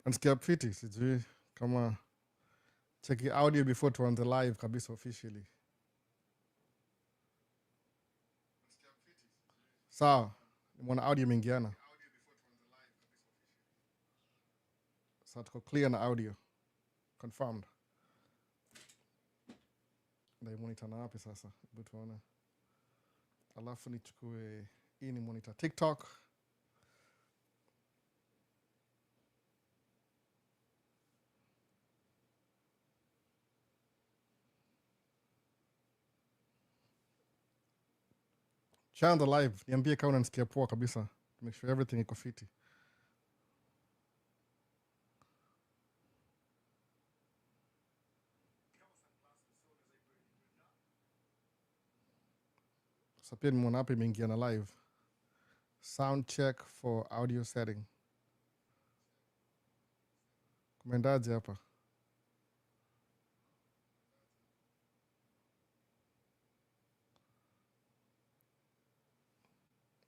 Unasikia fiti, sijui kama cheki audio before tuanze live kabisa officially. Sawa, nimeona audio imeingiana. Sasa tuko clear na audio. Confirmed. Ndio monitor na wapi sasa? Hebu tuone. Alafu nichukue hii ni monitor TikTok. Channel live, niambie kama unanisikia poa kabisa. Make sure everything iko fiti. Sasa pia nimeona hapa imeingia na live. Sound check for audio setting. Kumendaje hapa?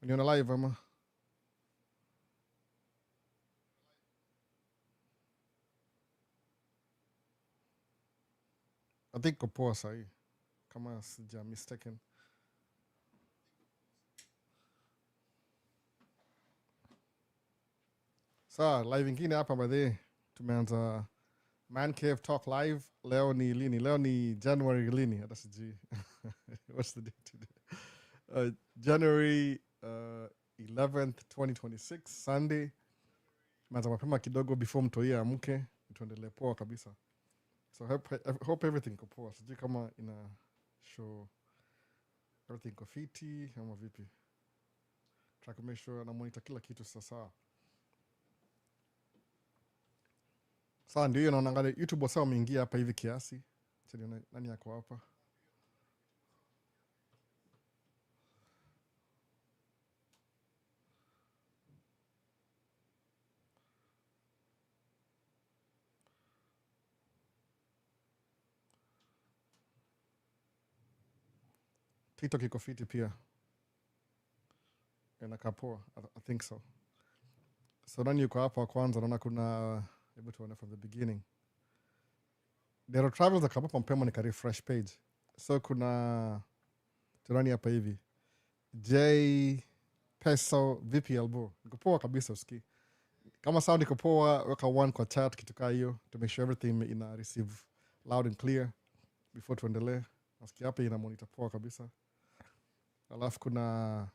Uniona live ama? I think iko poa sahi. Kama sija mistaken. Sawa, live ingine hapa baadaye. Tumeanza Man Cave Talk Live. Leo ni lini? Leo ni January lini? Hata sijui. What's the date today? January 11th, 2026, Sunday. Tumeanza mapema kidogo before mtoi amke. Tuendelee poa kabisa. So I hope everything iko poa. Sijui kama ina show everything iko fiti ama vipi. Try to make sure na monitor kila kitu sasa. Sasa ndio hiyo naona YouTube wasa wameingia hapa hivi kiasi. Chani nani yako hapa? TikTok iko fiti pia. Inakaa poa. I think so. So nani yuko hapa kwanza? Naona kuna hebu tuone from the beginning. Dero Travels akapa mapema nika refresh page. So kuna tunani hapa hivi. J Peso VP Elbow. Niko poa kabisa uski. Kama sound iko poa, weka one kwa chat kitu kaa hiyo to make sure everything ina receive loud and clear before tuendelee. Nasikia hapa ina monitor poa kabisa. Alafu kuna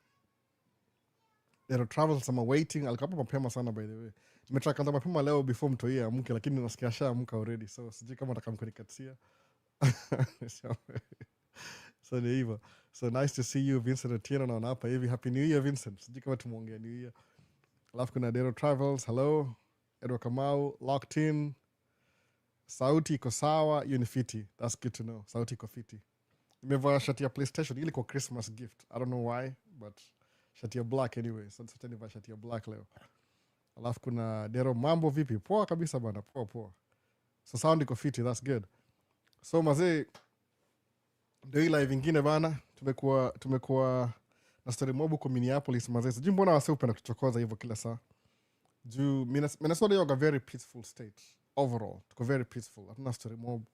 Dero Travels sama waiting. Alikapa mapema sana by the way. Nimetry kwanza mapema leo before mtoi amke lakini nasikia ashaamka already. So sijui kama atakamkunikatia. So ni hivyo. So nice to see you Vincent Otieno naona hapa hivi. Happy New Year Vincent. Sijui kama tumeongea New Year. Alafu kuna Dero Travels, hello. Edward Kamau, locked in. Sauti iko sawa, hiyo ni fiti. That's good to know. Sauti iko fiti. Nimevaa shati ya PlayStation ili kwa Christmas gift. I don't know why, but shati ya black anyway. So sasa nivaa shati ya black leo. Alafu kuna Dero, mambo vipi? Poa kabisa bana, poa. So sound iko fiti, that's good. So mazee, ndio hii live ingine bana. Tumekuwa na story mob kwa Minneapolis mazee. Sijui mbona wase upenda kuchokoza hivyo kila saa. Juu Minnesota yoga very peaceful state overall. Tuko very peaceful. Hatuna story mob.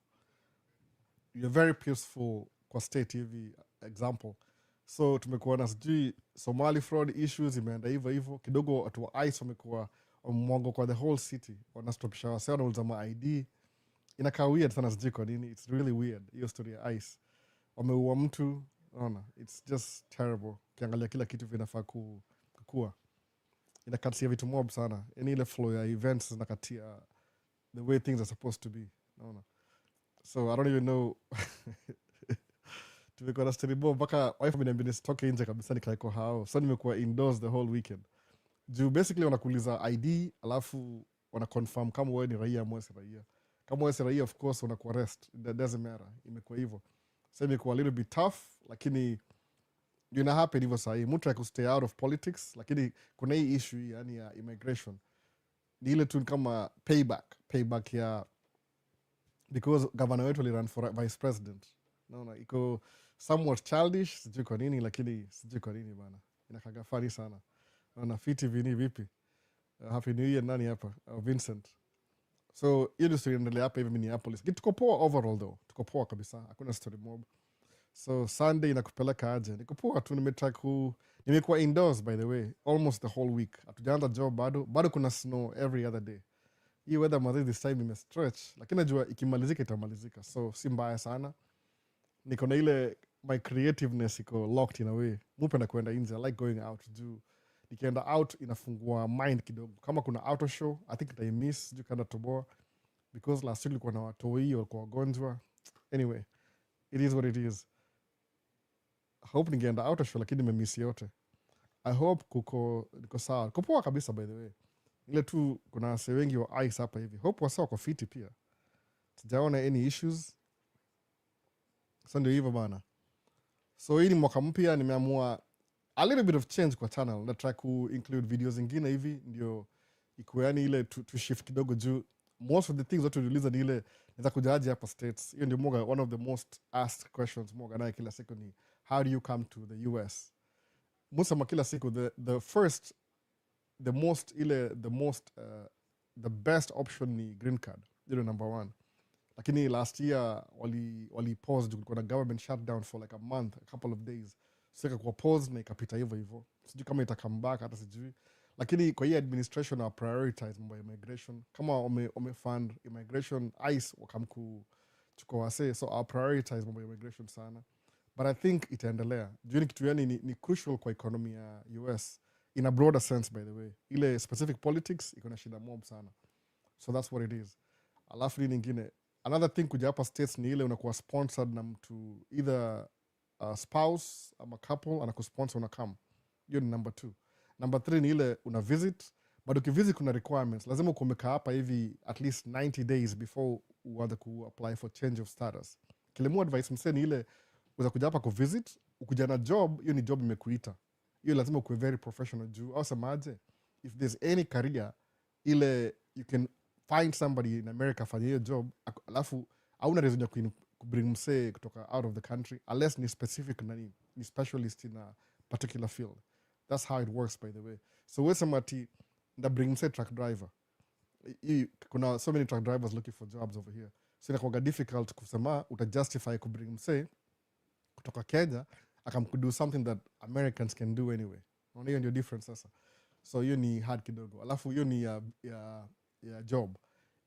You're very peaceful kwa state hivi example. So tumekuwa na sijui Somali fraud issues imeenda hivyo kidogo. Watu wa ICE wamekuwa mwango kwa the whole city. Wanastopisha wase wanauliza ma ID. Inakaa weird sana sijui kwa nini. It's really weird. Hiyo story ya ICE. Wameua mtu. Ona, it's just terrible. Kiangalia kila kitu vinafaa kukua. Inakatia vitu mob sana. Any ile flow ya events inakatia the way things are supposed to be. Naona. So I don't even know. Tumekuwa na story bomb mpaka wife ameniambia nisitoke nje kabisa nikaeko hao. So nimekuwa indoors the whole weekend. Juu basically wanakuuliza ID alafu wana confirm kama wewe ni raia ama si raia. Kama wewe si raia of course wanakuarrest. That doesn't matter. Imekuwa hivyo. So imekuwa a little bit tough lakini ina happen hivyo sahi. Mtu ya stay out of politics lakini kuna hii issue yani ya immigration. Ni ile tu kama payback ya because governor wetu ali run for vice president. Naona iko somewhat childish, sijui kwa nini lakini sijui kwa nini bana. Inakaga funny sana. Naona fiti vini vipi? Happy New Year nani hapa? Vincent. So hiyo ndio story inaendelea hapa hivi Minneapolis. Lakini tuko poa overall though. Tuko poa kabisa. Hakuna story mob. So Sunday inakupeleka aje? Niko poa tu, nimekuwa indoors by the way almost the whole week. Hatujaanza job bado kuna snow every other day. Hii weather mazee this time imestretch, lakini najua ikimalizika itamalizika, so si mbaya sana. Niko na ile my creativeness iko locked in a way. Mupenda kuenda nje, I like going out juu nikienda out inafungua mind kidogo. Kama kuna auto show I think nitaimiss juu kaenda toboa because last week ilikuwa na watoi walikuwa wagonjwa. Anyway, it is what it is. Hope ningeenda auto show lakini nimemiss yote. I hope niko sawa. Niko poa kabisa by the way. Ile tu kuna wase wengi wa ice hapa hivi. Hope wasa wako fiti pia. Sijaona any issues. So ndio hivyo bana. So hii ni mwaka mpya, nimeamua a little bit of change kwa channel. Na try ku include videos zingine hivi ndio ikuwe yani ile to shift kidogo juu most of the things watu tuliuliza ni ile naweza kujaje hapa States. Hiyo ndio moga one of the most asked questions moga naye kila siku ni how do you come to the US? Musema kila siku the best option ni green card. Hiyo number one. Lakini last year wali pause kulikuwa na government shutdown for like a month, a couple of days. So ikakuwa pause na ikapita hivyo. Sijui kama ita come back hata sijui. Lakini kwa hii administration wa prioritize mambo ya immigration. Kama fund immigration ICE wakamkuchukua wase, so our prioritize mambo ya immigration sana. But I think itaendelea. Juu ni kitu yani ni crucial kwa economy ya US in a broader sense by the way. Ile specific politics iko na shida mob sana. So that's what it is. Alafu nini nyingine, another thing kuja hapa States ni ile unakuwa sponsored na mtu either a spouse ama couple anakusponsor unakam. Hiyo ni number 2. Number 3 ni ile una visit, but ukivisit kuna requirements. Lazima umekaa hapa hivi at least 90 days before uanze ku apply for change of status. Kile advice msee ni ile uza kuja hapa kuvisit, ukuja na job, hiyo ni job imekuita. Hiyo lazima ukuwe very professional juu. Au semaje, if there's any career ile you can find somebody in America for hiyo job, alafu hauna reason ya kubring msee kutoka out of the country unless ni specific ni specialist in a particular field. That's how it works by the way. So wewe sema ati nda bring msee truck driver. Kuna so many truck drivers looking for jobs over here. So inakuwa difficult kusema utajustify kubring msee kutoka Kenya akamkudu something that Americans can do anyway. Unaona hiyo ndio difference sasa. So hiyo ni hard kidogo. Alafu hiyo ni ya job.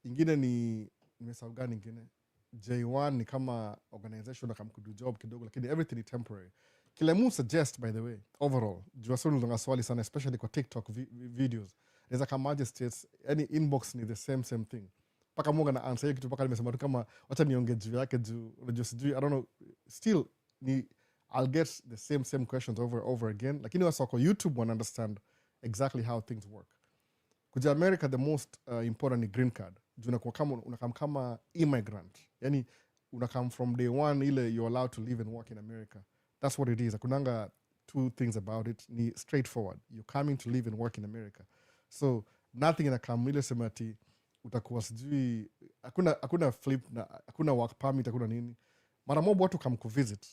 Ingine ni nimesahau gani ingine. J1 ni kama organization akamkudu job kidogo lakini everything is temporary. Kila mtu suggest by the way overall. Jua sio ndio swali sana especially kwa TikTok videos. Naweza kama States any inbox ni the same thing. Paka Mungu na answer hiyo kitu paka nimesema tu kama wacha niongee juu yake juu unajua sijui I don't know still I'll get the same questions over again. Lakini wasa kwa YouTube wana understand exactly how things work. Kuja America the most important ni green card. Juu unakam kama immigrant. Yani unakam from day one ile you're allowed to live and work in America. That's what it is. Akunanga two things about it. Ni straightforward. You're coming to live and work in America. So nothing inakam ile semati utakuwa sijui hakuna flip na hakuna work permit hakuna nini. Mara moja watu come visit.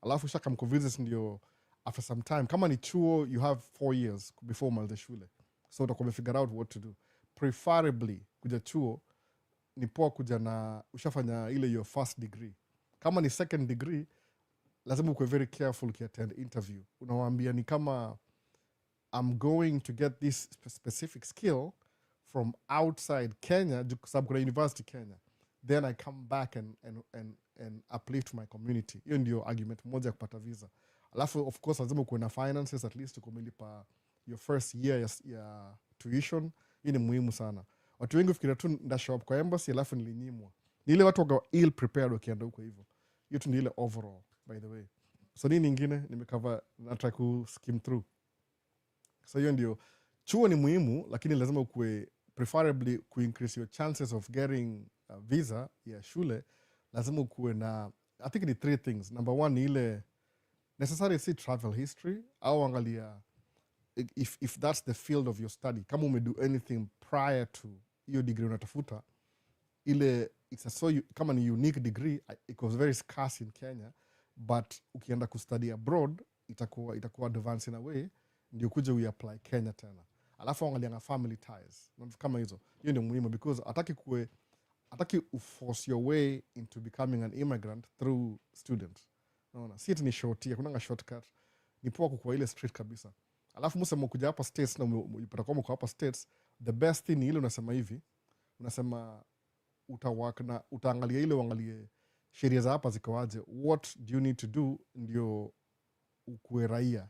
Alafu shaka mkuvisit ndio after some time. Kama ni chuo, you have 4 years before umalize shule. So utakuwa figure out what to do. Preferably, kuja chuo, ni poa kuja na ushafanya ile your first degree. Kama ni second degree, lazima ukuwe very careful ukiattend interview. Unawaambia ni kama I'm going to get this specific skill from outside Kenya, kwa sababu kuna university Kenya. Then I come back and uplift my community. Hiyo ndio argument moja ya kupata visa. Alafu of course lazima kuwe na finances at least kumilipa your first year ya tuition. Hii ni muhimu sana. Watu wengi fikiria tu nda show up kwa embassy alafu nilinyimwa. Ni ile watu wako ill prepared wakienda huko hivyo. Hiyo tu ni ile overall by the way. So nini nyingine nimecover na try ku skim through. So hiyo ndio chuo ni muhimu lakini lazima ukue preferably ku increase your chances of getting a visa ya shule. Lazima ukuwe na I think ni 3 things. Number 1 ni ile necessary see travel history au angalia if that's the field of your study. Kama umedo anything prior to hiyo degree unatafuta ile kama ni unique degree it was very scarce in Kenya but ukienda kustudy abroad itakuwa advanced in a way ndio kuja we apply Kenya tena. alafu angalianga family ties kama hizo. Hiyo ndio muhimu, because ataki uforce your way into becoming an immigrant through student. Unaona, si eti ni shortia, kunanga shortcut. Ni poa kwa ile street kabisa. Alafu msemo kuja hapa states na upata kama kwa hapa states, the best thing ni ile unasema hivi, unasema utawaka na utaangalia ile, uangalie sheria za hapa zikoaje, what do you need to do ndio ukuwe raia.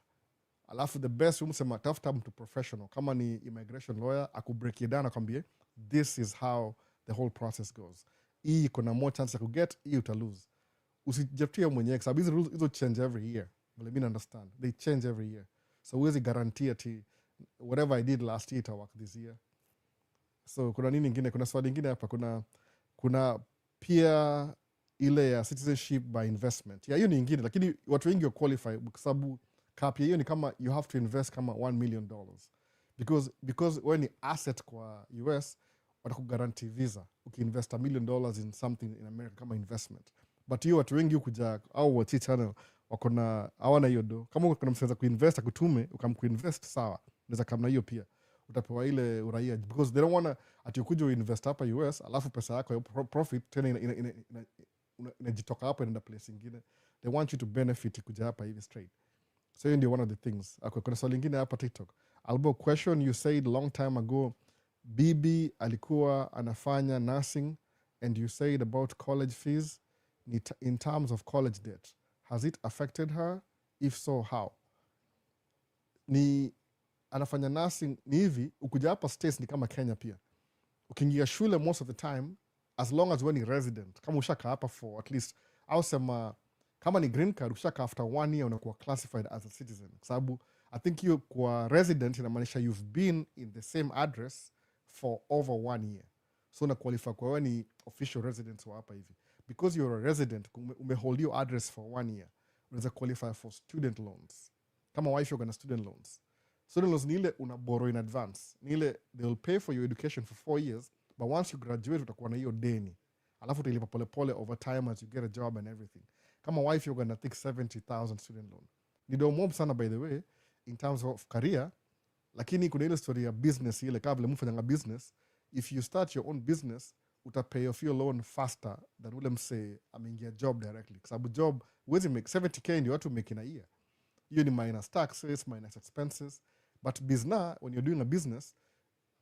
Alafu the best umsema tafuta mtu professional, kama ni immigration lawyer akubreak it down akwambie this is how the whole process goes. Hii kuna more chance ya kuget, hii uta lose. Usijeptia mwenyewe, sababu hizo rules hizo change every year. Let me understand, they change every year. So huwezi guarantee ati whatever I did last year ita work this year. So kuna nini ingine, kuna swali ingine hapa, kuna pia ile ya citizenship by investment. Ya hiyo ni ingine, lakini watu wengi qualify kwa sababu kapia hiyo ni kama you have to invest kama $1 million. Because when ni asset kwa US, watakugarantii visa ukiinvest $1 million in something in America kama investment. But hiyo watu wengi kuja au watch channel wakona hawana hiyo do. Kama kuna mseza kuinvest akutume ukamkuinvest sawa, unaweza kama hiyo pia utapewa ile uraia, because they don't want ati ukuje uinvest hapa US alafu pesa yako ya profit tena inajitoka hapo inaenda place nyingine. They want you to benefit kuja hapa hivi straight. So hiyo ndio one of the things. Kuna swali lingine hapa TikTok. Albo, question you said long time ago, bibi alikuwa anafanya nursing and you said about college fees in terms of college debt. Has it affected her? If so, how? Ni anafanya nursing ni hivi, ukuja hapa states ni kama Kenya pia. Ukiingia shule most of the time, as long as wewe ni resident, kama ushaka hapa for at least, au sema kama ni green card, ushaka after 1 year unakuwa classified as a citizen. Kwa sababu I think you kwa resident inamaanisha you've been in the same address for over 1 year. So una qualify kwa wewe ni official resident wa hapa hivi. Because you're a resident, umehold your address for 1 year, unaweza qualify for student loans. Kama wife you're gonna student loans. Student loans ni ile una borrow in advance. Ni ile they will pay for your education for 4 years, but once you graduate utakuwa na hiyo deni. Alafu utalipa pole pole over time as you get a job and everything. Kama wife you're gonna take 70,000 student loan. Ni do mob sana by the way in terms of career, lakini kuna ile story ya business ile, kama vile mfanya business, if you start your own business utapay off your loan faster than ule mse ameingia job directly. Kwa sababu job huwezi make 70k ndio watu make in a year. Hiyo ni minus taxes, minus expenses. But business, when you're doing a business,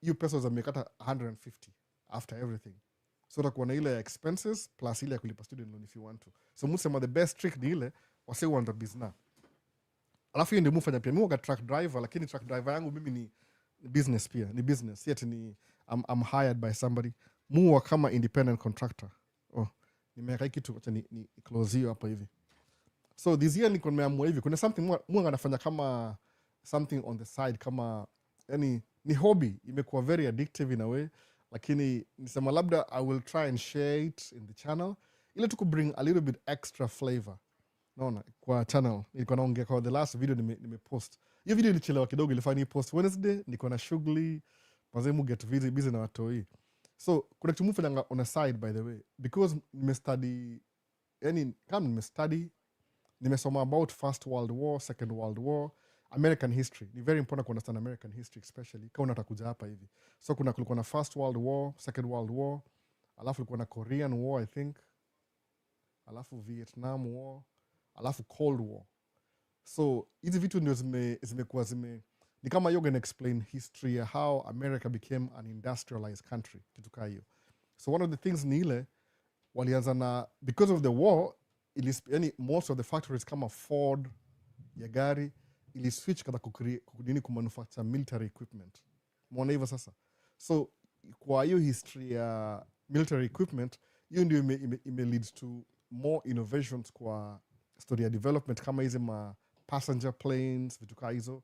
you pesa za make hata 150 after everything. So utakuwa na ile expenses plus ile ya kulipa student loan if you want to. So musema the best trick ni ile wase uanza business. Alafu hiyo ndio mufanya pia. Mimi truck driver, lakini truck driver yangu mimi ni business pia. Ni business. Yet ni I'm hired by somebody. Muwa kama independent contractor. Oh, nimeweka kitu acha ni close hiyo hapa hivi. So this year niko nimeamua hivi. Kuna something muwa anafanya kama something on the side, kama yani ni hobby. Imekuwa very addictive in a way. Lakini nisema labda I will try and share it in the channel. Ile tu bring a little bit extra flavor. Naona kwa channel nilikuwa naongea kwa the last video nimepost. Hiyo video ilichelewa kidogo, ilifanya ni post Wednesday, niko na shughuli mazemu get busy na watoi. So kuna kitu mfanya on a side by the way, because nimestudy, yani kama nimesoma about First World War, Second World War, American history. Ni very important to understand American history especially kama unatakuja hapa hivi. So kulikuwa na First World War, Second World War, alafu kulikuwa na Korean War I think, alafu Vietnam War, alafu Cold War. So hizi vitu ndio zimekuwa ni kama you're going to explain history ya how America became an industrialized country, kitu kaa hiyo. So one of the things ni ile walianza na, because of the war, yani most of the factories kama Ford ya gari ili switch kada kumanufacture military equipment. Mwona hivyo sasa. So kwa hiyo history ya military equipment, hiyo ndio ime lead to more innovations kwa story ya development kama hizi ma passenger planes, vitu kaa hizo.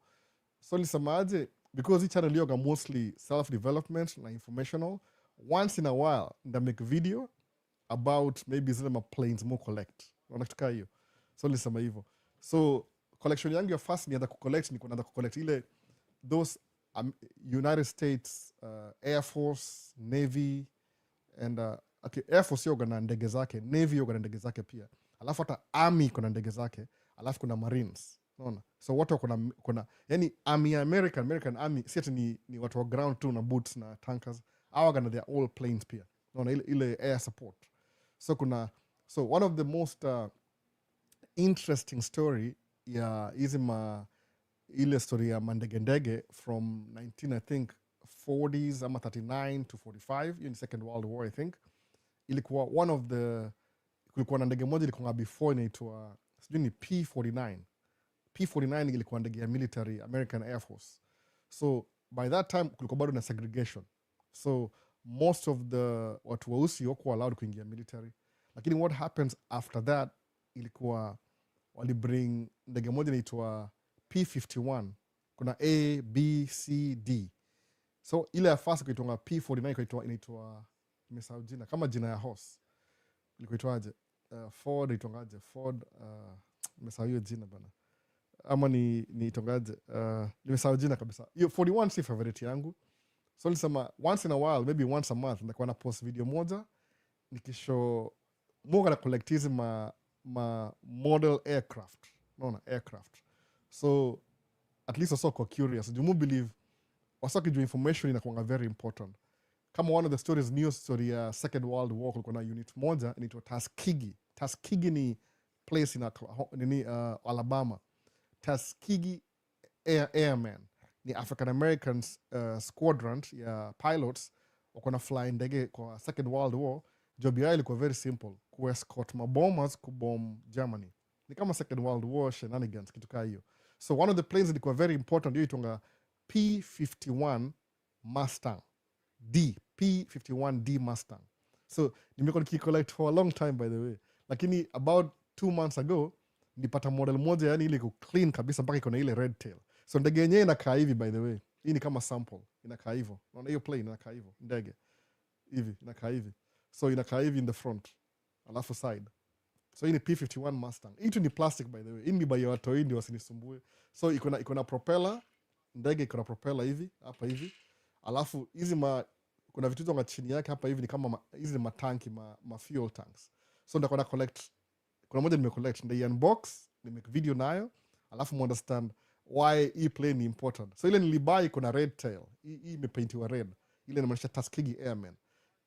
So nisemaje, because each channel yoga mostly self-development na informational, once in a while nda make video about maybe zile ma planes more collect. Wanatuka hiyo. So nisema hivyo. So collection yangu ya first nianza kucollect, niko naanza kucollect ile those United States Air Force, Navy and okay, Air Force yoga na ndege zake, Navy yoga na ndege zake pia. Alafu hata Army kuna ndege zake, alafu kuna Marines. unaona. So watu kuna yani army American army si ni watu wa ground tu na boots na tankers, au na they're all planes pia, unaona, ile air support. So one of the most interesting story ya hizi ile story ya mandege from 19 I think 40s ama 39 to 45, hiyo ni Second World War I think. Ilikuwa one of the, kulikuwa na ndege moja ilikuwa before inaitwa sijui ni P49 ilikuwa ndege ya military American Air Force. So by that time kulikuwa bado na segregation, so most of the watu weusi wako allowed kuingia military, lakini what happens after that ilikuwa walibring ndege moja inaitwa P51, kuna A, B, C, D. So ile ya first kuitwa P49 inaitwa nimesahau jina, kama jina ya horse ilikuitwaje, Ford itongaje, Ford nimesahau hiyo jina bana, ama ni itongaje, nimesahau jina kabisa. Hiyo 41 si favorite yangu, so nilisema once in a while, maybe once a month, nitakuwa na post video moja nikishow moga na collect hizi ma model aircraft, unaona, aircraft. So at least also kwa curious, you believe wasakijua information inakuanga very important. Kama one of the stories, new story ya Second World War, kulikuwa na unit moja inaitwa Tuskegee. Tuskegee ni place in Alabama. Tuskegee Airmen ni African Americans squadron ya pilots wako na fly ndege kwa Second World War. Job yao ilikuwa very simple, kuescort mabombers kubomb Germany. Ni kama Second World War shenanigans, kitu kaa hiyo. So one of the planes ilikuwa very important, hiyo itonga P51 Mustang D, P51D Mustang. So nimekuwa nikicollect for a long time by the way, lakini about 2 months ago nipata model moja, yani ile iko clean kabisa mpaka iko na ile red tail. So ndege yenyewe inakaa hivi by the way, hii ni kama sample, inakaa hivyo, unaona hiyo plane inakaa hivyo, ndege hivi inakaa hivi, so inakaa hivi in the front alafu side. So hii ni P51 Mustang. Hii tu ni plastic by the way, hii ni by watu hii ndio wasinisumbue. So iko na propeller, ndege iko na propeller hivi hapa hivi, alafu hizi kuna vitu zonga chini yake hapa hivi, ni kama hizi ni matanki ma fuel tanks. So ndakuwa na collect, kuna moja nimecollect, ndio unbox, nimeke video nayo, alafu mu understand why hii plane ni important. So ile nilibuy kuna red tail, hii imepaintiwa red, ile inamaanisha Tuskegee Airmen.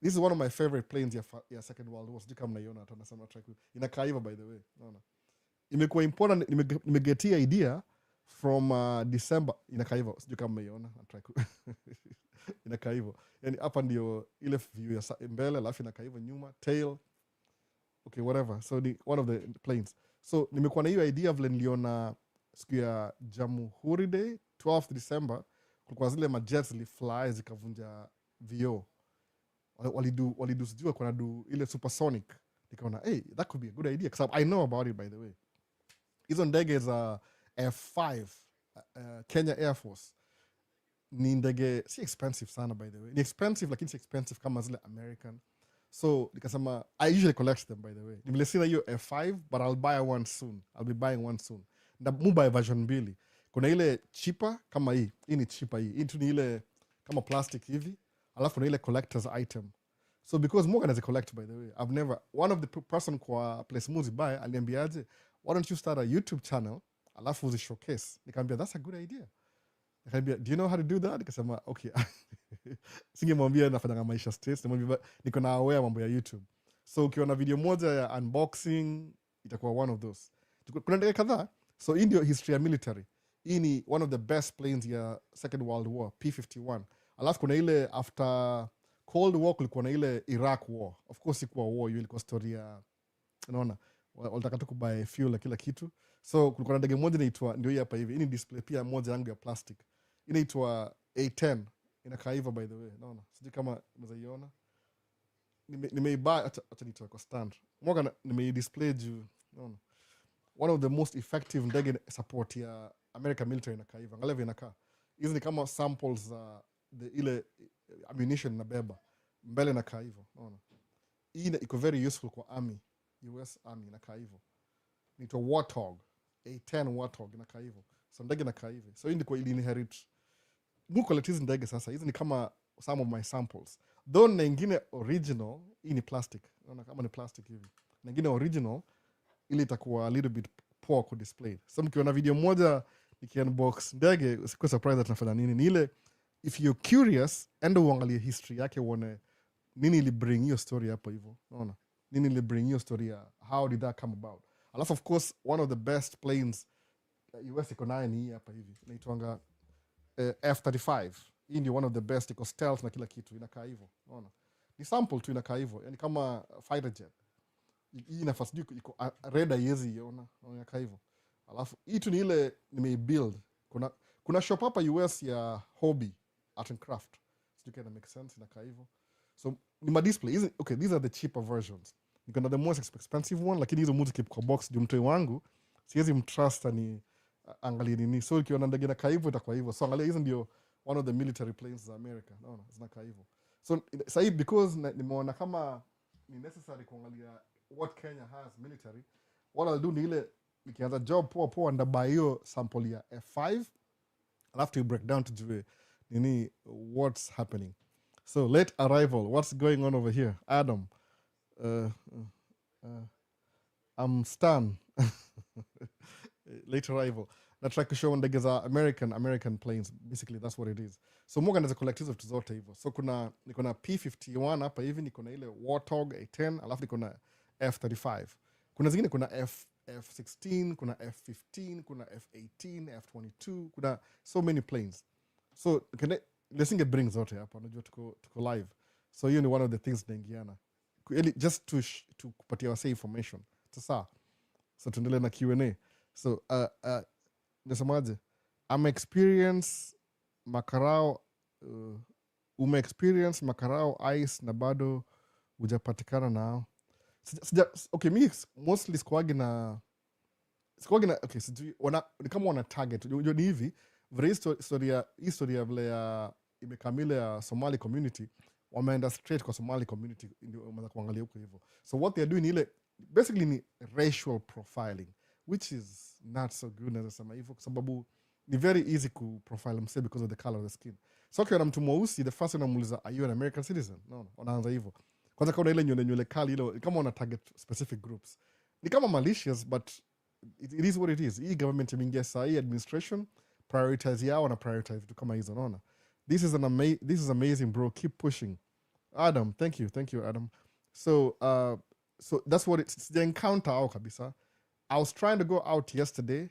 This is one of my favorite planes ya Second World War. Sijui kama mnaiona, hata nasema track inakaa hivyo by the way, unaona. Imekuwa important, nimegetia idea from December, inakaa hivyo, sijui kama mmeiona track inakaa hivyo, yani hapa ndio ile view ya mbele, alafu inakaa hivyo nyuma, tail, okay whatever. So ni one of the planes. So nimekuwa na hiyo idea vile niliona siku ya Jamhuri Day 12th December, kulikuwa zile majets zilifly zikavunja vioo, walidu sijua kuna do ile supersonic. Nikaona hey, that could be a good idea because I know about it by the way. Hizo ndege za F5 Kenya Air Force ni ndege si expensive sana by the way, ni expensive lakini si expensive kama zile American. So nikasema I usually collect them by the way, nimelesina hiyo F5 but I'll buy one soon, I'll be buying one soon. Na buy version 2, kuna ile cheaper kama hii ni cheaper, hii tu ni ile kama plastic hivi, alafu kuna ile collector's item. So because Morgan has a collect by the way, I've never, one of the person kwa place muzi buy aliambiaje, why don't you start a YouTube channel alafu uzi showcase. Nikamwambia that's a good idea. Nikamwambia do you know how to do that? Nikasema okay. Singemwambia nafanya Maisha States, nimwambia niko na aware mambo ya YouTube. So ukiona video moja ya unboxing itakuwa one of those. Kuna ndege kadhaa. So hii ndio history ya military. Hii ni one of the best planes ya Second World War, P51. Alafu kuna ile after Cold War kulikuwa na ile Iraq War. Of course ilikuwa war, hiyo ilikuwa story ya, unaona, walitaka tu kubuy fuel na kila kitu. So kulikuwa na ndege moja inaitwa, ndio hii hapa hivi. Hii ni display pia moja yangu ya plastic. Inaitwa A10. Inakaa hivyo by the way, unaona. Sijui kama unaweza nimeibuy, acha nitoe kwa stand. Mwaka nimeidisplay juu, unaona. One of the most effective ndege support ya American military inakaa hivyo. Angalia vile inakaa. Hizi ni kama samples za ile ammunition na beba. Mbele inakaa hivyo, unaona. Hii iko very useful kwa army, US army inakaa hivyo. Inaitwa Warthog, A10 Warthog inakaa hivyo. So ndege inakaa hivyo. So hii ndiko ili inherit. Muko letizi ndege sasa. Hizi ni kama some of my samples. Though na ingine original, hii ni plastic. Unaona kama ni plastic hivi. Na ingine original, ili itakuwa a little bit poa ku display. So mkiona video moja nikiunbox ndege usikuwe surprise that nafanya nini. Ni ile if you're curious enda uangalie history yake uone nini ili bring your story hapo hivyo. Unaona? Nini ili bring your story ya how did that come about. Alafu of course one of the best planes US iko nayo ni hii hapa hivi. Inaitwanga F-35. Hii ndio one of the best, iko stealth na kila kitu, inakaa hivyo. Unaona? Ni sample tu inakaa hivyo. Yaani kama fighter jet. Hii nafasi juu iko radar yezi iona, inakaa hivyo. Alafu hii tu ni ile nimeibuild. Kuna shop hapa US ya hobby art and craft. So you can make sense inakaa hivyo. So ni ma display. Okay, these are the cheaper versions. You can have the most expensive one, lakini hizo music kwa box juu mtoi wangu siwezi mtrust ni angalia nini. So ukiona ndege na kaivu itakuwa hivyo. So angalia hizo ndio one of the military planes za America. Naona zinakaa hivyo. So sasa because nimeona kama ni necessary kuangalia what Kenya has military, what I'll do ni ile nikianza job poa ndabuy hiyo sample ya F5. I'll have to break down to jue nini what's happening. So late arrival, what's going on over here? Adam, I'm Stan. Late arrival. Let's try to show ndege za American planes. Basically that's what it is. So Morgan is a collective of zote hivyo. So niko na P51 hapa hivi, niko na ile Warthog A10, alafu niko na F35. Kuna zingine kuna F16, kuna F15, kuna F18, F22, kuna so many planes. So lesinge bring zote hapa, unajua tuko live. So hiyo ni one of the things naingiana. Just to kupatia wase information. Sasa so tuendelee na Q&A. So nasemaje? Ume-experience makarao ice na bado hujapatikana nao. Okay, mi mostly sikuwagi na okay, sijui ni kama wana target. Unajua ni hivi, vile historia vile ya imekamile ya Somali community, wameenda straight kwa Somali community ndio wameanza kuangalia huko hivyo. So what they are doing ile basically ni racial profiling, which is not so good nasema hivyo kwa sababu ni very easy ku profile mse because of the color of the skin. So ukiona mtu mweusi, the first thing unamuuliza, are you an American citizen? No, wanaanza hivyo. Kwanza kaona ile nywele kali ile kama wana target specific groups. Ni kama malicious, but it is what it is. Hii government imeingia saa hii administration prioritize yao na prioritize vitu kama hizo, unaona. This is amazing, bro. Keep pushing. Adam, thank you Adam. So that's what it's the encounter au kabisa. I was trying to go out yesterday.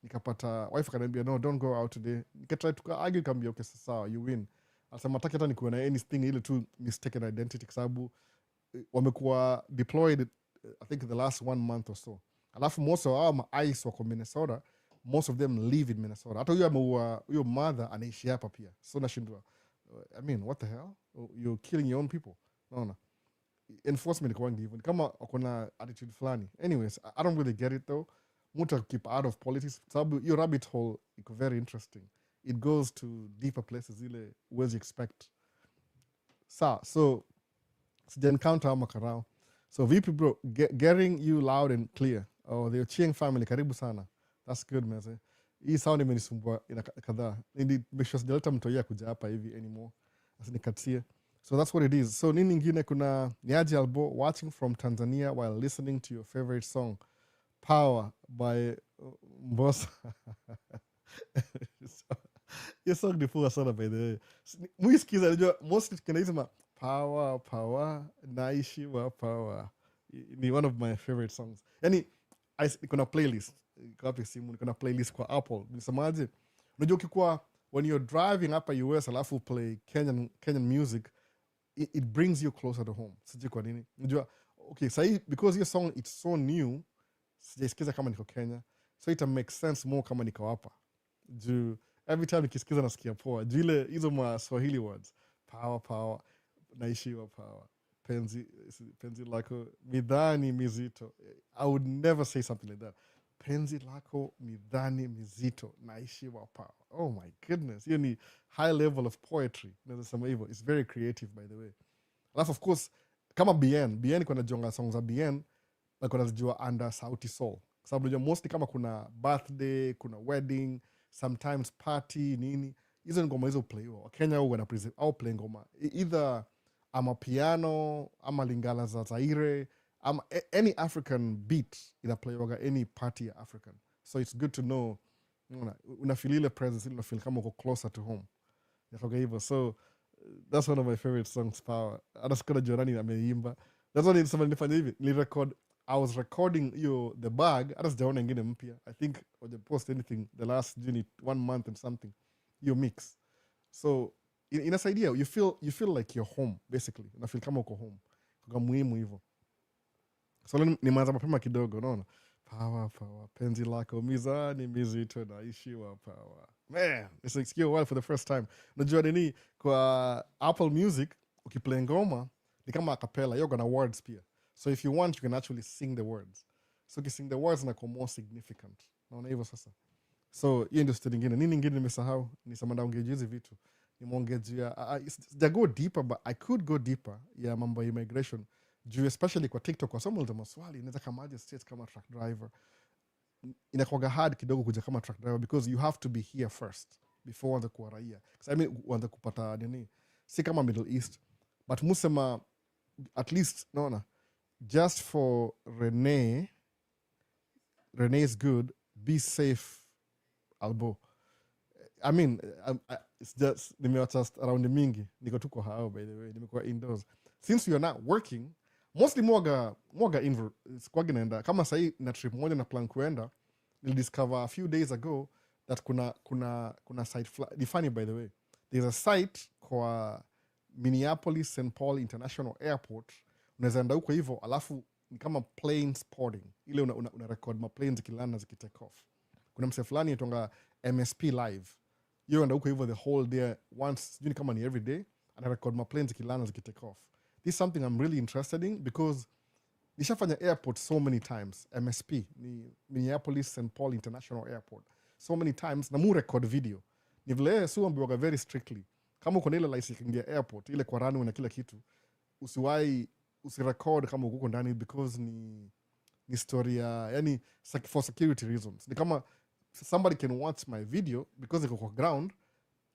Nikapata wife akaniambia no, don't go out today. Nikatry to argue, nikamwambia okay sawa, you win. Alisema nataka hata nikuwe na anything ile tu mistaken identity kwa sababu wamekuwa deployed I think the last 1 month or so. Alafu most of our ice wako Minnesota, most of them live in Minnesota. Hata huyo mother anaishi hapa pia. So nashindwa, I mean, what the hell? You're killing your own people. Naona. Enforcement kwa hivyo. Kama wakona attitude fulani. Anyways, I don't really get it though. Muta keep out of politics. Sababu your rabbit hole iko very interesting. It goes to deeper places ile huwezi expect. So sija encounter ama karao. So vipi bro, getting you loud and clear. Oh, the Ochieng family, karibu sana. That's good, meze. Hii sound imenisumbua kadhaa. Make sure sijaleta mtoia kuja hapa hivi anymore. Asinikatie. So that's what it is. So nini ingine kuna Niaji Albo watching from Tanzania while listening to your favorite song, Power by Mbossa. Your song ni poa sana by the way. Muiskiza najua mostly kinaisema power naishiwa power. Ni one of my favorite songs. Yani kuna playlist kwa simu, kuna playlist kwa Apple. Nisemaje? Unajua ukikuwa when you're driving hapa US alafu play Kenyan music, it brings you closer to home. Sijui kwa nini. Unajua okay, sahi because your song it's so new, sijaisikiza kama niko Kenya. So it makes sense more kama niko hapa. Juu every time nikisikiza nasikia poa. Juu ile hizo ma Swahili words. Power, naishiwa power. Penzi lako midhani mizito. I would never say something like that. Penzi lako midhani mizito, naishiwa power. Oh my goodness. Hiyo ni high level of poetry. Nasema hivyo. It's very creative by the way. Alafu of course, kama BN kuna jonga songs za BN, na kuna zijua under Sauti Sol. Kwa sababu unajua mostly kama kuna birthday, kuna wedding, sometimes party, nini. Hizo ngoma hizo play wa Kenya huwa na present au play ngoma either ama piano ama lingala za Zaire Any African beat inaplaywaga any party ya African, so it's good to know unafeel ile presence, ile unafeel kama uko closer to home yakaga hivyo. So that's one of my favorite songs, Power. Hata sikuna jua nani ameimba. That's why nilisema nilifanya hivi, I was recording the bag, hata sijaona ingine mpya. I think waja post anything the last 1 month and something, hiyo mix. So inasaidia, you feel like you're home basically, unafeel kama uko home, kwa muhimu hivyo. So nimeanza mapema kidogo, unaona. Power, penzi lako mizani mizito naishiwa power. Man, it's like skill well for the first time. Najua nini, kwa Apple Music ukiplay ngoma ni kama a cappella, you're gonna words pia. So if you want, you can actually sing the words. So ukising the words na more significant. Naona hivyo sasa. So hiyo ndio story nyingine. Nini nyingine nimesahau? Nisema ndaongea hizi vitu. Nimeongea go deeper, but I could go deeper ya mambo ya immigration. Especially kwa TikTok, kwa somo la maswali inaweza kamaje states kama truck driver. Inakuwa hard kidogo kuja kama truck driver because you have to be here first before uanze kuwa raia. Uanze kupata nini, si kama Middle East, but musema at least naona just for Renee is good, be safe albo. It's just nimewacha around mingi, niko tu kwa hao by the way, nimekuwa indoors since we are not working. Mostly mwaga squagi naenda kama sahi na trip moja na plan kuenda, discover a few days ago that kuna site ni funny by the way, there's a site kwa Minneapolis St. Paul International Airport, unaweza enda huko hivyo alafu ni kama plane spotting, ile una record ma planes zikilanda zikitake off. Kuna mse fulani yatonga MSP live, you enda huko hivyo the whole day once, sijui kama ni every day, ana record ma planes zikilanda zikitake off. This is something I'm really interested in because nishafanya airport so many times. MSP ni Minneapolis St. Paul International Airport so many times, na mu record video. Ni vile suambiwaga very strictly, kama uko na ile license ingia airport ile kwa runway na kila kitu, usirecord kama uko ndani because ni story yani for security reasons. Ni kama somebody can watch my video because iko kwa ground,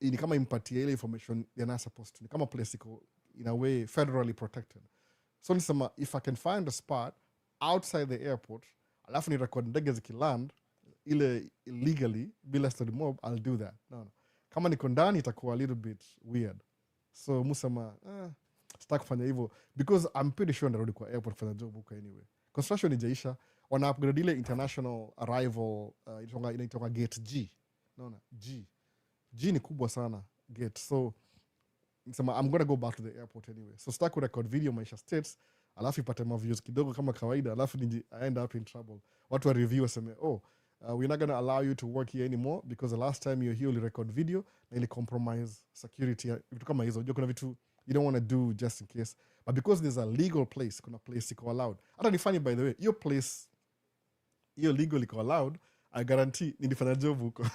ni kama impatie ile information they're not supposed to. Ni kama place iko in a way federally protected. So nisema if I can find a spot outside the airport alafu ni record ndege zikiland ile illegally bila study mob, I'll do that. No. Kama niko ndani itakuwa a little bit weird. So musema sitaki kufanya hivyo because I'm pretty sure ndarudi kwa airport kufanya job huko anyway. Construction ijaisha, wana upgrade ile international arrival inaitwa gate G. Naona G ni kubwa sana gate. So I'm gonna go back to the airport anyway. So start to record video Maisha states, alafu ipate ma views kidogo kama kawaida, alafu I end up in trouble. Watu wa review waseme, we're not gonna allow you to work here anymore because the last time you're here you record video na ili compromise security, vitu kama hizo. Kuna vitu you don't want to do just in case, but because there's a legal place, kuna place iko allowed. Hata ni funny by the way, your place hiyo legal iko allowed, I guarantee nilifanya job huko.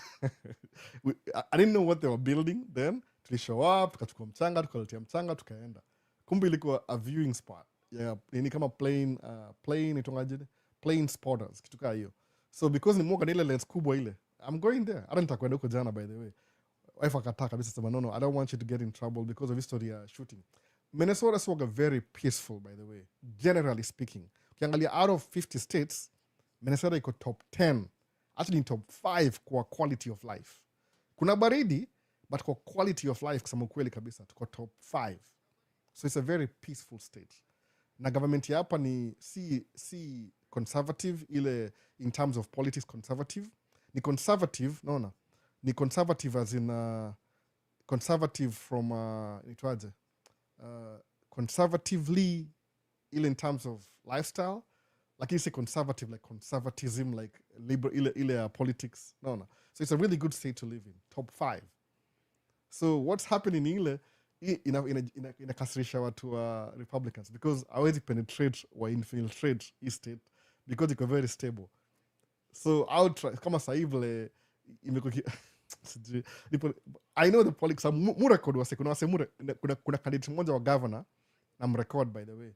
I didn't know what they were building then. Tulishow up, tukachukua mchanga, tukaletea mchanga, tukaenda. Kumbe ilikuwa a viewing spot. Ni kama plane spotters, kitu kaa hiyo. So because ni mwoga na ile lens kubwa ile, I'm going there. Hata nitakwenda huko jana by the way. Wife akataa kabisa, sema no, I don't want you to get in trouble because of history ya shooting. Minnesota is very peaceful by the way, generally speaking. Ukiangalia out of 50 states, Minnesota iko top 10, actually top 5 kwa quality of life. Kuna baridi, but kwa quality of life kusema kweli kabisa tuko top 5. So it's a very peaceful state. Na government ya hapa ni si conservative ile in terms of politics conservative. Ni conservative, naona. Ni conservative as in conservative from conservatively ile in terms of lifestyle. Lakini si conservative like conservatism like liberal ile politics. Naona. So it's a really good state to live in. Top 5. So what's happening ile inakasirisha watu wa Republicans because hawezi penetrate wa infiltrate hii state because iko very stable. So I'll try kama saivle I know the politics murecord wase kuna candidate mmoja wa governor na mrecord by the way.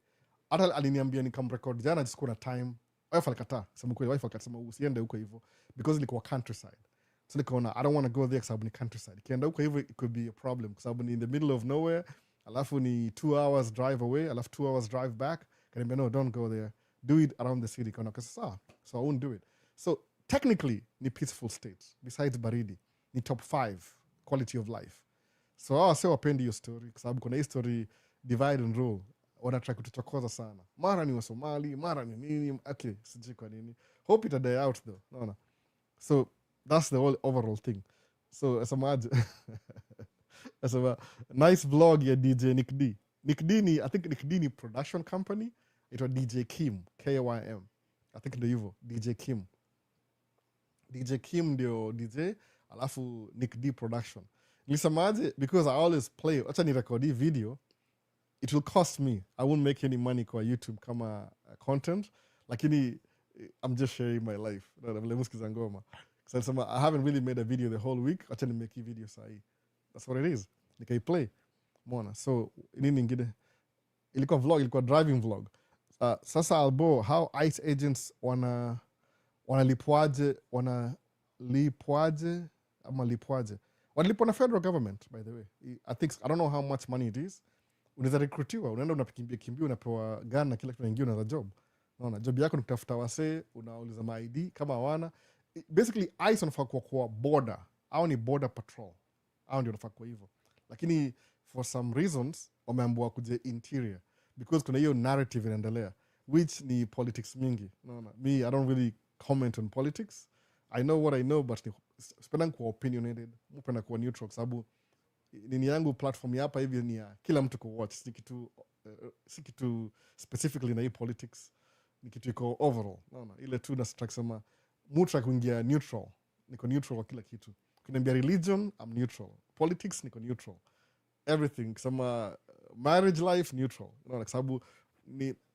Hata aliniambia nikamrecord jana just kuna time. Wife alikataa. Sema kweli wife akasema usiende huko hivyo because ilikuwa countryside. So nikaona I don't want to go there sababu ni countryside. Kienda huko hivyo it could be a problem sababu ni in the middle of nowhere, alafu ni 2 hours drive away, alafu 2 hours drive back. Kaniambia no, don't go there. do it around the city. So I won't do it. So technically, ni peaceful state. Besides baridi, ni top 5 quality of life. So hawa wase wapendi hiyo story kwa sababu kuna hii story divide and rule. Wanataka kutuchokoza sana. Mara ni wa Somali, mara ni nini. Okay, sijui kwa nini. Hope it'll die out though. No. So that's the whole overall thing. So as a nice vlog ya DJ Nick D. Nick D ni, I think Nick D ni production company. It was DJ Kim, K-Y-M. I think ndio hivyo, DJ Kim. DJ Kim ndio DJ, alafu Nick D production. Nilisemaje, because I always play, acha ni record hii video, it will cost me. I won't make any money kwa YouTube kama content, lakini I'm just sharing my life. Vile musikiza ngoma. So I haven't really made a video the whole week. Acha ni make hii video sahi. That's what it is. Nikai-play. Mona. So, nini ingine? Ilikuwa vlog, ilikuwa driving vlog. Sasa Albo, how ICE agents wanalipwaje wanalipwa na federal government, by the way. I don't know how much money it is. Unaweza recruitiwa, unaenda unakimbia unapewa gun na kila kitu naingia unaanza job. Unaona, job yako ni kutafuta wasee, unauliza ma-ID kama hawana. Basically ICE wanafaa kwa border, au ni border patrol. Au ndio wanafaa kwa hivyo. Lakini for some reasons wameambiwa kuje interior because kuna hiyo narrative inaendelea which ni politics mingi. Me, I don't really comment on politics. I know what I know, but spenda kuwa opinionated, mpenda kuwa neutral sababu nini yangu platform ya hapa hivi ni ya kila mtu kuwatch, si kitu specifically na hii politics, ni kitu iko overall. Ile tu nasitaka kusema mutra kuingia neutral, niko neutral kwa kila kitu. Kuniambia religion, I'm neutral. Politics, niko neutral. Everything, kusema marriage life, neutral. Kwa sababu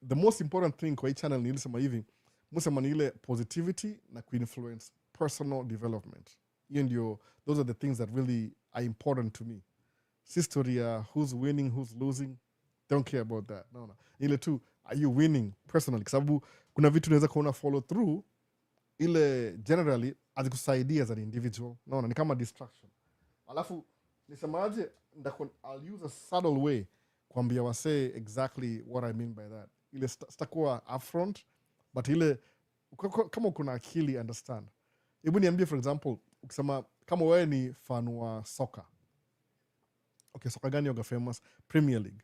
the most important thing kwa hii channel ni ilisema hivi, musema ni ile positivity na kuinfluence personal development. Hiyo ndio, those are the things that really are important to me. Si story ya who's winning, who's losing, don't care about that. Ile tu, are you winning personally? Kwa sababu kuna vitu unaweza kuona follow through, ile generally azikusaidia as an individual. Ni kama distraction. Alafu nisemaje, I'll use a subtle way kuambia wasee exactly what I mean by that. Ile sitakuwa upfront, but ile kama kuna akili understand. Hebu niambie for example, ukisema kama wewe ni fan wa soccer. Okay, soccer gani yoga famous? Premier League.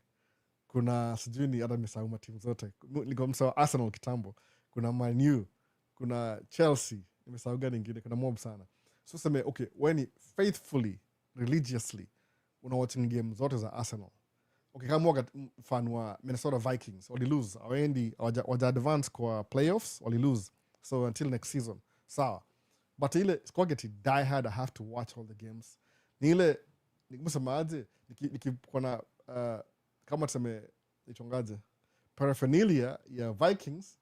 Kuna sijui ni hata nimesahau timu zote. Nilikuwa msao Arsenal kitambo. Kuna Man U, kuna Chelsea, nimesahau gani nyingine, kuna mob sana. So sema okay, wewe ni faithfully, religiously unawatching game zote za Arsenal. Okay, kama waga fan wa Minnesota Vikings, wali lose, waja advance kwa playoffs, wali lose. So until next season. Sawa. But ile skogeti die hard, I have to watch all the games. Ni ile nikusemaje, nikikuwa na kama tuseme ichongaje paraphernalia ya Vikings,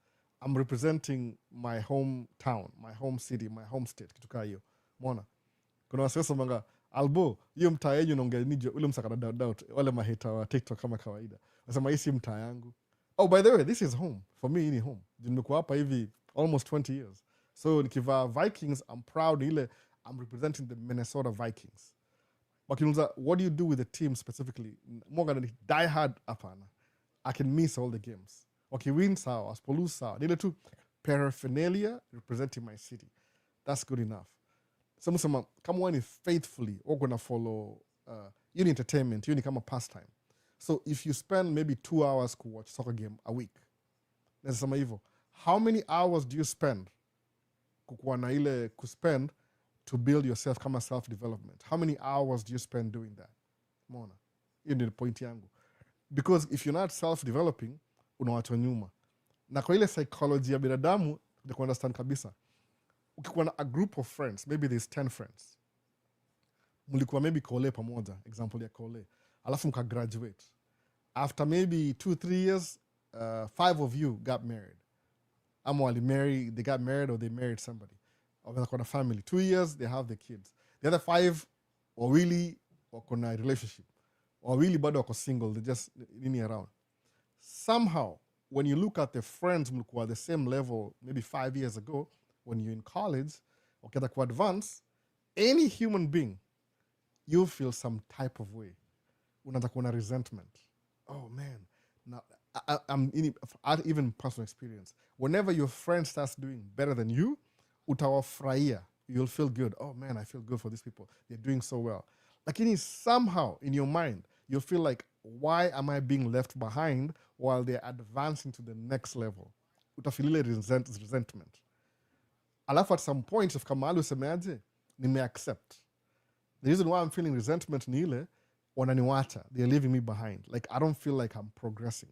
I'm representing my hometown, my home city, my home state, kitu kaa hiyo. Umeona? Kuna wasiwasa manga Albo, hiyo mtaa yenu unaongea nini? Ule msaka doubt wale maheta wa TikTok kama kawaida. Nasema hii si mtaa yangu. Oh, by the way, this is home. For me, ni home. Nimekuwa hapa hivi almost 20 years. So nikivaa Vikings, I'm proud ile I'm representing the Minnesota Vikings. Wakiuliza, what do you do with the team specifically? More than die hard hapana. I can miss all the games. Win sawa, asipolose sawa. Nile tu paraphernalia representing my city. That's good enough. So musema, kama wani faithfully, we're gonna follow you need entertainment, you need kama pastime. So if you spend maybe 2 hours to watch soccer game a week, nasema hivyo, how many hours do you spend kukuwa na ile kuspend to build yourself kama self-development? How many hours do you spend doing that? Mona. Hiyo ndio point yangu. Because if you're not self-developing, unawachwa nyuma. Na kwa ile psychology ya binadamu, you understand kabisa. Ukikuwa na a group of friends, maybe there's 10 friends. Mulikuwa maybe kole pamoja, example ya kole. Alafu mka graduate. After maybe 2-3 years, 5 of you got married. Ama wali marry, they got married or they married somebody. Or they're a family. 2 years, they have the kids. The other 5 wawili wako na relationship. Wawili bado wako single, they just nini around. Somehow, when you look at the friends mlikuwa at the same level maybe 5 years ago, when you're in college, okay, kwa advance, any human being, you feel some type of way. Unataka kuwa na resentment. Oh man, now I'm even personal experience. Whenever your friend starts doing better than you, utawafurahia. You'll feel good. Oh man, I feel good for these people. They're doing so well. Lakini somehow in your mind, you'll feel like, why am I being left behind while they're advancing to the next level? Utafilile resentment. Alafu at some point, if kamali usemeaje, nime accept. The reason why I'm feeling resentment ni ile, wananiwacha. They're leaving me behind. Like, I don't feel like I'm progressing.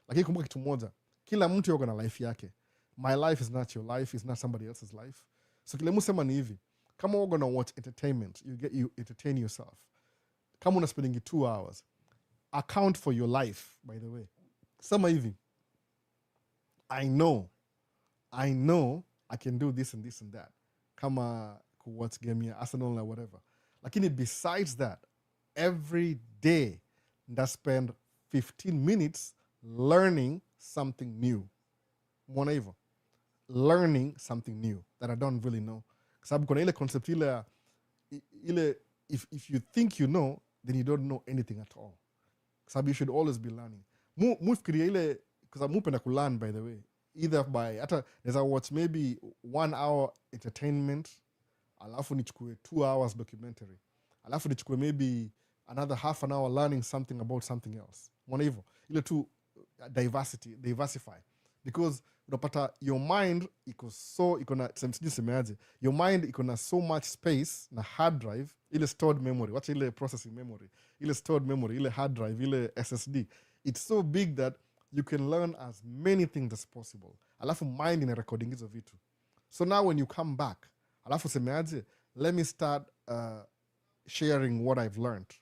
Lakini kumbuka kitu moja, kila mtu yuko na life yake. My life is not your life, it's not somebody else's life. So kile musema ni hivi, kama we're gonna watch entertainment, you entertain yourself. Kama una spending 2 hours, account for your life, by the way. Sema hivi, I know I can do this and this and that. Kama kuwatch game ya Arsenal or whatever. Lakini besides that, every day I spend 15 minutes learning something new. Mwona hivyo? Learning something new that I don't really know. Sababu kuna ile concept ile if you think you know, then you don't know anything at all. Sababu you should always be learning. Mufikiria ile, because I'm mupenda kulearn, by the way. Either by, hata neza watch maybe 1 hour entertainment, alafu nichukue 2 hours documentary, alafu nichukue maybe another half an hour learning something about something else. Mwona hivyo? Ile tu diversify. Because unapata your mind your mind iko na so much space na hard drive, ile stored memory, wacha ile processing memory, ile stored memory, ile hard drive, ile SSD. It's so big that you can learn as many things as possible. Alafu mind ina recording hizo vitu. So now when you come back, alafu semeaje, let me start sharing what I've learned.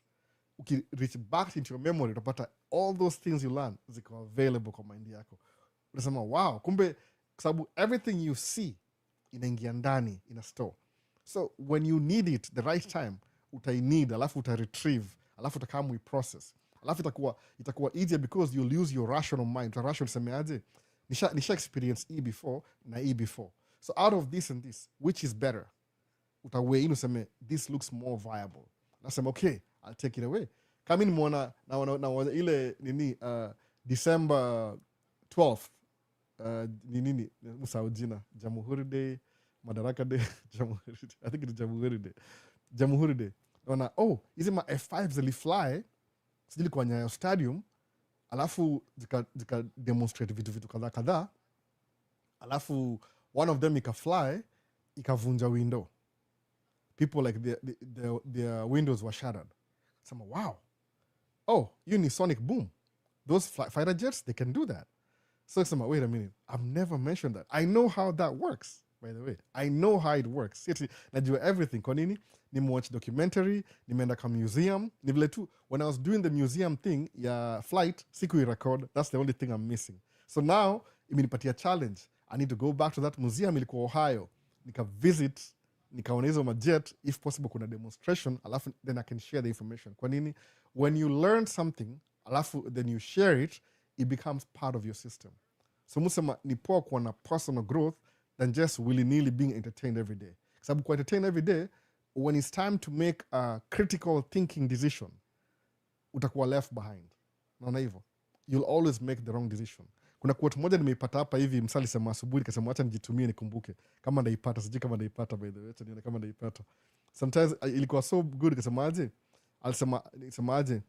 Reach back into your memory, utapata all those things you learn ziko available kwa mind yako. Unasema, wow, kumbe sababu everything you see inaingia ndani in a store. So when you need it the right time, utainid, alafu retrieve, alafu utakamwe process. Alafu itakuwa easier because you'll use your rational mind. Your rational semeaje, nisha experience E before na E before. So out of this and this, which is better? Utawe inu seme, this looks more viable. Nasema, okay, I'll take it away. Kama ni mwona na ile nini December 12th, nini musao jina, Jamhuri Day, Madaraka Day, Jamhuri Day. I think it's Jamhuri Day. Jamhuri Day. Wana, oh, hizi ma F5 zilifly, sijili kwa Nyayo Stadium, alafu zika demonstrate vitu kadhaa, alafu one of them ikafly, ikavunja window. People like their windows were shattered. Some, wow. Oh, you need sonic boom. Those fighter jets, they can do that. So some, wait a minute. I've never mentioned that. I know how that works, by the way. I know how it works. Najua everything. Kwa nini? Nimewatch documentary, nimeenda kwa museum. Nivile tu, when I was doing the museum thing, ya flight, siku record, that's the only thing I'm missing. So now, imenipatia challenge. I need to go back to that museum, ilikuwa Ohio. Nika visit, nikaona hizo majet, if possible kuna demonstration, alafu then I can share the information. Kwa nini? When you learn something, alafu then you share it, it becomes part of your system. So musema ni poa kuwa na personal growth than just willy-nilly being entertained every day. Sababu kuwa entertained every day, when it's time to make a critical thinking decision, utakuwa left behind. Naona hivyo? You'll always make the wrong decision. Kuna quote moja nimeipata hapa hivi, msali sema asubuhi, kasema acha nijitumie nikumbuke. Kama ndaipata, sijui kama ndaipata, by the way, acha nione kama ndaipata. Sometimes ilikuwa so good, kasema aje, alisema aje.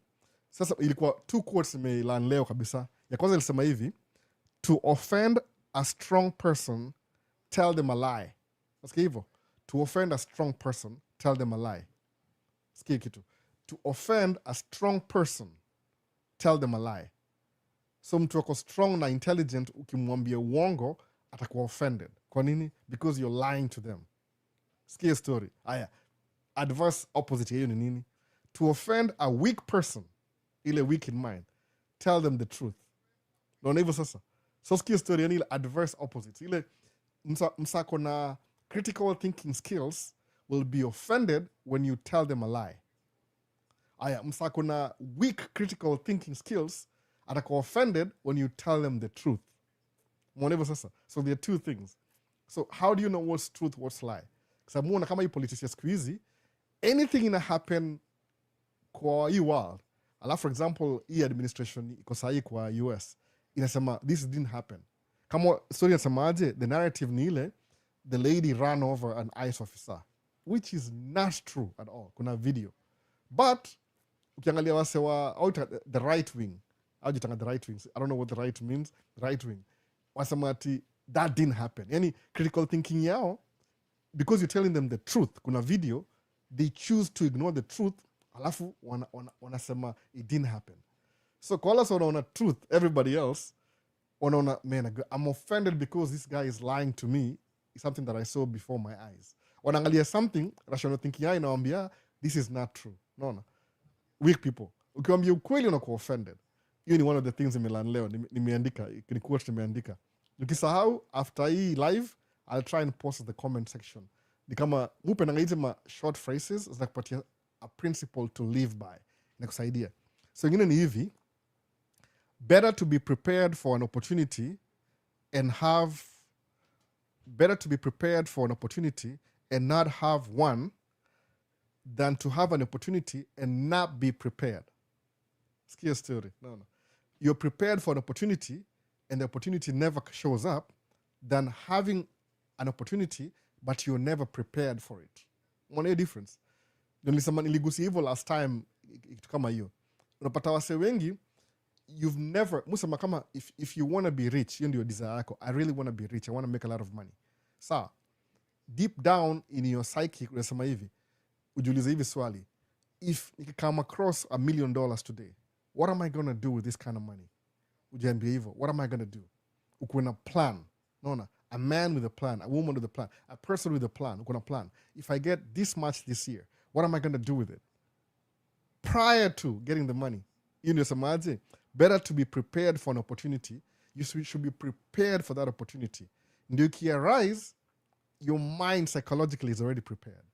Sasa ilikuwa 2 quotes nimeilearn leo kabisa. Ya kwanza ilisema hivi, to offend a strong person, tell them a lie. Nasikia hivyo? To offend a strong person, tell them a lie. Sikia kitu. To offend a strong person, tell them a lie. So mtu wako strong na intelligent, ukimwambia uongo, atakuwa offended. Kwa nini? Because you're lying to them. Sikia story. Aya. Adverse opposite hiyo ni nini? To offend a weak person, ile weak in mind, tell them the truth. Naona hivyo sasa. So sikia story yani ile adverse opposite. Ile msako na critical thinking skills will be offended when you tell them a lie. Aya, msako na weak critical thinking skills atakuwa offended when you tell them the truth. Mwanevo sasa. So there are 2 things. So how do you know what's truth, what's lie? Kasa muona kama hii politician siku hizi, anything ina happen kwa hii world. Ala, for example, hii administration iko sahi kwa US. inasema this didn't happen. Kama story inasemaje, the narrative ni ile the lady ran over an ICE officer, which is not true at all. Kuna video. But ukiangalia wase wa the right wing, aujitanga the right wing, I don't know what the right means, right wing, wasema ati that didn't happen. Yani critical thinking yao, because you're telling them the truth, kuna video, they choose to ignore the truth, alafu wanasema it didn't happen. So kwa wala wanaona truth, everybody else wanaona, man, I'm offended because this guy is lying to me. It's something that I saw before my eyes. Wanaangalia something, rational thinking yao inawambia this is not true. No. Weak people. Ukiwambia ukweli unakuwa offended. Hiyo ni one of the things nimelan leo. Nimeandika, ni quote nimeandika. Ukisahau, after hii live, I'll try and post the comment section. Ni kama mupendanga hizi ma short phrases zinakupatia a principle to live by. Inakusaidia. So ingine ni hivi, better to be prepared for an opportunity and not have one than to have an opportunity and not be prepared. Scare story. No. You're prepared for an opportunity and the opportunity never shows up than having an opportunity but you're never prepared for it. Mwana difference. Nilisema niligusi hivyo last time kitu kama hiyo. Unapata wase wengi, you've never, musema kama if you want to be rich, hiyo ndio desire yako. I really want to be rich. I want to make a lot of money. Sawa. Deep down in your psyche, unasema hivi, ujiulize hivi swali, if you come across $1 million today, what am I going to do with this kind of money? Ujiambia hivyo, what am I going to do? Uko na plan. Naona, a man with a plan, a woman with a plan, a person with a plan, uko na plan. If I get this much this year, what am I going to do with it? Prior to getting the money, you know, samaje, better to be prepared for an opportunity. You should be prepared for that opportunity. Ndio arise, your mind psychologically is already prepared.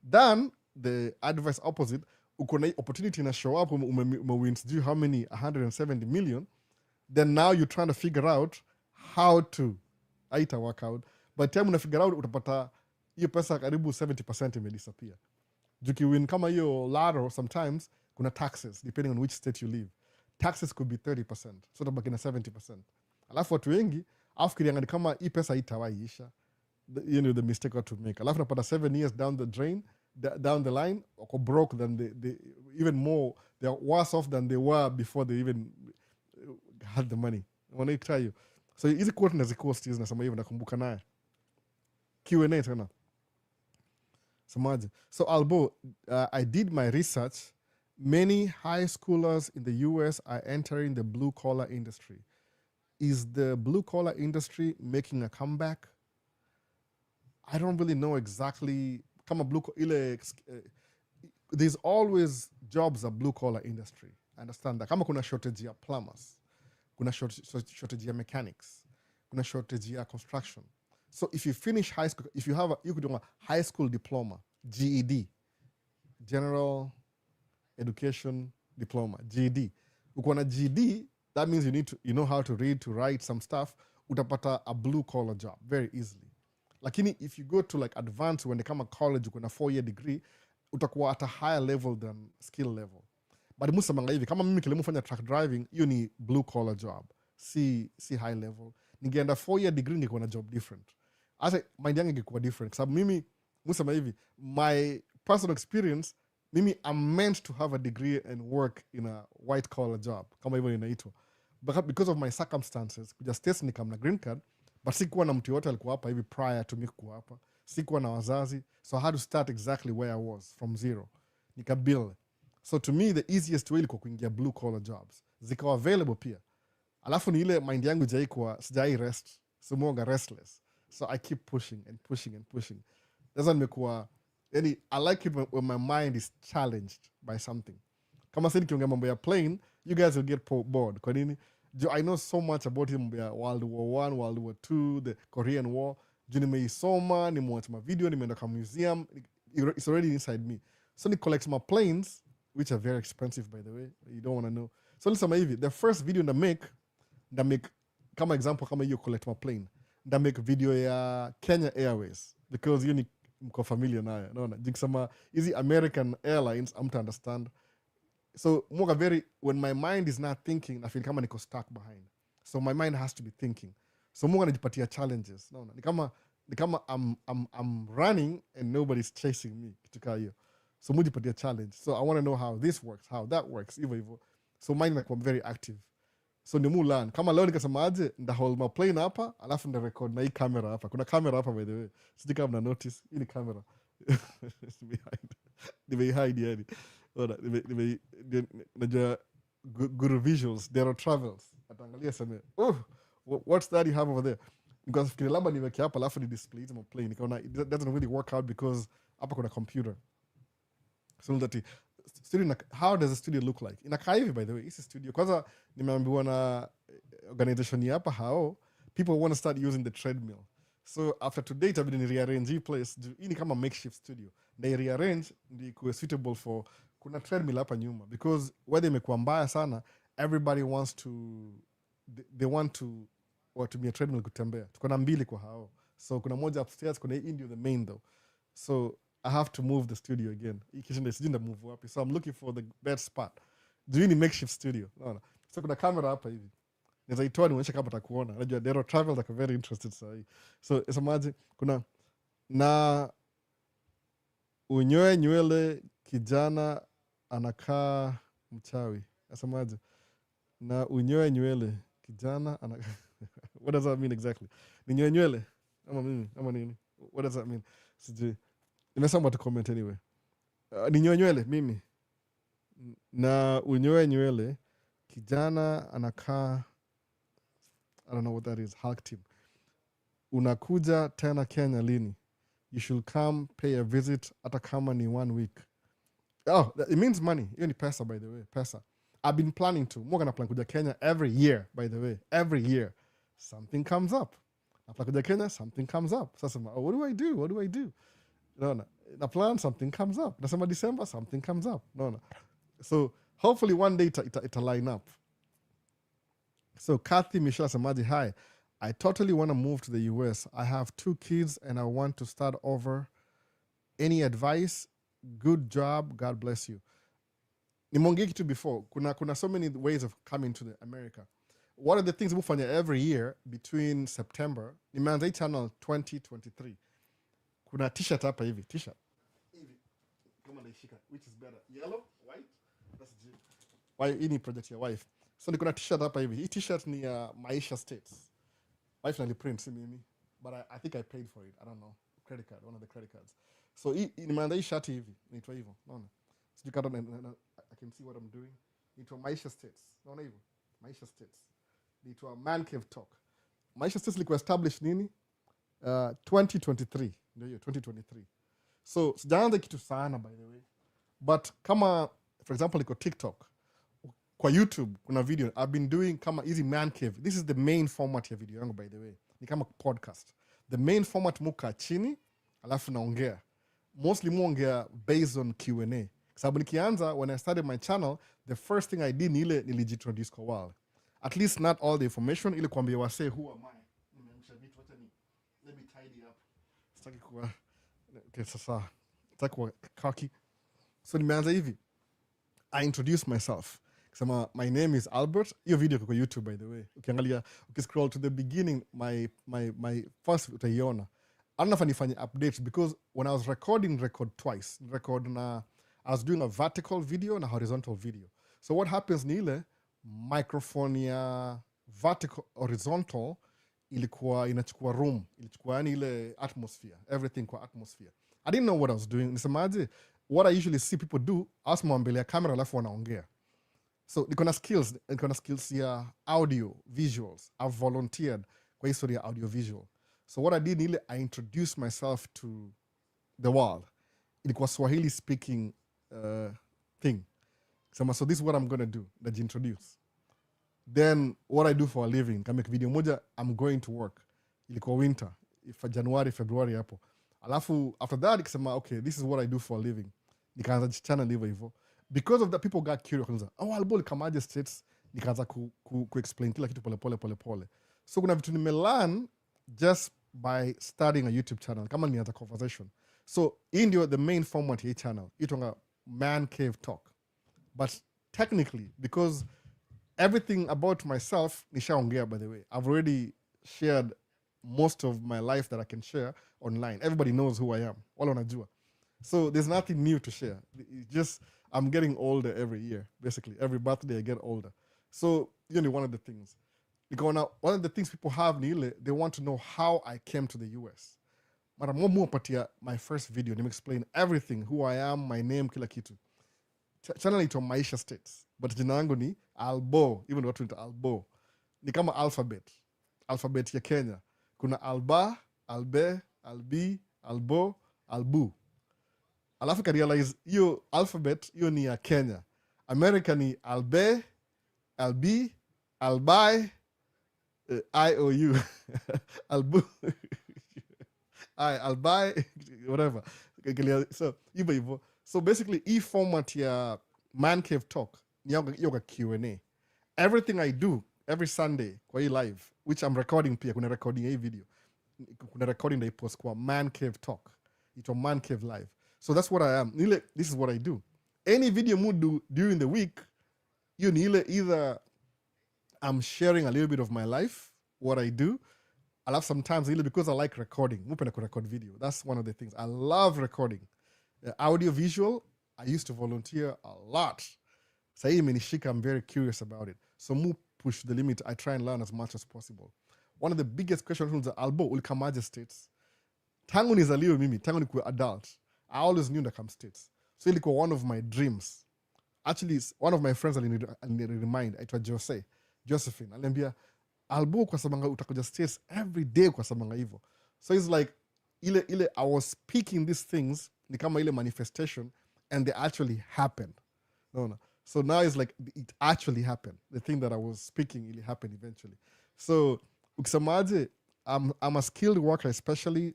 Then the adverse opposite, uko na opportunity na show up, wins do how many 170 million, then now you're trying to figure out how to aita work out. By the time una figure out, utapata hiyo pesa karibu 70% imedisappear. Juki win kama hiyo lotto, sometimes kuna taxes depending on which state you live. Taxes could be 30%, so utabaki na 70%. Alafu watu wengi afikirianga ni kama hii pesa itawaiisha. You know the mistake what to make. Alafu napata 7 years down the line, wako broke than they even more, they're worse off than they were before they even had the money. Wanna try you. So hizi quote nazikosti hizi nasema hivi nakumbuka naye. Q&A tena. Samaje. So Albo, I did my research. Many high schoolers in the US are entering the blue collar industry. Is the blue collar industry making a comeback? I don't really know exactly. There's always jobs at blue collar industry. I understand that. Kama kuna shortage ya plumbers, kuna shortage ya mechanics, kuna shortage ya construction. So if you finish high school, if you could do a high school diploma, GED, General Education Diploma, GED. Uko na GED, that means you know how to read, to write some stuff. Utapata a blue collar job very easily. Lakini if you go to like advanced, when they come to college, uko na 4-year degree, utakuwa at a higher level than skill level. But musamanga hivi, kama mimi kile mufanya truck driving, hiyo ni blue collar job. Si high level. Ningeenda 4-year degree ningekuwa na job different. Asa mind yangu ingekuwa different. Sababu mimi musema hivi, my personal experience, mimi I'm meant to have a degree and work in a white collar job. Kama hivyo inaitwa. But because of my circumstances, kuja states nikam na green card, but sikuwa na mtu yote alikuwa hapa hivi prior to me kuwa hapa. Sikuwa na wazazi. So I had to start exactly where I was from zero. Nikabuild. So to me, the easiest way ilikuwa kuingia blue collar jobs. Zikawa available pia. Alafu ni ile mind yangu sijai rest. So mwanga restless. So I keep pushing and pushing and pushing. That's nimekuwa, yani, I like it when my mind is challenged by something. Kama sasa nikiongea mambo ya plane, you guys will get bored. Kwa nini? I know so much about him, World War I, World War II, the Korean War. Nimeisoma, nimewatch my video, nimeenda kwa museum. It's already inside me. So I collect my planes, which are very expensive, by the way. You don't want to know. So nisema hivi, the first video na make kama example, kama you collect my plane, na make video ya Kenya Airways, because you ni mko familiar nayo. Naona jikisema hizi American Airlines, I'm to understand. So when my mind is not thinking, I feel kama niko stuck behind. so my mind has to be thinking. So mungu anajipatia challenges. Naona ni kama I'm running and nobody's chasing me, kitu kaa hiyo. So mujipatia challenge. So I want to know how this works, how that works, hivyo. So mind inakuwa very active. So ni mu learn. Kama leo nikasema aje, nda hold my plane hapa, alafu nda record na hii camera hapa. Kuna camera hapa by the way. Sijui kama mna notice, hii ni camera. Nimehide yani. Najua guru visuals, there are travels. Ataangalia sema, what's that you have over there? Because fikiri labda niweke hapa alafu ni display my plane. Nikaona it doesn't really work out because hapa kuna computer. So that studio, how does a studio look like? Inakaa hivi by the way, this studio. Kwanza nimeambiwa na organization hapa hao, people want to start using the treadmill. So after today itabidi ni rearrange hii place. Hii ni kama makeshift studio. They rearrange ndio ikuwe suitable for kuna treadmill hapa nyuma because weather imekuwa mbaya sana, everybody wants to they want to watumia treadmill kutembea. Tuko na mbili kwa hao. So kuna moja upstairs, kuna hii ndio the main though. So I have to move the studio again. Sijui move wapi. So I'm looking for the best spot. Do you need makeshift studio? No. So kuna camera hapa hivi. Naweza itoa nionyeshe kama utakuona. Najua Dero Travel like very interested sahi. So isemaje kuna na unyoe nywele kijana anakaa mchawi. Isemaje? Na unyoe nywele kijana anakaa. What does that mean exactly? Ninyoe nywele ama mimi ama nini? What does that mean? Sijui. Nimesema to comment anyway. Ninyoe nywele mimi. Na unyoe nywele kijana anakaa, I don't know what that is. Hulk team. Unakuja tena Kenya lini? You should come pay a visit hata kama ni 1 week. Oh, it means money. Hiyo ni pesa by the way. Pesa. I've been planning to. Mwaga na plan kuja Kenya every year by the way. Every year. Something comes up. Na plan kuja Kenya, something comes up. Sasa what do I do? What do I do? No. Na plan, something comes up. Nasema December, something comes up. No. So hopefully one day it'll line up. So Kathy Michelle Samaji, hi. I totally want to move to the US. I have 2 kids and I want to start over. Any advice? Good job. God bless you. Nimeongea kitu before. Kuna so many ways of coming to America. One of the things we find every year between September, nimeanza hii channel 2023. Kuna t-shirt hapa hivi, t-shirt. Hivi. Kama naishika, which is better? Yellow, white? That's G. Why hii ni project ya wife. So kuna t-shirt hapa hivi. Hii t-shirt ni Maisha States. Wife naliprint si mimi, but I think I paid for it. I don't know. Credit card, one of the credit cards. So nimeanza hii shati hivi, inaitwa hivyo. Unaona? Sijui kama I can see what I'm doing. Inaitwa Maisha States. Unaona hivyo? Maisha States. Inaitwa Man Cave Talk. Maisha States ilikuwa established nini? 2023. Ndio hiyo 2023. So sijaanza kitu sana by the way. But kama for example iko TikTok, kwa YouTube kuna video I've been doing kama easy Man Cave. This is the main format ya video yangu by the way. Ni kama podcast. The main format muka chini alafu naongea. Mostly muongea based on Q&A. Sababu nikianza when I started my channel, the first thing I did ni ile nilijiintroduce kwa wale. At least not all the information, ili kuambia wasee who am I. Nimeamsha vitu wacha ni let me tidy up. Sitaki kuwa okay sasa. Sitaki kuwa cocky. So nimeanza hivi. I introduce myself. Kusema my name is Albert. Hiyo video kwa YouTube by the way. Ukiangalia, ukiscroll to the beginning my first utaiona. Anafa nifanye updates because when I was record twice. I was doing a vertical video and a horizontal video. So what happens ni ile microphone ya vertical horizontal ilikuwa inachukua room, ilichukua yani ile atmosphere, everything kwa atmosphere. I didn't know what I was doing. Nisemaje, what I usually see people do, asma mbele ya camera alafu wanaongea. So niko na skills ya audio, visuals. I've volunteered kwa history ya audio visual. So what I did ile I introduced myself to the world. Ilikuwa Swahili speaking thing. So this is what I'm going to do. Najiintroduce. Then what I do for a living. Kama video moja, I'm going to work. Ilikuwa winter. January, February hapo. Alafu, after that, ikisema, okay, this is what I do for a living. Nikaanza channel hivyo. Because of that, people got curious. Alboli kamaje States. Nikaanza ku-explain kila kitu pole. So kuna vitu nimelearn just by starting a YouTube channel. Kama nianza conversation. So, India, the main format ya channel, itonga Man Cave Talk. But technically, because everything about myself nishaongea, by the way. I've already shared most of my life that I can share online. Everybody knows who I am. Wala wanajua. So there's nothing new to share. It's just I'm getting older every year, basically. Every birthday I get older. So, one of the things. Because now, one of the things people have ni they want to know how I came to the US. Mara mo patia my first video, nime explain everything, who I am, my name, kila kitu. Channel ito Maisha States, but jina yangu ni Albo, even watu nita Albo. Ni kama alphabet ya Kenya. Kuna Alba, Albe, Albi, Albo, Albu. Alafu ka realize hiyo alphabet hiyo ni ya Kenya. America ni Albe, Albi, Albai, IOU. Albu. Albai, whatever. So, hivyo. So basically, format ya Man Cave Talk, yoga Q&A. Everything I do, every Sunday, kwa hii live, which I'm recording pia, kuna recording hii video. Kuna recording na post kwa Man Cave Talk. Ito Man Cave Live. So that's what I am. This is what I do. Any video mood do during the week, either I'm sharing a little bit of my life, what I do. I love sometimes, because I like recording. Mupenda record video. That's one of the things. I love recording. Audio visual, I used to volunteer a lot. Sahi imenishika, I'm very curious about it. So mu push the limit. I try and learn as much as possible. One of the biggest questions from the Albo ulikamaje States. Tangu nizaliwe mimi, tangu nikuwe adult, I always knew that come States. So ilikuwa one of my dreams. Actually, one of my friends remind, aitwa Josephine. Aliniambia, Albo kwa sabanga utakuja States every day kwa sabanga hivyo. So it's like, I was speaking these things, ni kama ile manifestation, and they actually happened. No. So now it's like, it actually happened. The thing that I was speaking, it happened eventually. So, ukisemaje, I'm a skilled worker, especially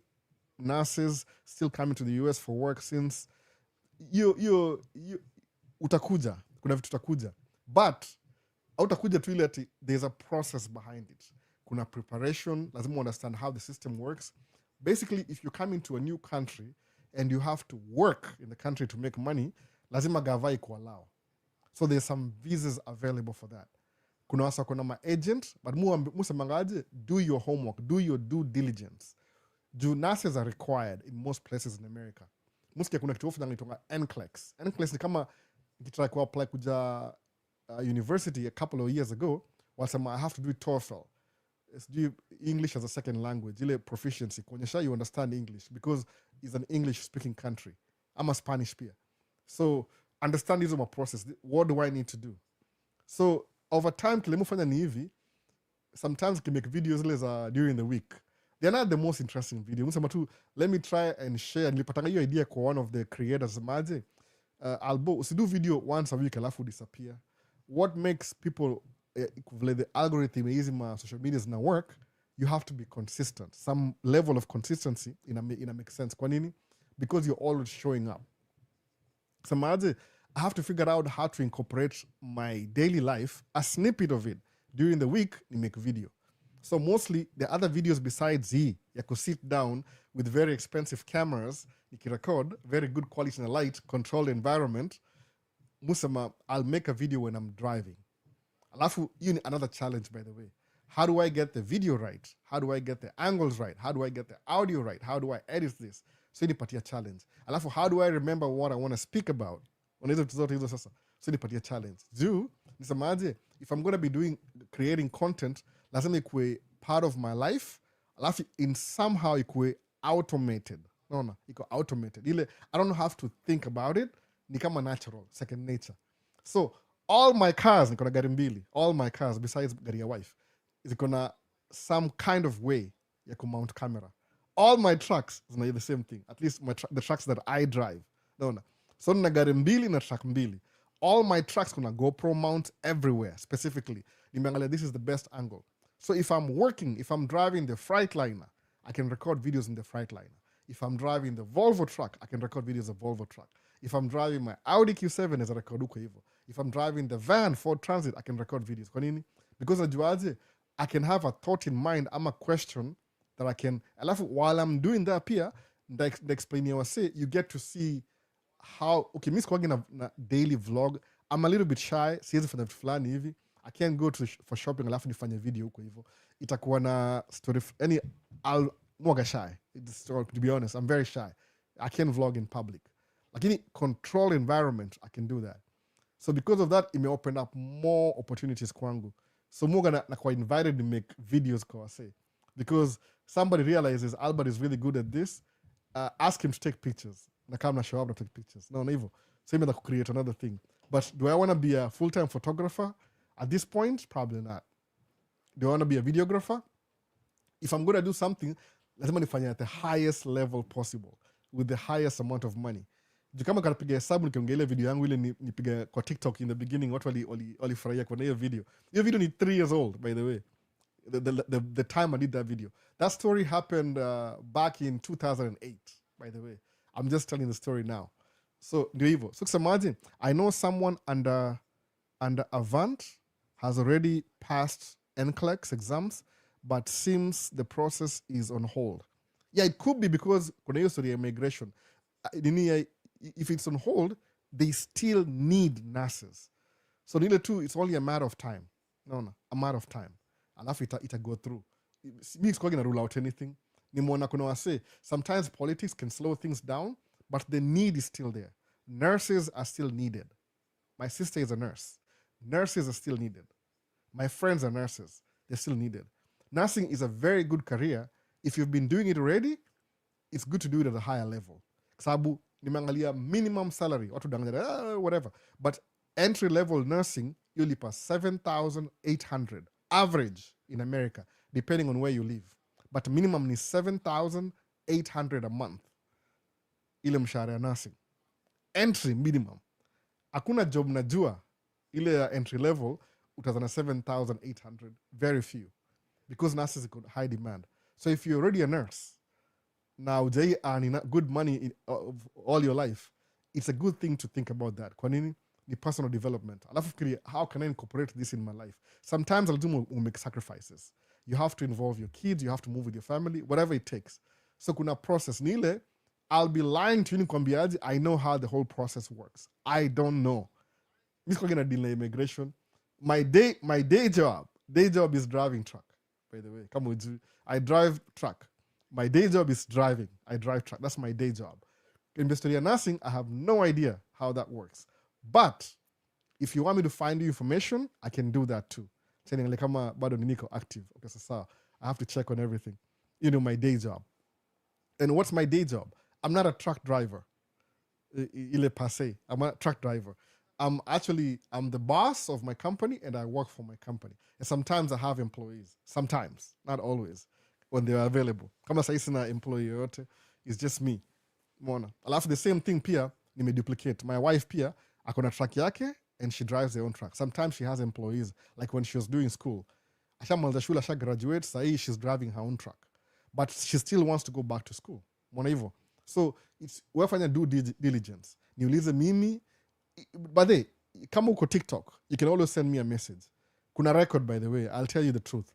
nurses still coming to the US for work since you utakuja, kuna vitu utakuja. But, utakuja tu ile ati there's a process behind it. Kuna preparation, lazima understand how the system works. Basically, if you come into a new country and you have to work in the country to make money, lazima gava ikuallow. So there's some visas available for that. Kuna wasa kuna ma-agent, but musemangaje, do your homework, do your due diligence. Nurses are required in most places in America. Muskia kuna kitu ofuna ngitonga NCLEX. NCLEX ni kama nikitry ku-apply kuja university a couple of years ago, wasema I have to do TOEFL. Do English as a second language, ile proficiency, kuonyesha you understand English because it's an English-speaking country. I'm a Spanish peer. So, understand this is my process. What do I need to do? So, over time, kilemufanya ni hivi, sometimes I make videos during the week. They're not the most interesting videos. Let me try and share. Nilipatanga hiyo idea kwa one of the creators. Maje, Albo, usidu video once a week alafu disappear. What makes people, the algorithm easy social media na work, you have to be consistent. Some level of consistency in a make sense. Kwa nini? Because you're always showing up. So I have to figure out how to incorporate my daily life, a snippet of it, during the week, ni make video. So mostly, the other videos besides ya could sit down with very expensive cameras, record, very good quality and light, controlled environment. Musama, I'll make a video when I'm driving. Alafu, another challenge, by the way. How do I get the video right? How do I get the angles right? How do I get the audio right? How do I edit this? So nipatia challenge. Alafu, how do I remember what I want to speak about? So nipatia challenge. Nisemaje, if I'm going to be creating content, lazima ikuwe part of my life, alafu in somehow ikuwe automated. No, iko automated. I don't have to think about it. Ni kama natural, second nature. So, all my cars, nikona gari mbili, all my cars, besides gari ya wife, is gonna some kind of way ya kumount camera. All my trucks is the same thing. At least the trucks that I drive. No. So, na gari mbili na truck mbili. All my trucks gonna GoPro mount everywhere, specifically. This is the best angle. So if I'm working, if I'm driving the Freightliner, I can record videos in the Freightliner. If I'm driving the Volvo truck, I can record videos of Volvo truck. If I'm driving my Audi Q7, as I record uko hivyo. If I'm driving the van, Ford Transit, I can record videos. Kwa nini? Because I can have a thought in mind, I'm a question that I can, while I'm doing that pia, the explain you get to see how, okay, miss kwa na daily vlog, I'm a little bit shy, siwezi fanya vitu fulani hivi. I can't go for shopping alafu nifanye video huko hivyo. Itakuwa na story, yani mwaga shy. To be honest, I'm very shy. I can't vlog in public. Lakini controlled environment, I can do that. So because of that, it may open up more opportunities kwangu. So mwaga na kwa invited to make videos kwa wase. Because somebody realizes Albert is really good at this, ask him to take pictures. Na kama na show up to take pictures. No, hivyo. So maybe I could create another thing. But do I want to be a full-time photographer? At this point, probably not. Do I want to be a videographer? If I'm going to do something, lazima nifanye at the highest level possible with the highest amount of money. Juu kama kanapiga hesabu nikiongelea video yangu ile nipiga kwa TikTok in the beginning, watu walifurahia kwa hiyo video. Hiyo video ni 3 years old, by the way. The time I did that video. That story happened back in 2008, by the way. I'm just telling the story now. So ndio hivyo. So imagine, I know someone under Avant has already passed NCLEX exams, but seems the process is on hold. Yeah, it could be because kuna hiyo story ya immigration. If it's on hold, they still need nurses. So neither two, it's only a matter of time. No, a matter of time. Alafu ita go through. Me is going to rule out anything. Nimona kuna wase, sometimes politics can slow things down, but the need is still there. Nurses are still needed. My sister is a nurse. Nurses are still needed. My friends are nurses. They're still needed. Nursing is a very good career. If you've been doing it already, it's good to do it at a higher level. Sabu, nimeangalia minimum salary, whatever. But entry level nursing, you lipa 7,800 average in America, depending on where you live. But minimum is 7,800 a month. Ile mshahara ya nursing. Entry minimum. Hakuna job najua ile entry level utazana 7,800. Very few. Because nurses got high demand. So if you're already a nurse, now they earn good money all your life, it's a good thing to think about that. Kwa nini? Ni personal development. Alafu fikiria, how can I incorporate this in my life? Sometimes will make sacrifices. You have to involve your kids, you have to move with your family, whatever it takes. So kuna process nile, I'll be lying to you nikwambiaje, I know how the whole process works. I don't know. This is going to delay immigration. My day job is driving truck, by the way. Come with I drive truck. My day job is driving. I drive truck. That's my day job. In Vestoria nursing, I have no idea how that works. But if you want me to find you information, I can do that too. Saying like kama bado niko active. Okay, so I have to check on everything. You know, my day job. And what's my day job? I'm not a truck driver. Ile passe. I'm a truck driver. I'm the boss of my company and I work for my company. And sometimes I have employees. Sometimes, not always, when they are available. Kama saisi na employee yote, it's just me. Mona. Alafu the same thing pia, nime duplicate. My wife pia, akona truck yake and she drives her own truck. Sometimes she has employees, like when she was doing school. Ashamaliza shule, asha graduate, sahi she's driving her own truck. But she still wants to go back to school. Mona hivyo. So, it's wafanya due diligence. Niulize mimi, but they, kama uko TikTok, you can always send me a message. Kuna record, by the way, I'll tell you the truth.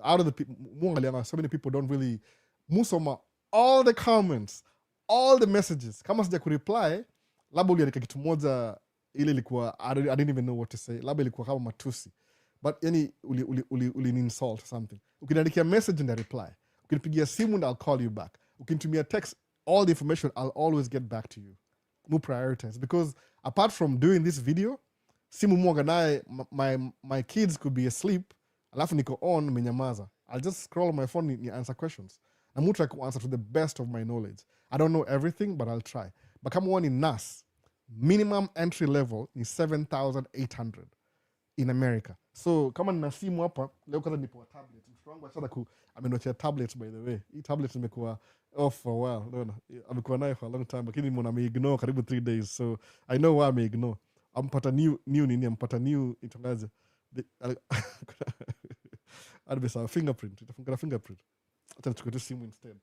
Out of the people, so many people don't really, musoma, all the comments, all the messages, kama sija kureply, labda uliandika kitu moja, ile ilikuwa, I didn't even know what to say, labda ilikuwa kama matusi. But yani, uli insult something. Ukiniandikia message and I reply. Ukinipigia simu and I'll call you back. Ukinitumia text, all the information, I'll always get back to you. Mu prioritize. Because apart from doing this video, simu mwaga naye, my kids could be asleep, alafu niko on, menyamaza. I'll just scroll on my phone and answer questions. Na mu try to answer to the best of my knowledge. I don't know everything, but I'll try. But kama one in NAS, minimum entry level is 7,800 in America. So kama nina simu hapa, leo kaza nipo tablet. Mtoto wangu achana amenochea tablet, by the way. Hii tablet imekuwa off for a while. No. Amekuwa nayo for a long time. Lakini mbona ameignore karibu 3 days. So I know why ameignore. Ampata new itangaze. Adbesa fingerprint. Itafungana fingerprint. Acha nichukue tu simu instead.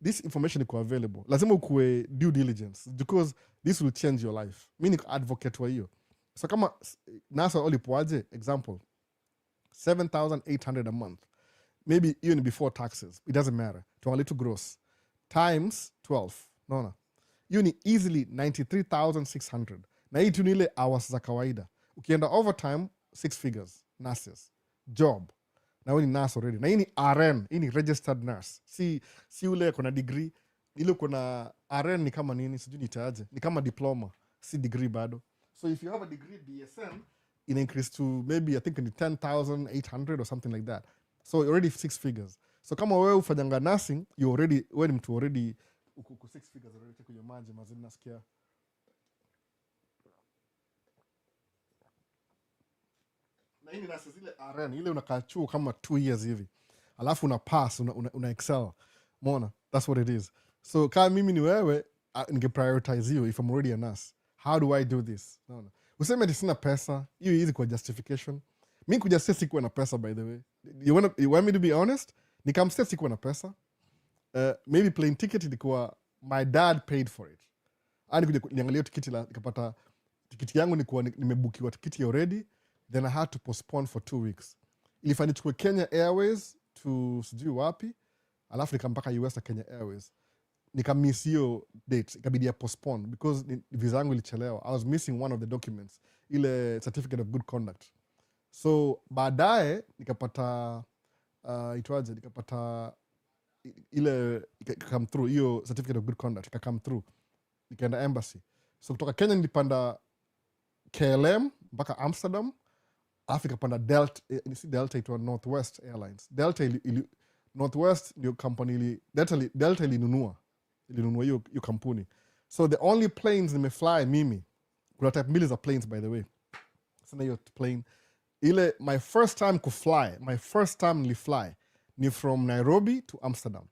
This information iko available. Lazima ukue due diligence because this will change your life. Mimi ni advocate wa hiyo. So kama NASA olipoaje, example, 7,800 a month. Maybe even before taxes. It doesn't matter. Tuangalie tu gross. Times 12. No. Hiyo ni easily 93,600. Na hii tu ni ile hours za kawaida. Ukienda overtime, 6 figures nurses job na wewe ni nurse already na hii ni RN, hii ni registered nurse, si ule kuna degree. Ile kuna RN ni kama nini sijui nitaaje, ni kama diploma, si degree bado. So if you have a degree BSN, it increase to maybe I think in 10,800 or something like that. So already 6 figures. So kama wewe ufanyanga nursing, you already, wewe ni mtu already uko 6 figures already. Kwenye maji mazini nasikia. Na hii ni nurses ile RN, ile unakaa chuo kama 2 years hivi. Alafu una pass, una excel. Mona, that's what it is. So kama mimi ni wewe, ninge prioritize you if I'm already a nurse. How do I do this? No. Useme ati sina pesa, hiyo hizi kwa justification. Mimi kujustify sikuwa na pesa, by the way. You want me to be honest? Nikamsema sikuwa na pesa. Maybe plane ticket ilikuwa my dad paid for it. Ani kuja niangalia tikiti la nikapata tikiti yangu nilikuwa nimebukiwa tikiti already, then I had to postpone for 2 weeks. Ilifanya nichukue Kenya Airways to sijui wapi, alafu nikampaka US na Kenya Airways. Nikamiss hiyo date, ikabidi ya postpone because visa yangu ilichelewa. I was missing one of the documents, ile certificate of good conduct. So baadaye nikapata itwaje, nikapata ile come through hiyo certificate of good conduct, ika come through, nikaenda embassy. So kutoka Kenya nilipanda KLM mpaka Amsterdam, alafu ikapanda Delta, Delta itwa Northwest Airlines. Delta Northwest ndio company Delta ilinunua hiyo kampuni. So the only planes nimefly mimi, kuna type mbili za planes by the way. Sana hiyo plane ile my first time nilifly ni from Nairobi to Amsterdam.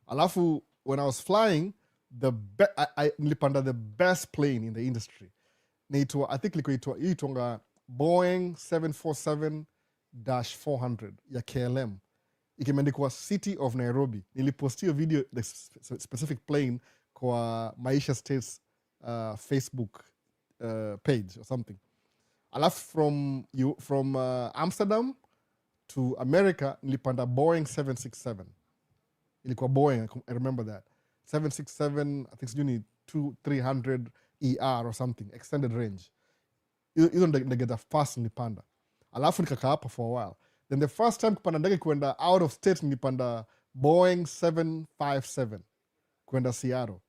Alafu when I was flying nilipanda the best plane in the industry. I think ilikuwa Boeing 747-400 ya KLM. Ikimeandikwa City of Nairobi. Nilipostia video the specific plane kwa Maisha States Facebook page or something. Alafu from Amsterdam to America nilipanda Boeing 767. Ilikuwa Boeing, I remember that. 767, I think sijui 300 ER or something, extended range. Hizo ndege za fast nilipanda. Alafu nikakaa hapa for a while. Then the first time kupanda ndege kwenda out of state nilipanda Boeing 757 kwenda Seattle.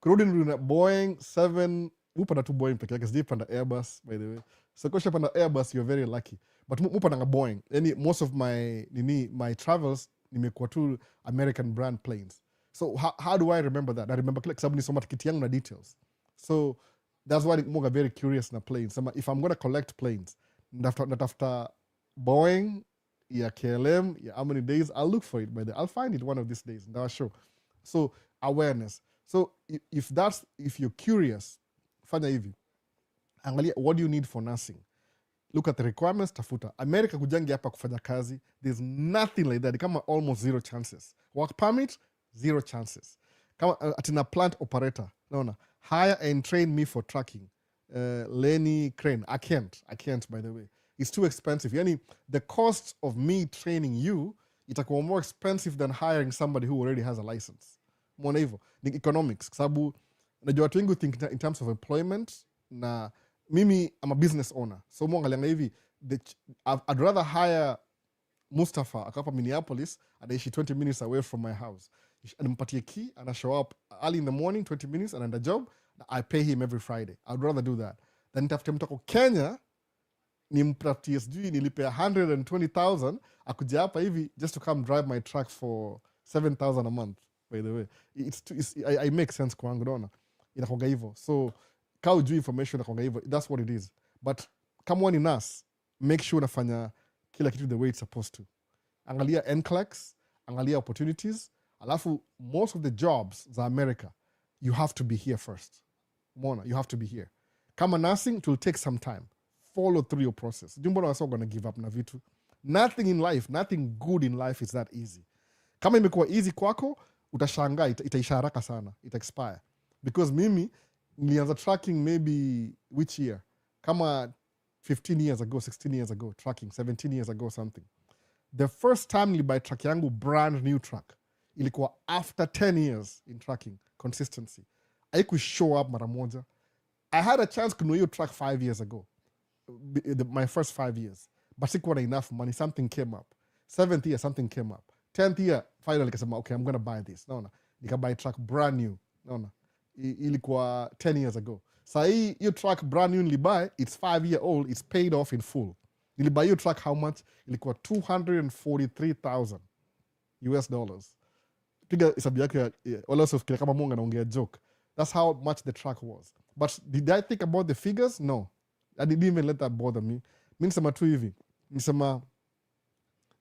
Kurudi na Boeing 7, upanda tu Boeing peke yake, sijui panda Airbus by the way. So kusha panda Airbus, you're very lucky. But upanda nga Boeing. Most of my travels nimekuwa tu American brand planes. So how do I remember that? I remember kwa sababu nisoma tikiti yangu na details. So that's why I'm very curious na planes. If I'm going to collect planes, natafuta Boeing, ya KLM, ya how many days, I'll look for it. I'll find it one of these days. That's sure. So awareness. So if you're curious, fanya hivi. Angalia, what do you need for nursing? Look at the requirements, tafuta. America kujangi hapa kufanya kazi. There's nothing like that. Kama almost 0 chances. Work permit, 0 chances. Kama atina plant operator. Naona. Hire and train me for tracking. Lenny Crane. I can't by the way. It's too expensive. Yani, the cost of me training you itakuwa more expensive than hiring somebody who already has a license. Mwona hivyo. Ni economics. Sababu, najua watu wengi think in terms of employment, na mimi I'm a business owner. So mwangalianga hivi, I'd rather hire Mustafa akapa Minneapolis, anaishi 20 minutes away from my house. Animpatie key, and I show up early in the morning, 20 minutes, and the job, I pay him every Friday. I'd rather do that. Then nitafute mtako Kenya, nimpatie sijui nilipe 120,000, akuja hapa hivi just to come drive my truck for 7,000 a month, by the way. I make sense kwangu, naona. Inakonga hivyo. So, ka ujui information inakonga hivyo. That's what it is. But, kama wani nurse, make sure unafanya kila kitu the way it's supposed to. Angalia NCLEX, angalia opportunities. Alafu, most of the jobs za America, you have to be here first. Mona, you have to be here. Kama nursing, it will take some time. Follow through your process. Jumbo na wasio gonna give up na vitu. Nothing in life, nothing good in life is that easy. Kama imekuwa easy kwako, utashangaa, itaisha haraka sana. It expire. Because mimi, nilianza tracking maybe which year? Kama 15 years ago, 16 years ago, tracking, 17 years ago, something. The first time nilibuy track yangu, brand new track, ilikuwa after 10 years in tracking, consistency. Haiku show up mara moja. I had a chance kununua hiyo track 5 years ago. my first 5 years, but sikuwa na enough money. Something came up. 7th year, something came up. 10th year, finally kasema, okay, I'm gonna buy this. Naona nikabuy truck brand new. Naona ilikuwa 10 years ago. Saa hii hiyo truck brand new nilibuy, it's 5-year old, it's paid off in full. Nilibuy hiyo truck how much? Ilikuwa $243,000 US dollars. Piga hesabu yake wala usifikiria kama Mungu anaongea joke. That's how much the truck was. But did I think about the figures? No. I didn't even let that bother me. Mi nisema tu hivi. Nisema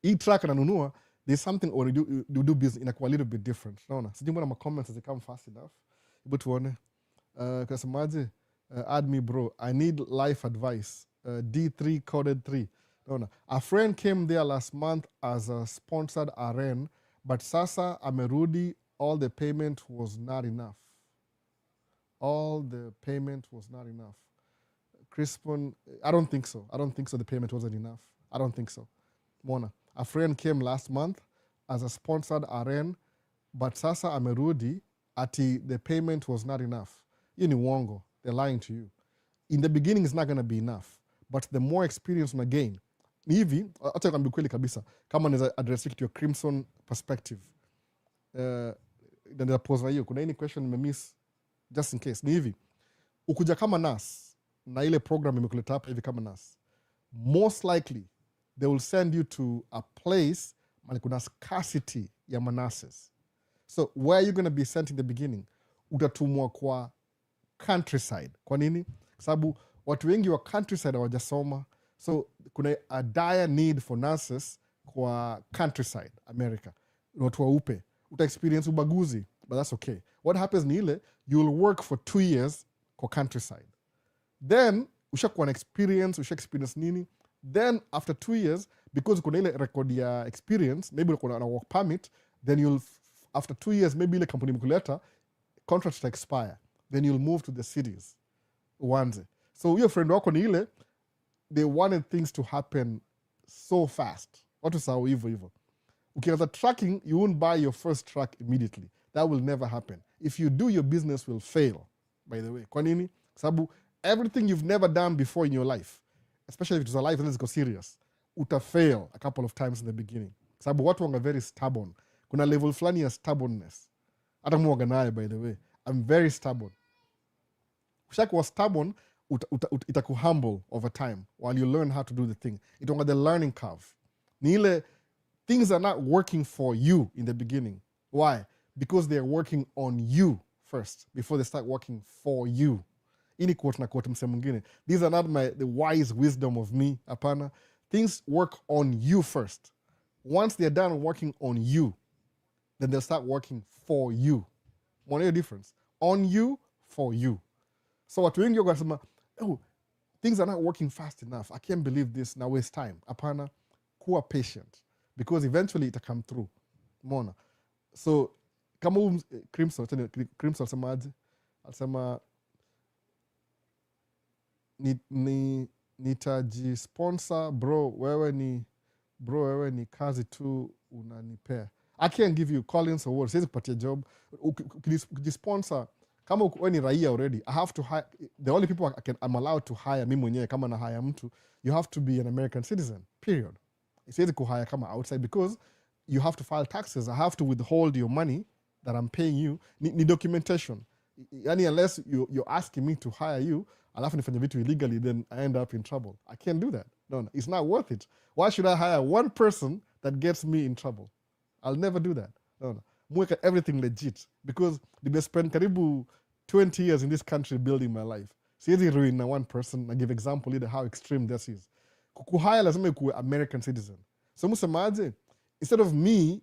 hii truck nanunua, there's something when you do business inakuwa a little bit different. Naona. Sijui mbona ma comments they come fast enough. Hebu tuone. Kasemaje? Add me bro. I need life advice. D3 coded 3. Naona. A friend came there last month as a sponsored RN, but sasa amerudi, all the payment was not enough. All the payment was not enough. Crispin, I don't think so. I don't think so the payment wasn't enough. I don't think so. Mona, a friend came last month as a sponsored RN, but sasa amerudi, ati the payment was not enough. You ni uongo. They're lying to you. In the beginning, it's not going to be enough. But the more experience una gain, ni hivi, acha nikwambie kweli kabisa, kama naweza address it to your Crimson perspective. Ndio pose hiyo. Kuna any question nimemiss just in case. Ni hivi, ukuja kama nurse na ile program imekuleta hapa hivi kama nurse, most likely they will send you to a place mali kuna scarcity ya manurses. So where are you going to be sent in the beginning? Utatumwa kwa countryside. Kwa nini? Kwa sababu watu wengi wa countryside hawajasoma. So kuna a dire need for nurses kwa countryside America. Watu waupe. Uta experience ubaguzi, but that's okay. What happens ni ile, you will work for 2 years kwa countryside. Then ushakuwa na experience, experience nini. Then after 2 years, because kuna ile record ya experience, maybe kuna na work permit, then you'll after 2 years maybe ile company mkuleta contract to expire. Then you'll move to the cities. Uanze. So your friend wako ni ile, they wanted things to happen so fast. Watu sawa hivyo. Ukianza tracking, you won't buy your first truck immediately. That will never happen. If you do, your business will fail, by the way. Kwa nini? Sababu everything you've never done before in your life, especially if it was a life that is serious, uta fail a couple of times in the beginning. Sababu watu wanga very stubborn. Kuna level fulani ya stubbornness. Hata muoga naye, by the way. I'm very stubborn. Ushakuwa stubborn, itakuhumble over time while you learn how to do the thing. Itonga the learning curve. Ni ile things are not working for you in the beginning. Why? Because they're working on you first before they start working for you. Ini quote na quote mse mwingine. These are not the wise wisdom of me. Apana. Things work on you first. Once they're done working on you, then they'll start working for you. One year difference. On you, for you. So watu wengi wakasema, oh, things are not working fast enough. I can't believe this. Now waste time. Apana, kuwa patient. Because eventually it'll come through. Mona. So, kama Crimson alisema aje? Alisema, nitajisponsor bro, wewe ni kazi tu unanipea. I can't give you Collins or what. Siwezi kupatia job. Ukijisponsor, kama wewe ni raia already, I have to hire, the only people I'm allowed to hire mimi mwenyewe kama na hire mtu, you have to be an American citizen, period. Siwezi kuhire kama outside because you have to file taxes. I have to withhold your money that I'm paying you. Ni documentation. Yani unless you're asking me to hire you, alafu nifanye vitu illegally, then I end up in trouble. I can't do that. No, it's not worth it. Why should I hire one person that gets me in trouble? I'll never do that. No. Mweka everything legit. Because I spent karibu 20 years in this country building my life. Siwezi ruin na one person. I give example either how extreme this is. Kukuhaya lazima ikuwe American citizen. So musemaje, instead of me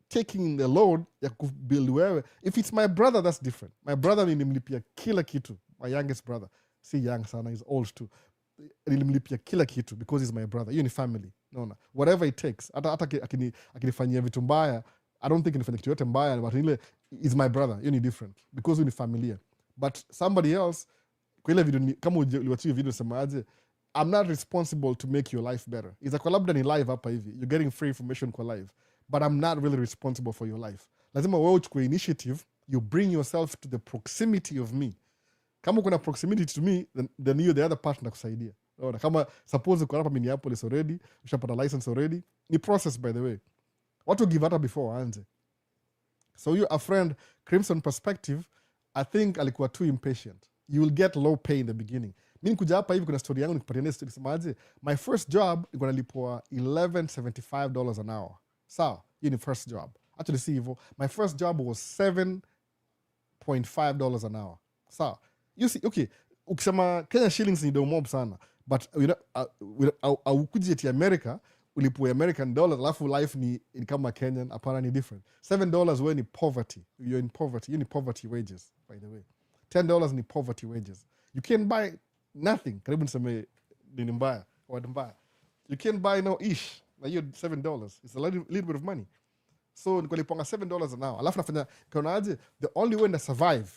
taking the load ya kubuild wewe, if it's my brother, that's different. My brother nilimlipia kila kitu. My youngest brother. Si young sana, he's old too. Nilimlipia kila kitu because he's my brother. Hiyo ni family. No. Whatever it takes. Hata akinifanyia vitu mbaya, I don't think nifanya kitu yote mbaya, but ile is my brother. Hiyo ni different because huyu ni familia. But somebody else, kwa ile video, kama uliwachia video semaje, I'm not responsible to make your life better. It's like labda ni live hapa hivi. You're getting free information kwa live. But I'm not really responsible for your life. Lazima wewe uchukue initiative, you bring yourself to the proximity of me. Kama kuna proximity to me, then you're the other partner kusaidia. Unaona, kama suppose uko hapa Minneapolis already, ushapata license already, ni process by the way. Watu give hata before waanze. So you a friend Crimson perspective, I think alikuwa too impatient. You will get low pay in the beginning. Mimi kuja hapa hivi kuna story yangu nikupatia story semaje. My first job nilikuwa nalipwa $11.75 an hour. Sawa, hiyo ni first job. Actually see hivyo. My first job was $7.5 an hour. Sawa. You see, okay, ukisema Kenya shillings ni do mob sana. But ukuji eti America, ulipwe American dollars, alafu life ni kama Kenyan, hapana ni different. $7 we ni poverty. You're in poverty. You ni poverty wages, by the way. $10 ni poverty wages. You can't buy nothing. Karibu niseme nini mbaya, word mbaya. You can't buy no ish. Na hiyo $7. It's a little bit of money. So niko liponga $7 an hour. Alafu nafanya kaona aje, the only way na survive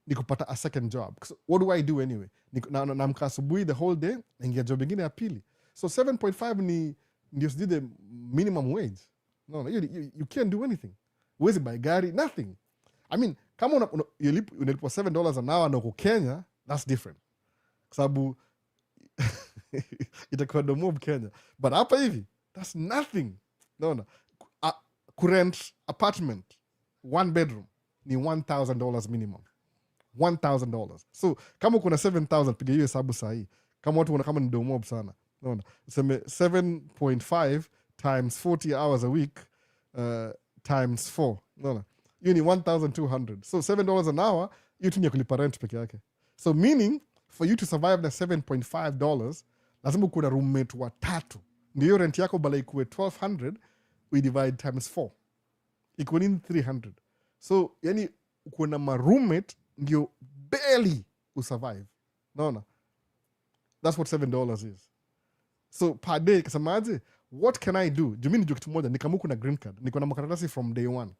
ni kupata a second job. So what do I do anyway? Namka asubuhi the whole day, naingia job ingine ya pili. So 7.5 ni ndio sijui the minimum wage. No, you can't do anything. Huwezi buy gari, nothing. I mean, kama unalipwa $7 an hour na uko Kenya, that's different. Kwa sababu itakuwa domob Kenya. But hapa hivi, that's nothing. No. Current apartment, 1 bedroom, ni $1,000 minimum. $1,000. So kama kuna 7,000, piga hiyo hesabu sahi. Kama watu wana kama ni domob sana. No. Useme 7.5 times 40 hours a week times 4. No. Hiyo ni 1,200. So $7 an hour, hiyo tu ni ya kulipa rent peke yake. So meaning, for you to survive the $7.5, lazima kuna roommate watatu. Ndio rent yako bala ikuwe $1,200, we divide times 4. Ikuwe nini $300. So, yani, kuna ma roommate ndio barely usurvive. Naona? That's what $7 is. So, per day, kasamaje, what can I do? Jumi ni kitu moja, nikamuku na green card. Niko na makaratasi from day one.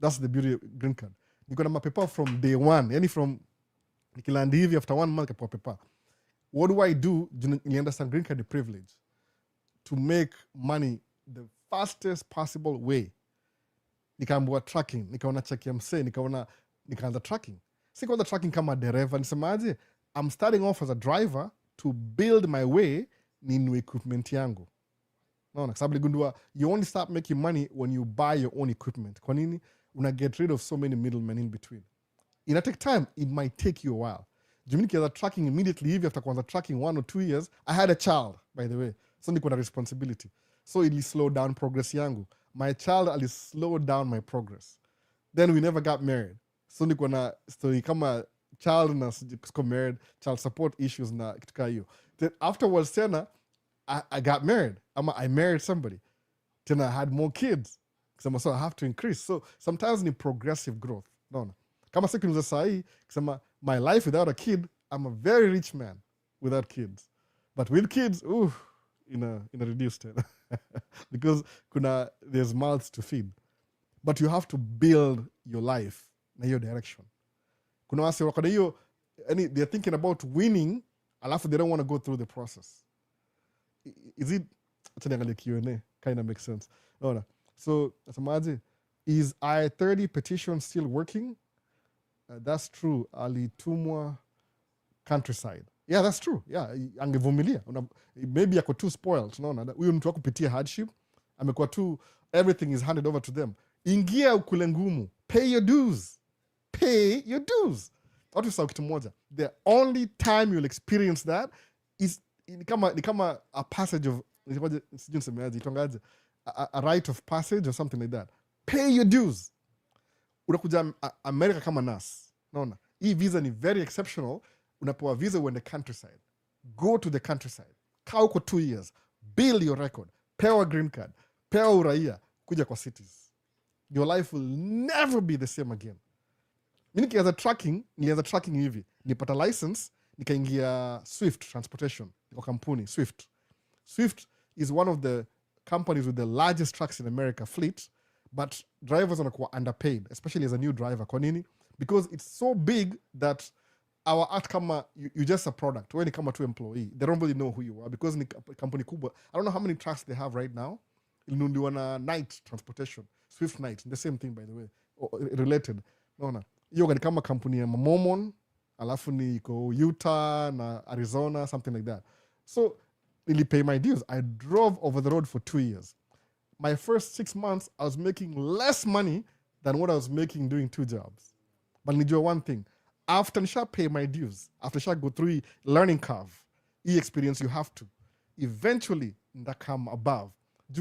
That's the beauty of green card. Niko na mapepa from day one. Yani from, nikilandi hivi after 1 month kapewa pepa. What do I do? You understand green card the privilege to make money the fastest possible way. Nikaambiwa tracking, nikaona check ya mse, nikaanza tracking. Sikuanza tracking kama dereva, nisemaje, I'm starting off as a driver to build my way ninunue equipment yangu. Naona, sababu ligundua, you only start making money when you buy your own equipment. Kwa nini? Una get rid of so many middlemen in between. Ina take time, it might take you a while. Jumini kianza tracking immediately hivi after kuanza tracking 1 or 2 years, I had a child, by the way. So niko na responsibility. So it slowed down progress yangu. My child ali slow down my progress. Then we never got married. So niko na story kama child na siko married, child support issues na kitu kama hiyo. Then afterwards tena, I got married. I married somebody. Then I had more kids. So I have to increase. So sometimes ni progressive growth. No. Kama siku niza sahi, kusema my life without a kid, I'm a very rich man without kids. But with kids, in a reduced because there's mouths to feed. But you have to build your life na hiyo direction. Kuna wase wakada hiyo, they're thinking about winning, alafu they don't want to go through the process. Is it, achaniangalia Q&A, kind of makes sense. No. So, asamaje, is I-30 petition still working? That's true. Alitumwa countryside. Yeah, that's true. Yeah, angevumilia. Maybe ako too spoiled. Unaona, huyo mtu akupitia hardship, amekuwa too, everything is handed over to them. Ingia ukule ngumu. Pay your dues. Pay your dues. Watu sawa kitu moja. The only time you'll experience that is ni kama a passage of, sijui nisemeaje, itongaje, a rite of passage or something like that. Pay your dues. Unakuja America kama nas. Naona. Hii visa ni very exceptional. Unapewa visa uende countryside. Go to the countryside. Kaa uko 2 years. Build your record. Pewa green card. Pewa uraia. Kuja kwa cities. Your life will never be the same again. Mimi nilianza tracking hivi. Nilipata license, nikaingia Swift Transportation. Niko kampuni, Swift. Swift is one of the companies with the largest trucks in America, fleet, but drivers wanakuwa underpaid, especially as a new driver. Kwa nini? Because it's so big that our act kama, you're just a product. Wewe ni kama tu employee. They don't really know who you are because ni company kubwa. I don't know how many trucks they have right now. Ilinunuliwa na Night Transportation. Swift Night. The same thing, by the way. Related. Naona. Hiyo ni kama kampuni ya Mormon alafu niko Utah na Arizona, something like that. So nilipay my dues. I drove over the road for 2 years. My first 6 months, I was making less money than what I was making doing 2 jobs. But nijua one thing, after nisha pay my dues, after nisha go through learning curve, experience you have to, eventually ndakam above.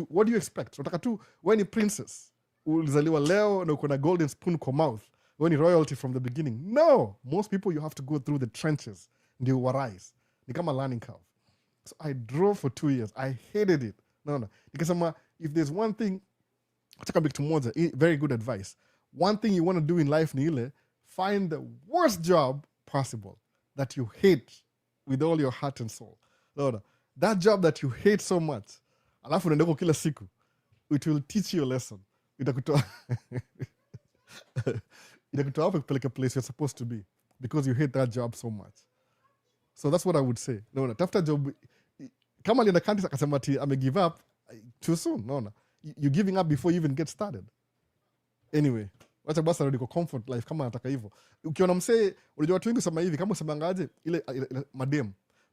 What do you expect? Unataka tu wewe ni princess, ulizaliwa leo na uko na golden spoon kwa mouth, wewe ni royalty from the beginning. No, most people you have to go through the trenches ndio warise. Ni kama learning curve. So I drove for 2 years. I hated it. No. Nikasema, if there's one thing, nataka big tumoja, very good advice. One thing you want to do in life ni ile, find the worst job possible that you hate with all your heart and soul. No. That job that you hate so much, alafu unaenda kila siku, it will teach you a lesson. Itakutoa hapo kupeleka place you're supposed to be because you hate that job so much. So that's what I would say. No, tafuta job. Kama alienda country akasema ati ame give up too soon. No. You're giving up before you even get started. Anyway, wacha basi rudi kwa comfort life kama nataka hivyo. Ukiona msee, unajua watu wengi sema hivi, kama usemangaje ile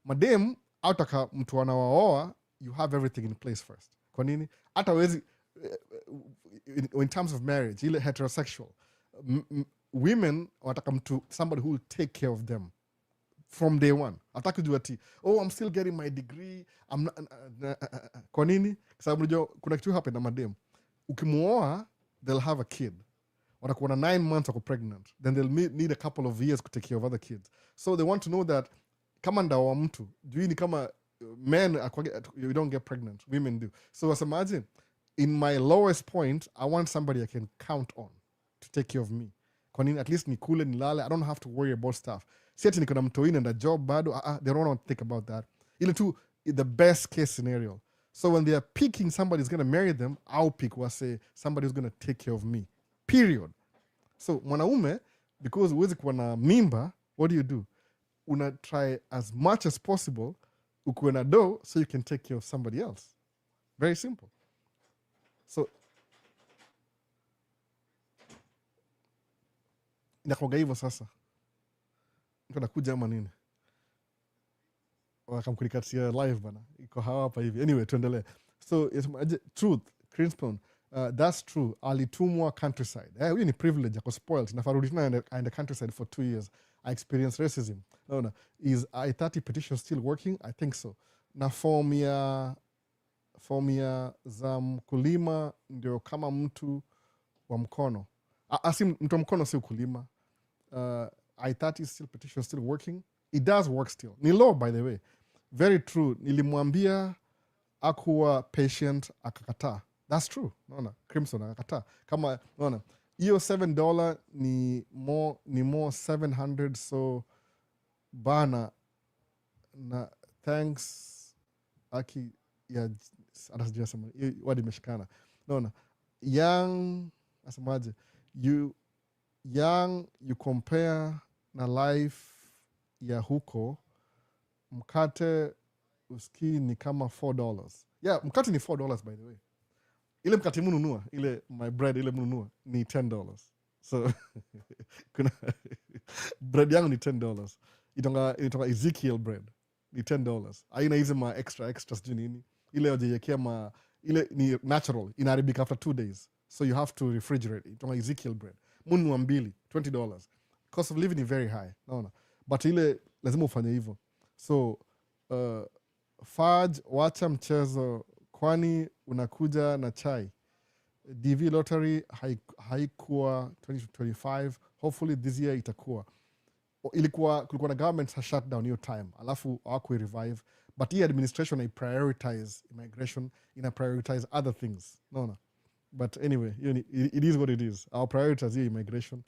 madem autaka mtu anawaoa, you have everything in place first. Kwa nini? Hata wezi in terms of marriage, ile heterosexual, women wataka mtu, somebody who will take care of them from day one. Ataki jua ati, I'm still getting my degree. Kwa nini? Sababu unajua kuna kitu happen na madem. Ukimuoa, they'll have a kid. Watakuwa na 9 months wako pregnant. Then they'll need a couple of years to take care of other kids. So they want to know that kama ndawa mtu, juu ni kama men, you don't get pregnant. Women do. So wasemaje, in my lowest point, I want somebody I can count on to take care of me. Kwa nini? At least nikule, nilale. I don't have to worry about stuff. Si ati niko na mtoini and a job bado. They don't want to think about that. Ile tu, the best case scenario. So when they are picking somebody who's going to marry them, I'll pick say somebody who's going to take care of me. Period. So mwanaume, because huwezi kuwa na mimba, what do? Una try as much as possible ukuwe na do so you can take care of somebody else. Very simple. So inakuwaga hivyo sasa. Niko nakuja ama nini? Wakamkulikatia live bana. Iko hapa hivi. Anyway, tuendelee. So truth, Crinspoon, that's true. Alitumwa countryside. Huyu ni privilege, ako spoiled. Nafarudi tena in the countryside for 2 years. I experienced racism. No. Is I-30 petition still working? I think so. Na form ya za mkulima ndio kama mtu wa mkono. Asi mtu wa mkono si ukulima. I-30 still petition still working. It does work still. Ni law, by the way. Very true. Nilimwambia akuwa patient akakataa. That's true. Naona Crimson akakataa. Kama naona hiyo $7 ni more 700, so bana na thanks aki ya atasijua sema wadi meshikana. Naona young asemaje, you compare na life ya huko, mkate uski ni kama $4. Yeah, mkate ni $4 by the way. Ile mkate mununua, ile my bread ile mununua ni $10. So kuna bread yangu ni $10. Itonga Ezekiel bread ni $10. Haina hizi ma extra sijui nini. Ile wajeyekea ile ni natural, inaharibika after 2 days. So you have to refrigerate. Itonga Ezekiel bread. Mununua mbili, $20. Cost of living is very high. Naona. But ile lazima ufanye hivyo. So Fudge, wacha mchezo, kwani unakuja na chai. DV lottery haikuwa 2025. Hopefully this year itakuwa. Kulikuwa na government shut down hiyo time. Alafu hawaku revive. But hii administration I prioritize immigration, ina prioritize other things. No. But anyway, it is what it is. Our prioritize hiyo immigration.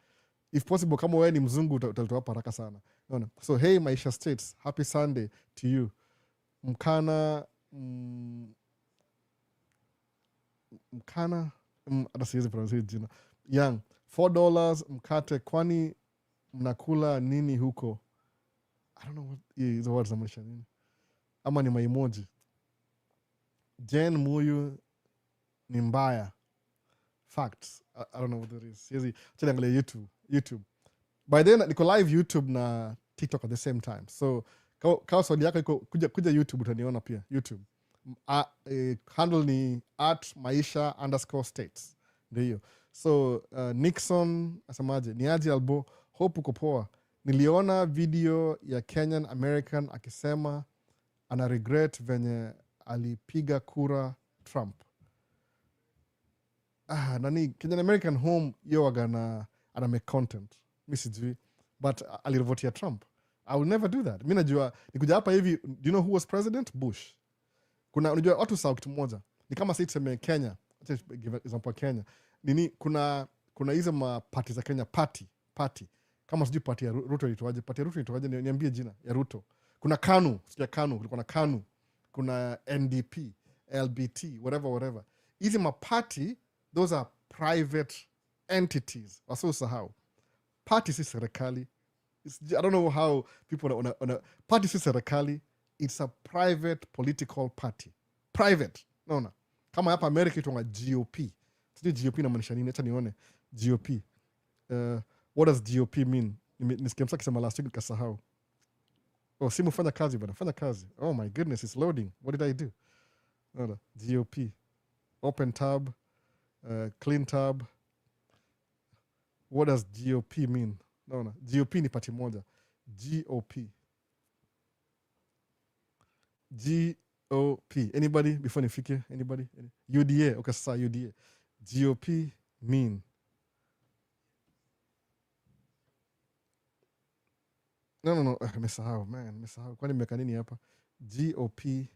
If possible, kama wewe ni mzungu utalitoa hapa haraka sana. No. So hey Maisha States, happy Sunday to you. Mkana hata siwezi pronounce jina. Young, $4 mkate, kwani mnakula nini huko? I don't know what hizo words zamaanisha nini. Ama ni emoji. Jen Muyu ni mbaya. Facts. I don't know what that is. Siwezi, acha niangalie YouTube. By then niko live YouTube na TikTok at the same time. So kawa swali yako iko kuja YouTube utaniona pia YouTube. Handle ni @Maisha_states. Ndio hiyo. So Nixon asemaje? Niaje Albo, hope uko poa. Niliona video ya Kenyan American akisema ana regret venye alipiga kura Trump. Nani Kenyan American home yo wagana ana make content. Mi sijui. But alivotia Trump. I will never do that. Mi najua nikuja hapa hivi, do you know who was president? Bush. Unajua watu sawa kitu moja. Ni kama sisi tuseme Kenya. Let's give example Kenya. Nini kuna hizo mapati za Kenya party. Kama sijui party ya Ruto itoaje. Party ya Ruto itoaje, niambie jina ya Ruto. Kuna KANU, sijui KANU, kulikuwa na KANU. Kuna NDP, LBT, whatever. Hizi mapati, those are private entities. Wasahau. Party si serikali. I don't know how people party si serikali. It's a private political party. Private. Naona. Kama hapa America itonga GOP. Sijui GOP inamaanisha nini? Acha nione. GOP. What does GOP mean? Nisikia msaki sema last week nikasahau. Oh, simu fanya kazi bana. Fanya kazi. Oh my goodness, it's loading. What did I do? Naona. GOP. Open tab. Clean tab. What does GOP mean? Naona. GOP ni party moja. GOP. GOP. Anybody before nifike? Anybody? UDA. Okay, sasa UDA. GOP mean. No. Nimesahau, man. Nimesahau. Kwani nimeka nini hapa? GOP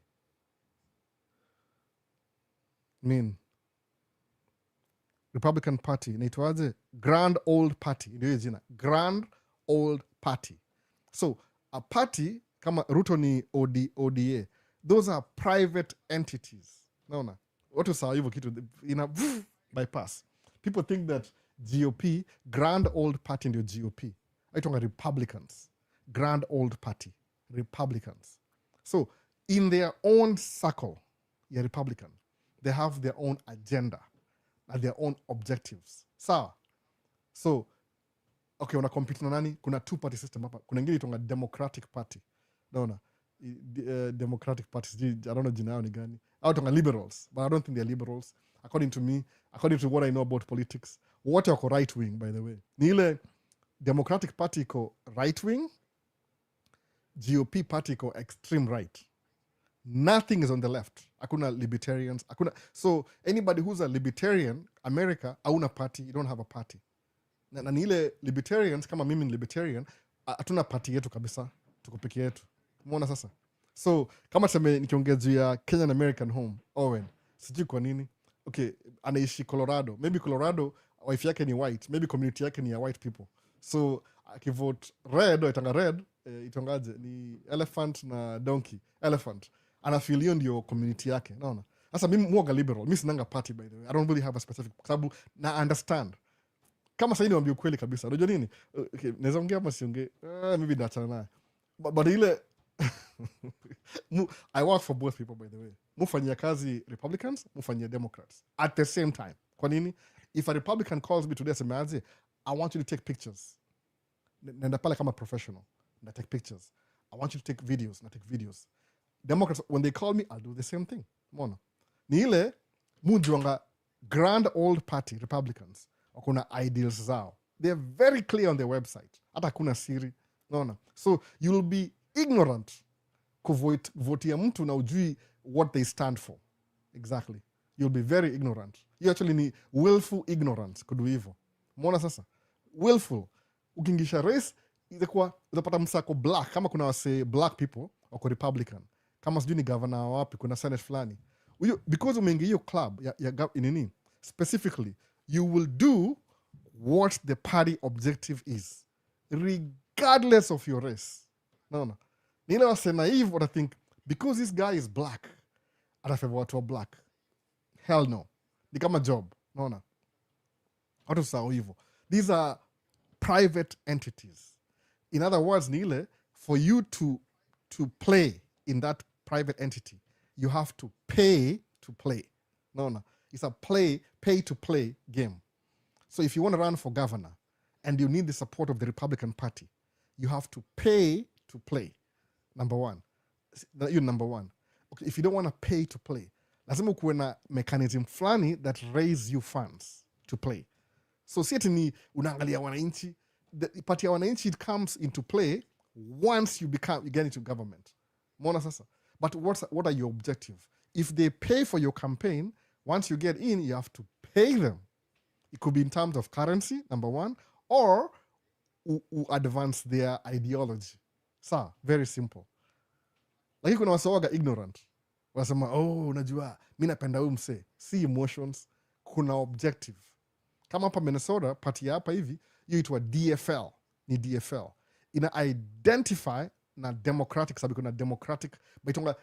mean. Republican Party. Naitwaje? Grand Old Party. Ndio jina. Grand Old Party. So, a party kama Ruto ni ODA. Those are private entities. Naona. Watu sawa hivyo kitu ina bypass. People think that GOP, Grand Old Party ndio GOP. Aitonga Republicans. Grand Old Party. Republicans. So, in their own circle, yeah, Republican, they have their own agenda and their own objectives. Sawa. So, okay, wana compete na nani? Kuna two-party system hapa. Kuna ingine itonga Democratic Party. Naona. Democratic Party, I don't know jina yao ni gani. Au tonga liberals, but I don't think they're liberals. According to me, according to what I know about politics, wote wako right wing, by the way. Ni ile Democratic Party iko right wing, GOP Party iko extreme right. Nothing is on the left. Hakuna libertarians. So anybody who's a libertarian, America, hauna party, you don't have a party. Na ni ile libertarians, kama mimi ni libertarian, hatuna party yetu kabisa, tuko peke yetu. Umeona sasa? So kama tuseme nikiongea juu ya Kenyan American home, Owen, sijui kwa nini. Okay, anaishi Colorado. Maybe Colorado, wife yake ni white. Maybe community yake ni ya white people. So akivote red, itanga red, itongaje, ni elephant na donkey. Elephant. Anafeel hiyo ndio community yake. Naona. Sasa mimi mwoga liberal. Mimi sinanga party, by the way. I don't really have a specific, kwa sababu na understand. Kama sasa niwaambie ukweli kabisa. Unajua nini? Okay, naweza ongea ama siongee. Maybe naachana naye. But ile I work for both people, by the way. Mufanyia kazi Republicans, mufanyia Democrats at the same time. Kwa nini? If a Republican calls me today, asemaje, I want you to take pictures. Nenda pale kama professional. Na take pictures. I want you to take videos. Na take videos. Democrats, when they call me, I'll do the same thing. Mona. Ni ile mujuanga Grand Old Party Republicans. Wakuna ideals zao. They're very clear on their website. Hata kuna siri. Naona. So you'll be ignorant kuvotia mtu na ujui what they stand for. Exactly. You'll be very ignorant. You actually need willful ignorance kudu hivyo. Umeona sasa? Willful. Ukingisha race, itakuwa utapata msako black. Kama kuna wase black people, wako Republican. Kama sijui ni governor wapi, kuna senate fulani. Because umeingia hiyo club, ya nini, specifically, you will do what the party objective is. Regardless of your race. No. Nile wase naive, what I think, because this guy is black, atafavor watu wa black. Hell no. Ni kama job. No. Watu sao hivyo. These are private entities. In other words, Nile, for you to play in that private entity, you have to pay to play. No. It's a pay to play game. So if you want to run for governor and you need the support of the Republican Party, you have to pay to play. Number one. You're number one. Okay, if you don't want to pay to play, lazima ukuwe na mechanism fulani that raise you funds to play. So si ati ni unaangalia wananchi. The party ya wananchi, it comes into play once you get into government. Mona sasa. But what are your objectives? If they pay for your campaign, once you get in, you have to pay them. It could be in terms of currency, number one, or advance their ideology. Sa, very simple. Lakini kuna wasowaga ignorant. Wanasema, unajua, mi napenda huyu msee. Si emotions, kuna objective. Kama hapa Minnesota, party hapa hivi, hiyo itwa DFL. Ni DFL. Ina identify na democratic, sabi kuna democratic, baitonga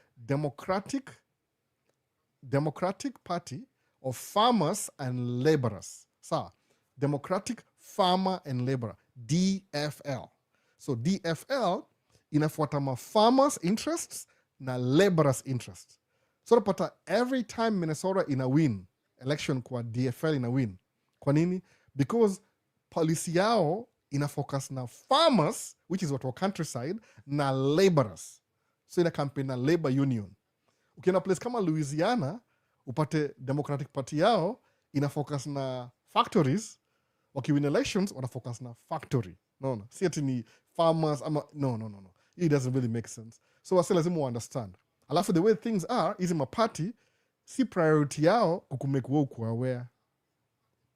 Democratic Party of Farmers and Laborers. Sa, Democratic Farmer and Laborer. DFL. So DFL inafuata ma farmers interests na laborers interests. So napata every time Minnesota ina win election kwa DFL ina win. Kwa nini? Because policy yao ina focus na farmers, which is what our countryside, na laborers. So ina campaign na labor union. Ukienda place kama Louisiana, upate Democratic Party yao ina focus na factories. Wakiwin elections, wana focus na factory. No. Si ati ni farmers, no. It doesn't really make sense. So wasi lazima understand. Alafu the way things are, is my party, si priority yao kukumake wewe kuwa aware.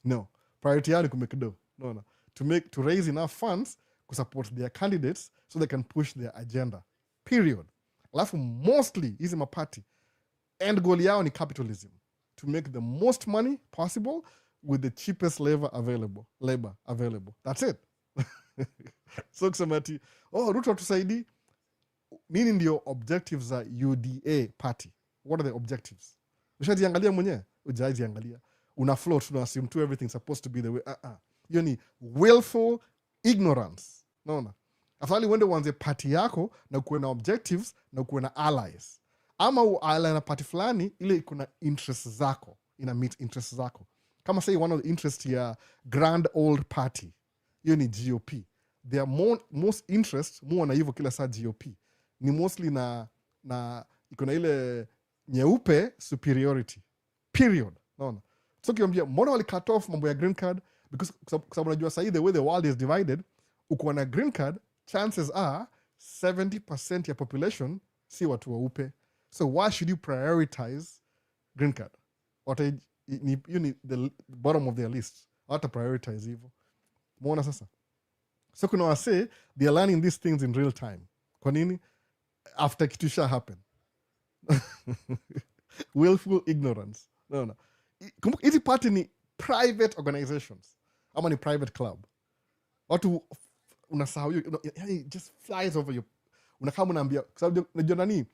No. Priority yao ni kumake do. No. To raise enough funds to support their candidates so they can push their agenda. Period. Alafu mostly, is my party, end goal yao ni capitalism. To make the most money possible with the cheapest labor available. That's it. So kusema ati, Ruto tusaidi, nini ndio objectives za UDA party? What are the objectives? Ushajiangalia mwenyewe? Ujajiangalia. Una float, una assume to everything's supposed to be the way. Hiyo ni willful ignorance. Naona? Afadhali uende uanze party yako na kuwe na objectives na kuwe na allies. Ama ally na party fulani ile kuna interests zako. Ina meet interests zako. Kama say one of the interests ya grand old party. Hiyo ni GOP. Their most interest, muwa na hivyo kila saa GOP. Ni mostly na ikona ile nyeupe superiority. Period. Naona? So kiambia, mbona wali cut off mambo ya green card? Because sababu najua sahi the way the world is divided, ukiwa na green card, chances are 70% ya population si watu weupe. So why should you prioritize green card? You need the bottom of their list. Hata prioritize hivyo. Mwona sasa? So kuna wase, they are learning these things in real time. Kwa nini? After kitusha happen. Willful ignorance. No. Hizi party ni private organizations. Ama ni private club. Watu unasahau it just flies over you. Unakama unaambia, kwa sababu najua nani,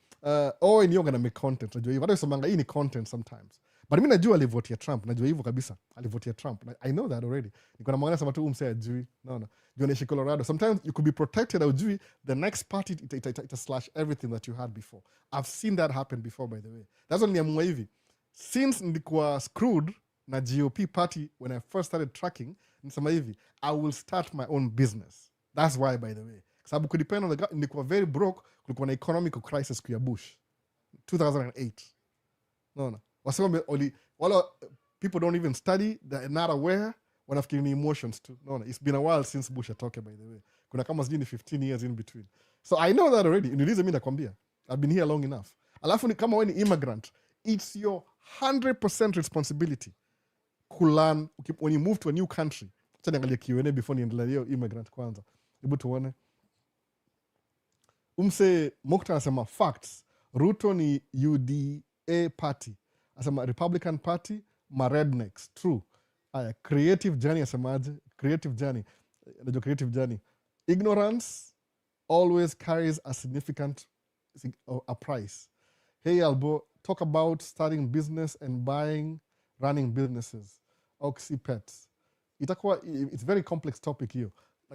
ni yoga na make content. Najua hivyo. Hata usamanga hii ni content sometimes. But mimi najua alivotia Trump. Najua hivyo kabisa. Alivotia Trump. I know that already. Niko na maana sema tu umsea ajui. No. Jua ni Colorado. Sometimes you could be protected au jui. The next party it slash everything that you had before. I've seen that happen before, by the way. That's when niamua hivi. Since nilikuwa screwed na GOP party when I first started tracking, nisema hivi, I will start my own business. That's why, by the way. Sababu kudepend on the nilikuwa very broke, kulikuwa na economic crisis kwa Bush. 2008. No. Wasema wala people don't even study, they're not aware, wanafikiri ni emotions too. No, it's been a while since Bush atoke, by the way. Kuna kama sijui ni 15 years in between. So I know that already. Niulize mimi nakwambia. I've been here long enough. Alafu ni kama wewe ni immigrant, it's your 100% responsibility to learn when you move to a new country. Acha niangalie Q&A before niendelee hiyo immigrant kwanza. Hebu tuone. Mokta anasema facts. Ruto ni UDA party. Asema Republican Party, ma rednecks. True. Aya, creative journey asemaje? Creative journey. Najua creative journey. Ignorance always carries a significant price. Hey Albo, talk about starting business and running businesses. Oxy pets. It's very complex topic here.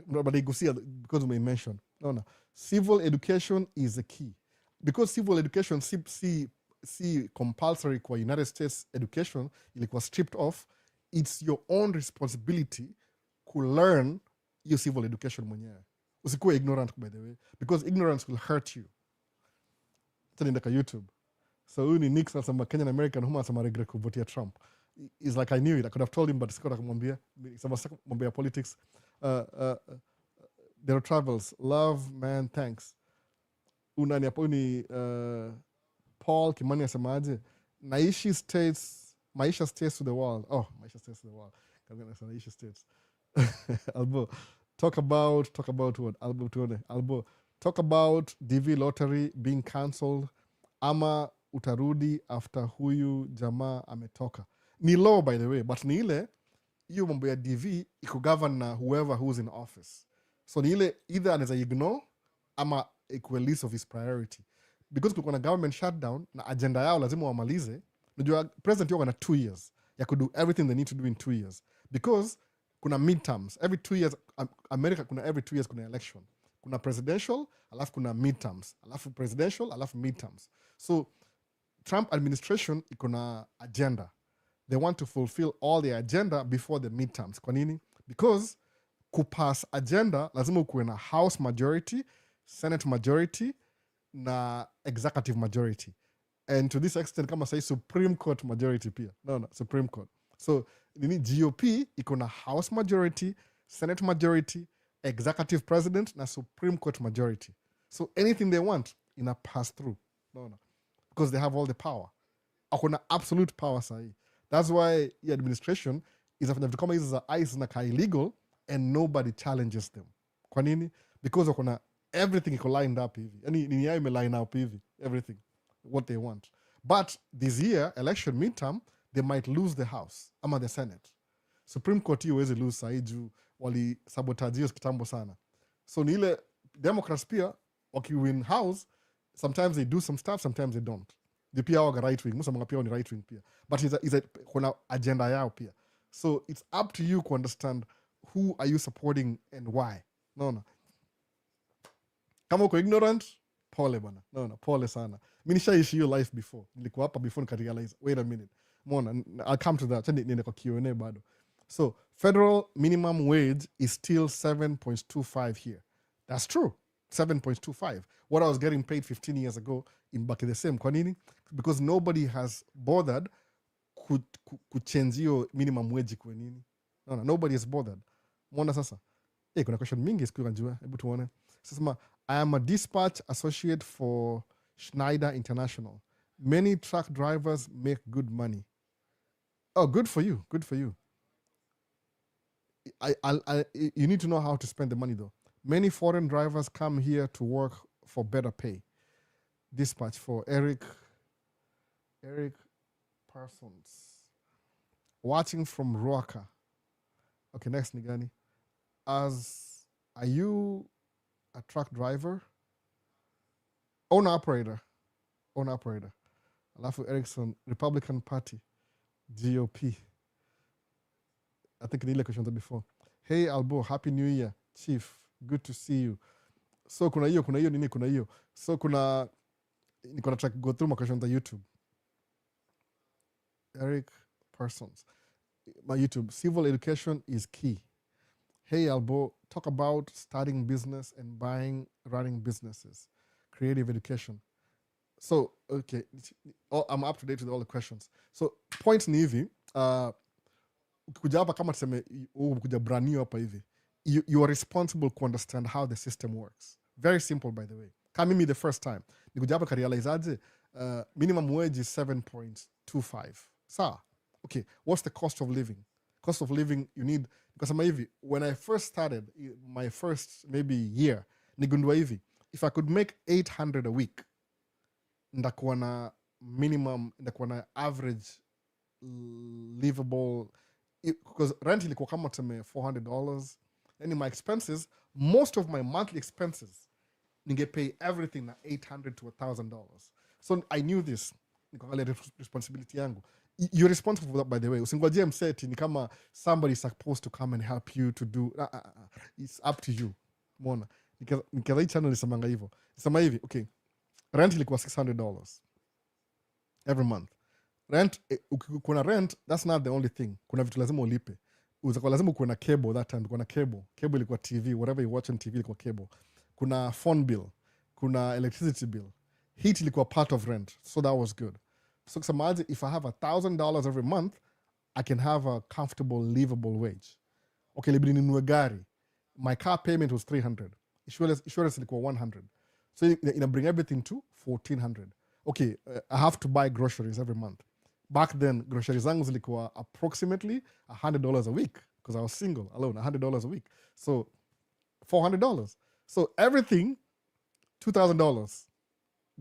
But igusia because we mentioned. No. Civil education is the key. Because civil education see compulsory kwa United States education ilikuwa stripped off, it's your own responsibility to learn your civil education mwenyewe. Usikuwe ignorant, by the way, because ignorance will hurt you. Tanienda YouTube. So huyu ni Nixon anasema Kenyan American huma anasema regret kuvotia Trump. It's like I knew it. I could have told him, but sikutaka kumwambia. Sema sasa kumwambia politics. There are travels. Love, man, thanks. Unani hapo ni Paul Kimani asemaje? Maisha stays to the world. Oh, Maisha stays to the world. Maisha stays. Albo, talk about what? Albo tuone. Albo, talk about DV lottery being cancelled. Ama utarudi after huyu jamaa ametoka. Ni law, by the way, but ni ile hiyo mambo ya DV iko govern na whoever who's in office. So ni ile either anaweza ignore ama ikuwe list of his priority. Because kulikuwa na government shutdown na agenda yao lazima wamalize. Unajua president yuko na 2 years ya could do everything they need to do in 2 years. Because kuna midterms. Every 2 years, America kuna every 2 years kuna election. Kuna presidential, alafu kuna midterms. Alafu presidential, alafu midterms. So Trump administration iko na agenda. They want to fulfill all the agenda before the midterms. Kwa nini? Because kupass agenda lazima ukuwe na House majority, Senate majority, na executive majority. And to this extent, kama say Supreme Court majority pia. No, Supreme Court. So, nini GOP iko na House majority, Senate majority, executive president, na Supreme Court majority. So, anything they want, ina pass through. No. Because they have all the power. Akona absolute power sahi. That's why the administration is after the kama hizi za ICE na illegal and nobody challenges them. Kwa nini? Because wakona everything iko lined up hivi. Yani nini yao ime line up hivi. Everything. What they want. But this year, election midterm, they might lose the House ama the Senate. Supreme Court hiyo wezi lose sahi juu wali sabotage hiyo kitambo sana. So ni ile Democrats pia waki-win House, sometimes they do some stuff, sometimes they don't. They pia waga right wing. Musa mga pia ni right wing pia. But kuna agenda yao pia. So it's up to you to understand who are you supporting and why. No. Kama uko ignorant, pole bana. No, pole sana. Mimi nishaishi your life before. Nilikuwa hapa before nikarealize, wait a minute. Mona, I'll come to that. Niende kwa Q&A bado. So, federal minimum wage is still 7.25 here. That's true. 7.25. What I was getting paid 15 years ago in back in the same. Kwa nini? Because nobody has bothered kuchange hiyo minimum wage kwa nini. No, nobody has bothered. Mwona sasa. Kuna question mingi siku kanjua. Hebu tuone. Sasa I am a dispatch associate for Schneider International. Many truck drivers make good money. Oh, good for you. Good for you. You need to know how to spend the money though. Many foreign drivers come here to work for better pay. Dispatch for Eric Parsons. Watching from Ruaka. Okay, next Nigani. Are you a truck driver? Owner-operator. Alafu Erickson, Republican Party. GOP. I think Nile questioned that before. Hey Albo, Happy New Year, Chief. Good to see you. So kuna hiyo. So niko na track go through my questions on YouTube. Eric Parsons. My YouTube. Civil education is key. Hey Albo, talk about starting business and running businesses. Creative education. So, okay. I'm up to date with all the questions. So, points ni hivi. Kuja hapa kama tuseme kuja brand new hapa hivi. You are responsible to understand how the system works. Very simple, by the way. Kama mimi the first time. Nikuja hapa ka-realize aje, minimum wage is 7.25. Sawa. Okay, what's the cost of living? Cost of living, you need, because when I first started, my first maybe year, nigundua hivi, if I could make 800 a week, ndakuwa na minimum, ndakuwa na average livable, because rent ilikuwa kama tuseme $400, and in my expenses, most of my monthly expenses, ninge pay everything na $800 to $1,000. So I knew this, nikaangalia responsibility yangu. You're responsible for that, by the way. Usingojee mseti ni kama somebody is supposed to come and help you to do. It's up to you. Mona. Nikadha hii channel nisamanga hivyo. Nisema hivi, okay. Rent ilikuwa $600 every month. Rent, kuna rent, that's not the only thing. Kuna vitu lazima ulipe. Uzakuwa lazima kuwe na cable that time. Kuna cable ilikuwa TV, whatever you watch on TV ilikuwa cable. Kuna phone bill, kuna electricity bill. Heat ilikuwa part of rent, so that was good. So kusemaje, if I have $1,000 every month, I can have a comfortable, livable wage. Okay, libidi ninunue gari. My car payment was $300. Insurance ilikuwa $100. So ina bring everything to $1,400. Okay, I have to buy groceries every month. Back then, groceries zangu zilikuwa approximately $100 a week because I was single alone, $100 a week. So $400. So everything $2,000.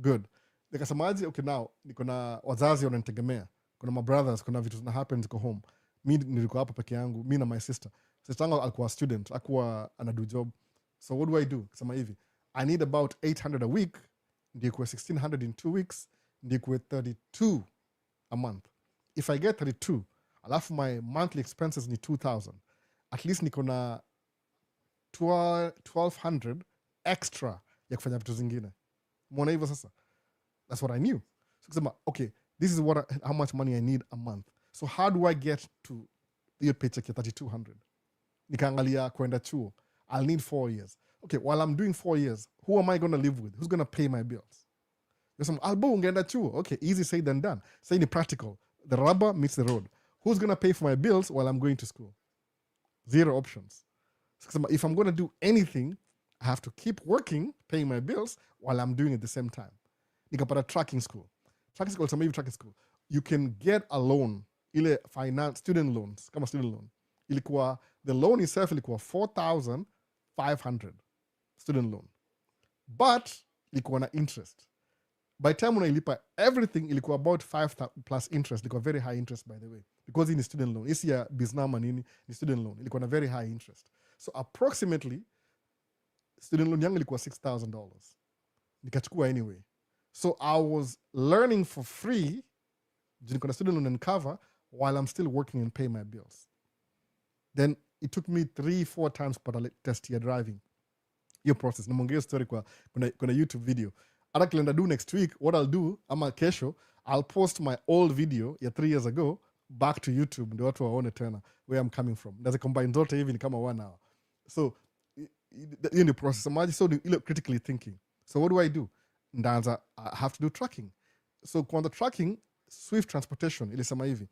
Good. Nikasemaje, okay, now niko na wazazi wananitegemea. Kuna my brothers, kuna vitu zina happen ziko home. Mi nilikuwa hapa peke yangu, mi na my sister. Sister yangu alikuwa student, akuwa anadu job. So what do I do? Kasema hivi, I need about $800 a week, ndio kuwe $1,600 in 2 weeks, ndio kuwe $32 a month. If I get 32, alafu my monthly expenses ni $2,000. At least niko na $1,200 extra ya kufanya vitu zingine. Mwona hivyo sasa? That's what I knew. So kusema, okay, this is how much money I need a month. So how do I get to your paycheck ya $3,200? Nikaangalia kwenda chuo. I'll need 4 years. Okay, while I'm doing 4 years, who am I going to live with? Who's going to pay my bills? Albo ungeenda chuo. Okay, easy said than done. Say ni practical. The rubber meets the road. Who's going to pay for my bills while I'm going to school? Zero options. So if I'm going to do anything, I have to keep working, paying my bills while I'm doing it at the same time. Nikapata tracking school. Tracking school, maybe tracking school. You can get a loan, ile finance, student loans, kama student loan. Ilikuwa, the loan itself ilikuwa $4,500 student loan. But ilikuwa na interest. By time unailipa everything, ilikuwa about 5 plus interest. Ilikuwa very high interest, by the way. Because in student loan, isi ya biznama nini, ni student loan. Ilikuwa na very high interest. So approximately, student loan yangu ilikuwa $6,000. Nikachukua anyway. So I was learning for free, niko na student loan and cover, while I'm still working and pay my bills. Then it took me 3-4 times kupata test ya driving. Your process. Namongelea story kuna YouTube video. Hata kilenda do next week, what I'll do, ama kesho, I'll post my old video ya 3 years ago back to YouTube, ndio watu waone tena where I'm coming from. Ndaze combine zote hivi ni kama 1 hour. So, hiyo ni process. So, critically thinking. So what do I do? Ndaanza, I have to do tracking. So kwa the tracking, Swift Transportation, ilisema hivi,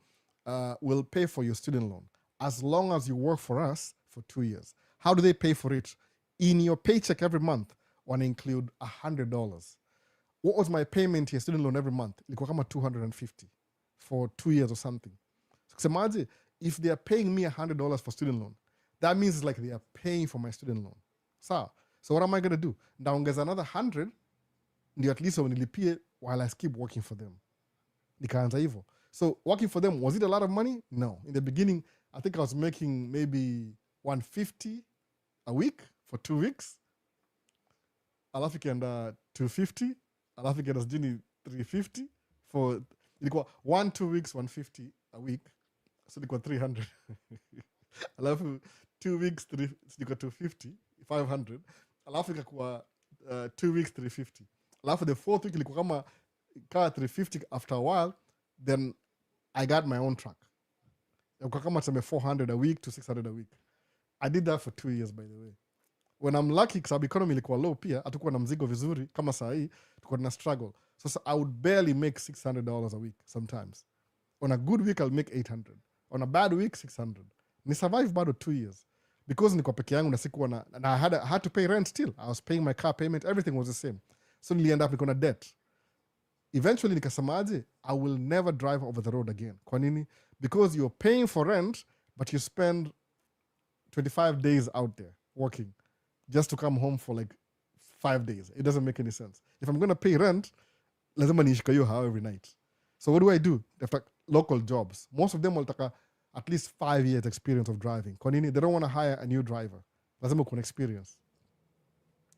will pay for your student loan as long as you work for us for 2 years. How do they pay for it? In your paycheck every month, wana include $100. What was my payment here, student loan every month? Ilikuwa kama $250 for 2 years or something. So kusemaje, if they are paying me $100 for student loan, that means like they are paying for my student loan. So what am I going to do? Ndaongeza another 100, ndio at least wanilipie while I keep working for them. Nikaanza hivyo. So working for them, was it a lot of money? No. In the beginning, I think I was making maybe $150 a week for 2 weeks. Alafu ikaenda $250. Alafu ikaenda sijini $350 for, ilikuwa 1-2 weeks, $150 a week. So ilikuwa $300. Alafu 2 weeks, ilikuwa $250, $500. Alafu ikakuwa 2 weeks, $350. Alafu the 4th week ilikuwa kama $350 after a while. Then I got my own truck. Ilikuwa kama tuseme $400 a week to $600 a week. I did that for 2 years, by the way. When I'm lucky, sababu economy ilikuwa low pia, hatukuwa na mzigo vizuri kama saa hii, tulikuwa na struggle. So I would barely make $600 a week sometimes. On a good week, I'll make $800. On a bad week, $600. Ni survive bado 2 years. Because niko peke yangu na sikuwa na I had to pay rent still. I was paying my car payment, everything was the same. So nilienda up niko na debt. Eventually nikasemaje, I will never drive over the road again. Kwa nini? Because you're paying for rent, but you spend 25 days out there working just to come home for like 5 days. It doesn't make any sense. If I'm going to pay rent, lazima niishika hiyo house every night. So what do I do? After local jobs. Most of them will take at least 5 years experience of driving. Kwa nini? They don't want to hire a new driver. Lazima kuna experience.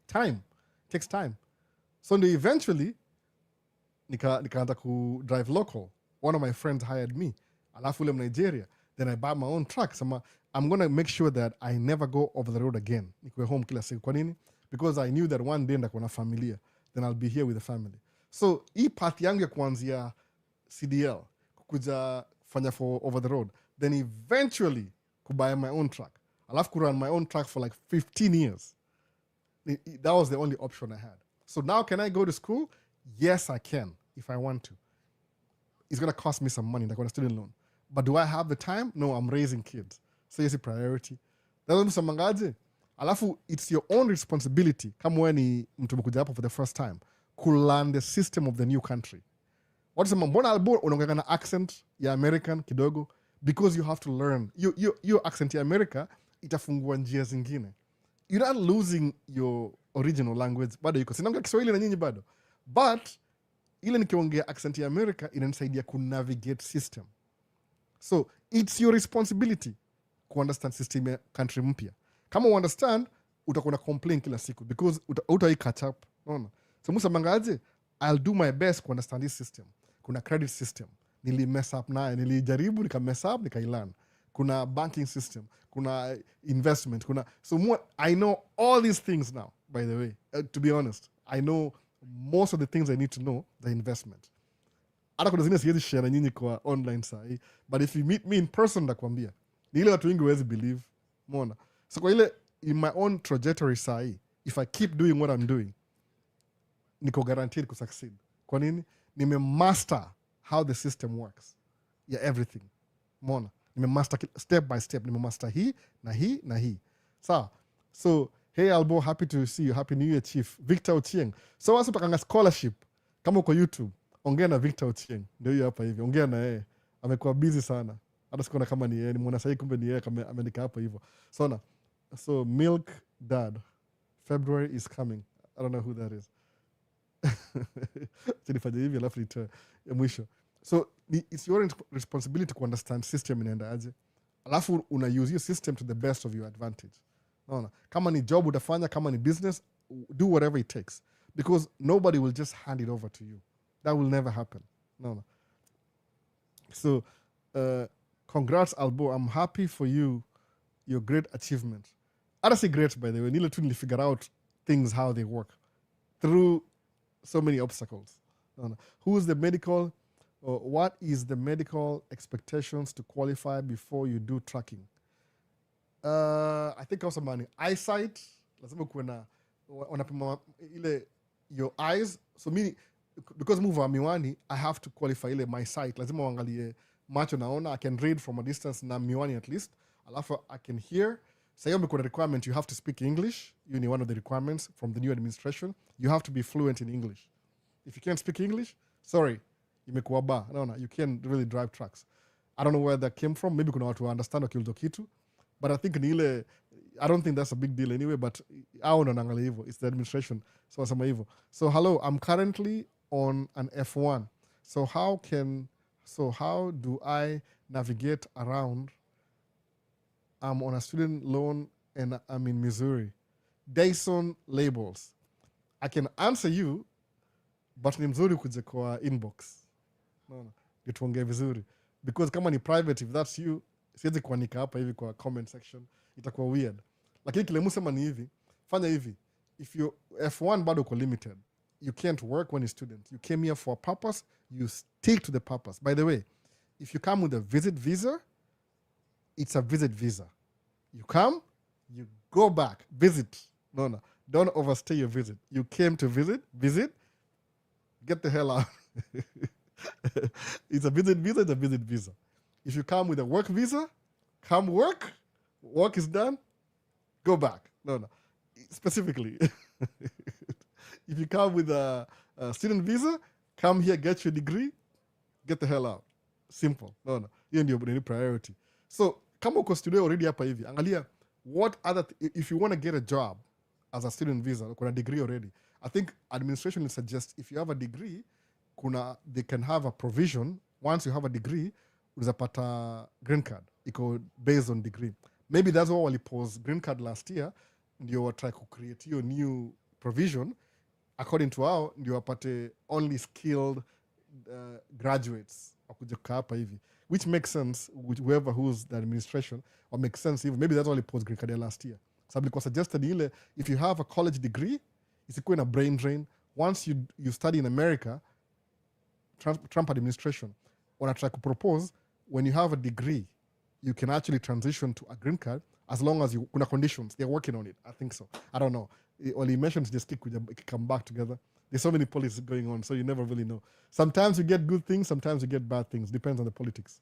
Time. It takes time. So eventually, nikaanza ku drive local. One of my friends hired me. Alafu ule Nigeria. Then I buy my own truck. So I'm going to make sure that I never go over the road again. Nikuwe home kila siku. Kwa nini? Because I knew that one day ndakuwa na familia. Then I'll be here with the family. So hii path yangu ya kuanzia CDL, kukuja fanya for over the road. Then eventually, buy my own truck. Alafu ku run my own truck for like 15 years. That was the only option I had. So now can I go to school? Yes, I can if I want to. It's going to cost me some money. Like on a student loan. But do I have the time? No, I'm raising kids. So it's a priority. Alafu, it's your own responsibility. Kama wewe ni mtu mkuja hapo for the first time. Learn the system of the new country. What is mbona albo unaongea na accent ya American kidogo? Because you have to learn. Your accent ya America itafungua njia zingine. You're not losing your original language. Bado yuko. Sinaongea Kiswahili na nyinyi bado. But ile nikiongea accent ya America inanisaidia navigate system. So it's your responsibility to understand system ya country mpya. Kama understand, utakuwa na complain kila siku because utai catch up. No. So musa mangaje, I'll do my best to understand this system. Kuna credit system. Nili mess up naye. Nilijaribu, nika mess up, nika ilan. Kuna banking system. Kuna investment. So more, I know all these things now, by the way. To be honest, I know most of the things I need to know, the investment. Hata kuna zingine siwezi share na nyinyi kwa online sahi. But if you meet me in person, nakwambia. Ni ile watu wengi huwezi believe. Mona. So kwa ile, in my own trajectory sahi, if I keep doing what I'm doing, niko guaranteed to succeed. Kwa nini? Master how the system works. Yeah, everything. Mona. Master step by step. Master hii, na hii, na hii. So, hey Albo, happy to see you. Happy New Year, Chief. Victor Ochieng. So, wasa utakanga scholarship. Kama uko YouTube, ongea na Victor Ochieng. Ndio hiyo hapa hivi. Ongea na yeye. Amekuwa busy sana. Hata sikuona kama ni yeye. Nimeona sahi kumbe ni yeye ameandika hapa hivyo. So, Milk Dad. February is coming. I don't know who that is. Nifanye hivi alafu nitoe ya mwisho. So it's your responsibility to understand system inaenda aje. Alafu una use your system to the best of your advantage. No. Kama ni job utafanya, kama ni business, do whatever it takes. Because nobody will just hand it over to you. That will never happen. No. So congrats Albo. I'm happy for you. Your great achievement. I don't say great, by the way. Nile tu figure out things, how they work. Through so many obstacles. No. Who's the medical... what is the medical expectations to qualify before you do tracking? I think also money. Eyesight. Lazima kuwe na wanapima ile your eyes. So me, because move miwani, I have to qualify ile my sight. Lazima uangalie macho naona. I can read from a distance na miwani at least. Alafu I can hear. Sa hiyo kuna requirement, you have to speak English. You need one of the requirements from the new administration. You have to be fluent in English. If you can't speak English, sorry. Imekuwa ba. No, you can't really drive trucks. I don't know where that came from. Maybe kuna watu understand wakiulizo kitu. But I think I don't think that's a big deal anyway, but hao ndo naangalia hivyo. It's the administration. So wasema hivyo. So hello, I'm currently on an F1. So how do I navigate around? I'm on a student loan and I'm in Missouri. Dyson labels. I can answer you, but ni mzuri kuja kwa inbox. No. Nituongee vizuri. Because kama ni private, if that's you, siwezi kuandika hapa hivi kwa comment section. Itakuwa weird. Lakini kile musema ni hivi. Fanya hivi. If you F1 bado uko limited, you can't work when you're student. You came here for a purpose, you stick to the purpose. By the way, if you come with a visit visa, it's a visit visa. You come, you go back, visit. No. Don't overstay your visit. You came to visit, get the hell out. It's a visit visa. If you come with a work visa, come work is done, go back. No. Specifically. If you come with a student visa, come here, get your degree, get the hell out. Simple. No. Hiyo ndio priority. So, kama uko studio already hapa hivi, angalia, if you want to get a job as a student visa, kuna degree already, I think administration will suggest if you have a degree, they can have a provision. Once you have a degree, unapata green card. Iko based on degree. Maybe that's why walipose green card last year, ndio try to create your new provision. According to how, ndio wapate only skilled graduates wakuja kukaa hapa hivi. Which makes sense with whoever who's the administration, or makes sense even. Maybe that's why walipose green card last year. Sababu ilikuwa suggested ile, if you have a college degree, isikuwe na brain drain. Once you study in America, Trump administration, wanatry to propose, when you have a degree, you can actually transition to a green card as long as you kuna conditions. They're working on it. I think so. I don't know. All he mentions just come back together. There's so many politics going on, so you never really know. Sometimes you get good things, sometimes you get bad things. Depends on the politics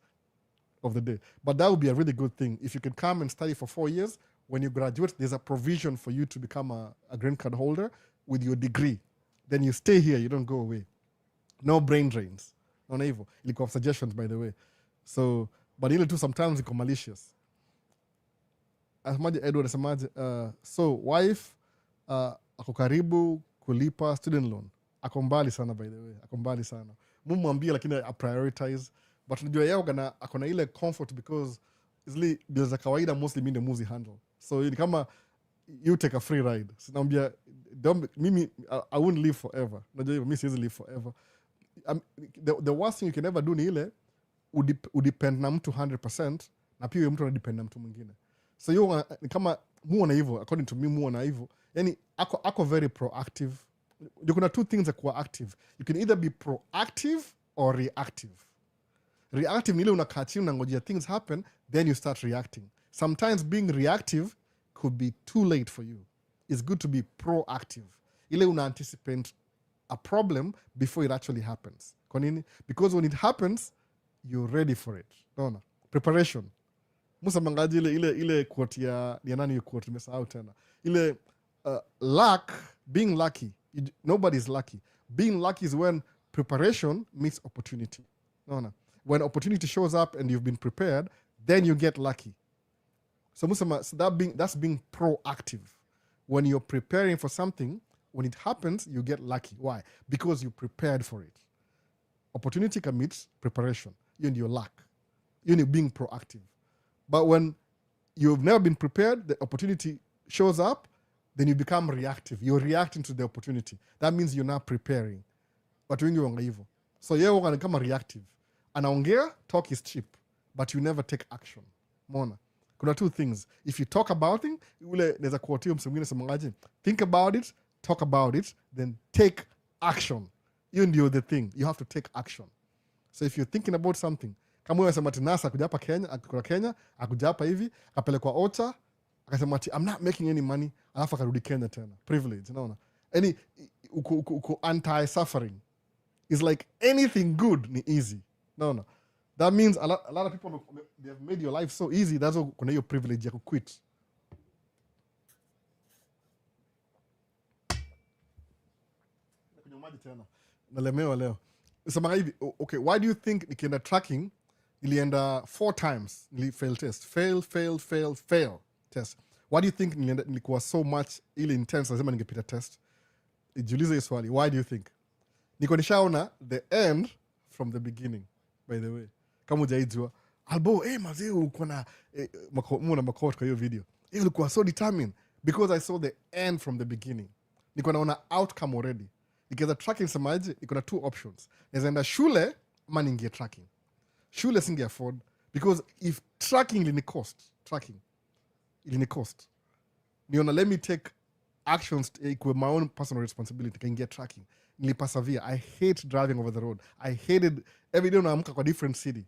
of the day. But that would be a really good thing. If you can come and study for 4 years, when you graduate, there's a provision for you to become a green card holder with your degree. Then you stay here, you don't go away. No brain drains. No evil. Ilikuwa suggestions, by the way. So, but ile tu sometimes iko malicious. Asemaje Edward, asemaje, so wife ako karibu kulipa student loan. Ako mbali sana, by the way. Ako mbali sana. Mumwambia lakini I prioritize. But unajua yeye akona ile comfort because zile bills za kawaida mostly mimi ndio muzi handle. So ni kama you take a free ride. Sinaambia mimi I won't live forever. Unajua mimi siwezi live forever. The worst thing you can ever do ni ile udepend na mtu 100% na pia mtu anadepend na mtu mwingine. So you ni kama muona hivyo, according to me muona hivyo. Yani ako very proactive. Kuna two things that are active. You can either be proactive or reactive. Reactive ni ile unakaa chini unangojea things happen, then you start reacting. Sometimes being reactive could be too late for you. It's good to be proactive. Ile una anticipate a problem before it actually happens. Kwa nini? Because when it happens, you're ready for it. Naona? Preparation. Musa mangaji ile quote ya nani yu quote, nimesahau tena. Ile luck, being lucky. Nobody's lucky. Being lucky is when preparation meets opportunity. Naona? When opportunity shows up and you've been prepared, then you get lucky. So that's being proactive. When you're preparing for something, when it happens, you get lucky. Why? Because you prepared for it. Opportunity commits preparation. You're in your luck. You're being proactive. But when you've never been prepared, the opportunity shows up, then you become reactive. You're reacting to the opportunity. That means you're not preparing. But wengi wanga hivyo. So yeye wanga kama reactive. Anaongea, talk is cheap, but you never take action. Mona. Kuna two things. If you talk about it, there's a quote here, think about it, talk about it, then take action. You know the thing. You have to take action. So if you're thinking about something, kama wewe sema NASA akuja hapa Kenya, akuja hapa hivi, akapelekwa OCHA, akasema I'm not making any money, alafu akarudi Kenya tena. Privilege, unaona? Any uko anti-suffering. It's like anything good ni easy. No. That means a lot of people, they have made your life so easy. That's why kuna hiyo privilege ya quit. Kunywa maji tena. Nalemewa leo. Sema hivi, okay, why do you think nikienda tracking nilienda 4 times fail test. Fail test. Why do you think nilikuwa so much ile intense lazima ningepita test? Jiulize hiyo swali. Why do you think? Niko nishaona the end from the beginning. By the way, kama hujaijua albo mazee uko na muona makoti kwa hiyo video. Ulikuwa so determined because I saw the end from the beginning. Niko naona outcome already. Nikianza tracking semaje, niko na 2 options. Naweza enda shule ama ningie tracking. Shule singe afford because if tracking ilini cost. Niona let me take actions with my own personal responsibility can get tracking. Nilipasavia. I hate driving over the road. I hated every day unaamka kwa different city.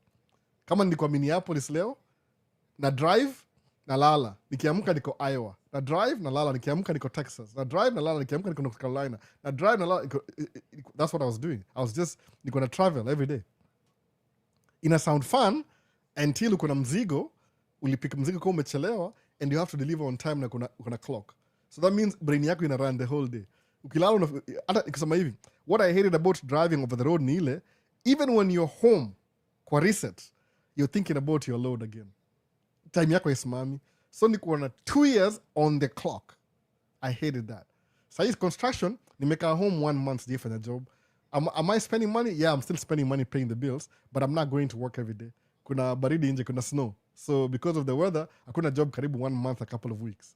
Kama niko Minneapolis leo, na drive, na lala. Nikiamka niko Iowa. Na drive, na lala. Nikiamka niko Texas. Na drive, na lala. Nikiamka niko North Carolina. Na drive, na lala. That's what I was doing. I was just, niko na travel every day. Ina sound fun until uko na mzigo, ulipika mzigo kwa umechelewa, and you have to deliver on time na kuna clock. So that means brain yako ina run the whole day. Ukilala hata ikisema hivi, what I hated about driving over the road ni ile, even when you're home kwa reset, you're thinking about your load again. Time yako isimami. So niko na 2 years on the clock. I hated that. So his construction, nimeka home 1 month different job. Am I spending money? Yeah, I'm still spending money paying the bills, but I'm not going to work every day. Kuna baridi nje, kuna snow. So because of the weather, hakuna job karibu 1 month, a couple of weeks.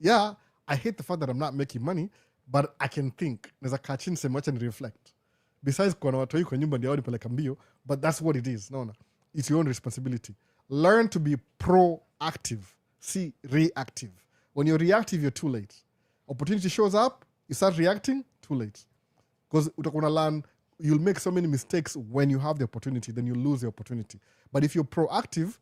Yeah, I hate the fact that I'm not making money, but I can think. Naweza kaa chini sema acha ni reflect. Besides kuna watu wengi kwa nyumba ndio wanipeleka mbio, but that's what it is. No. It's your own responsibility. Learn to be proactive. See, reactive. When you're reactive, you're too late. Opportunity shows up, you start reacting, too late. Because utakuna learn, you'll make so many mistakes when you have the opportunity, then you lose the opportunity. But if you're proactive,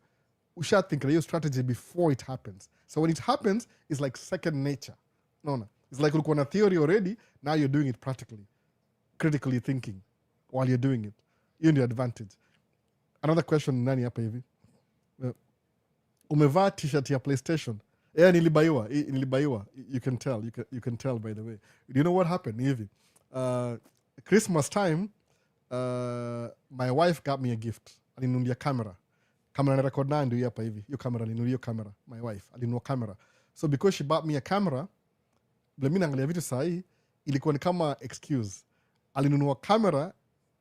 usha think your strategy before it happens. So when it happens, it's like second nature. No. It's like ulikuwa na theory already, now you're doing it practically. Critically thinking while you're doing it. Hiyo ndio advantage. Another question nani hapa hivi? Umevaa t-shirt ya PlayStation. Nilibaiwa. You can tell. You can tell by the way. Do you know what happened hivi? Christmas time, my wife got me a gift. Alinunulia camera. Camera na record na ndio hapa hivi. Hiyo camera alinunulia camera. My wife alinunua camera. So because she bought me a camera, bila mimi naangalia vitu sahi, ilikuwa ni kama excuse. Alinunua camera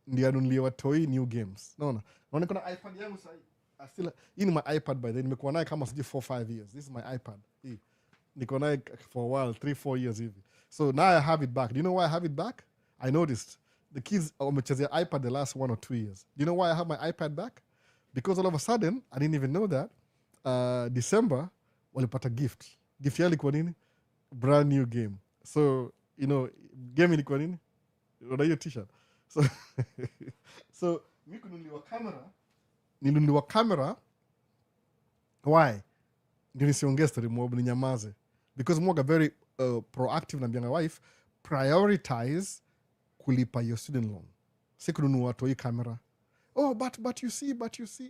ndio anunulia watoi new games. Naona kuna iPad yangu sahi. Hii ni my iPad by then. Nimekuwa naye kama sijui 4-5 years. This is my iPad. Niko naye for a while, 3-4 years hivi. So now I have it back. Do you know why I have it back? I noticed the kids wamechezea iPad the last 1 or 2 years. Do you know why I have my iPad back? Because all of a sudden, I didn't even know that, December, walipata gift. Gift ya ilikuwa nini? Brand new game. So, game ilikuwa nini? Una hiyo t-shirt. So mi ninunuliwa camera. Why? Ndio nisiongee story mob ni nyamaze. Because mwaga very proactive na mbianga wife, prioritize kulipa your student loan. Si kununua toi camera. Oh, but you see.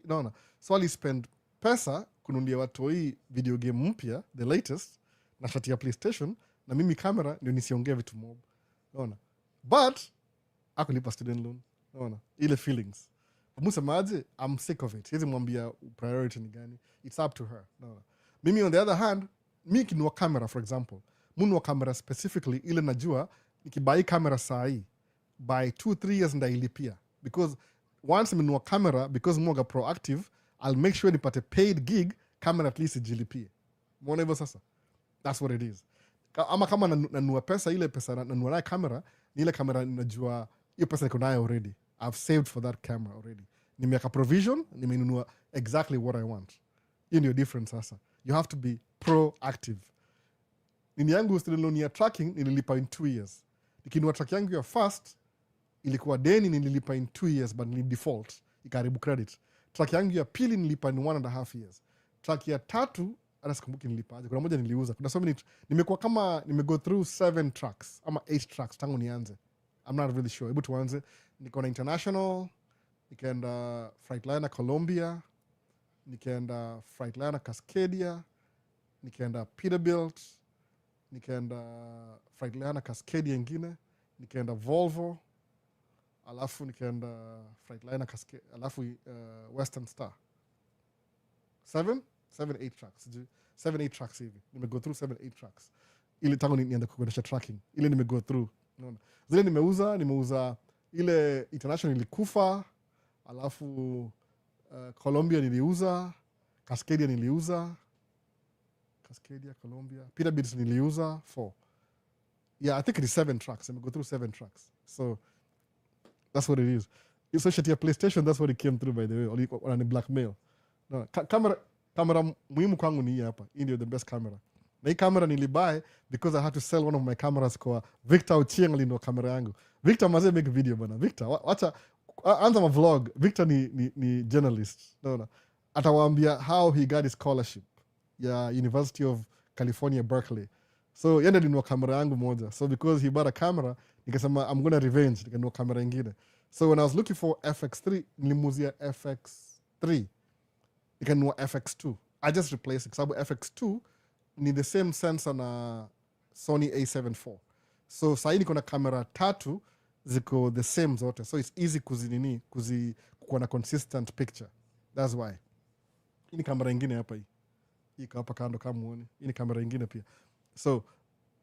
No. So I'll spend pesa kununulia watoi video game mpya, the latest, na shati ya PlayStation, na mimi camera ndio nisiongee vitu mob. No. But akulipa student loan. No. Ile feelings. Musemaje, I'm sick of it. Hizi mwambia priority ni gani. It's up to her. No. Mimi on the other hand, mi kinunua camera for example. Mununua camera specifically ile najua nikibai camera sahi by 2-3 years ndailipia. Because once nimenunua camera, because mwaga proactive, I'll make sure nipate paid gig, camera at least ijilipie. Mwona hivyo sasa? That's what it is. Ama kama nanunua pesa, ile pesa nanunua naye camera, ni ile camera najua hiyo pesa niko nayo already. I've saved for that camera already. Nimeweka provision, nimenunua exactly what I want. Hiyo ndio difference sasa. You have to be proactive. Nini yangu student loan ya tracking nililipa in 2 years. Nikinunua track yangu ya first ilikuwa deni nililipa in 2 years but ni default. Ikaribu credit. Track yangu ya pili nilipa in 1.5 years. Track ya tatu hata sikumbuki nilipa aje. Kuna moja niliuza. Kuna so many nimekuwa kama nimego through 7 tracks ama 8 tracks tangu nianze. I'm not really sure. Hebu tuanze. Niko na International, nikaenda Freightliner Colombia, nikaenda Freightliner Cascadia, nikaenda Peterbilt, nikaenda Freightliner Cascadia ingine, nikaenda Volvo, alafu nikaenda Freightliner Cascadia, alafu Western Star. 7-8 tracks. 7-8 tracks hivi. Nimego through 7-8 tracks. Ile tangu nienda kuendesha tracking. Ile nimego through. Unaona. Zile nimeuza ile International ilikufa, alafu Colombia niliuza, Cascadia niliuza, Colombia, Peterbilt niliuza 4. Yeah, I think it is 7 tracks. I'm going to go through 7 tracks. So that's what it is. So shit ya PlayStation, that's what it came through by the way. Or ni blackmail. No, camera muhimu kwangu ni hapa. Hii ndio the best camera. Na hii camera nilibuy because I had to sell one of my cameras kwa Victor Ochieng alinunua kamera yangu. Victor maze make video bana. Victor, wacha anza ma vlog. Victor ni journalist. No. Atawaambia how he got his scholarship ya University of California, Berkeley. So yeye alinunua kamera yangu moja. So because he bought a camera, nikasema I'm going to revenge. Nikanunua kamera ingine. So when I was looking for FX3, nilimuzia FX3. Nikanunua FX2. I just replaced it. Sababu FX2 ni the same sensor na Sony A7 IV. So sahi niko na kamera 3 ziko the same zote. So it's easy kuwa na consistent picture. That's why. Hii ni kamera ingine hapa hii. Hii hapa kando kama muone. Hii ni kamera ingine pia. So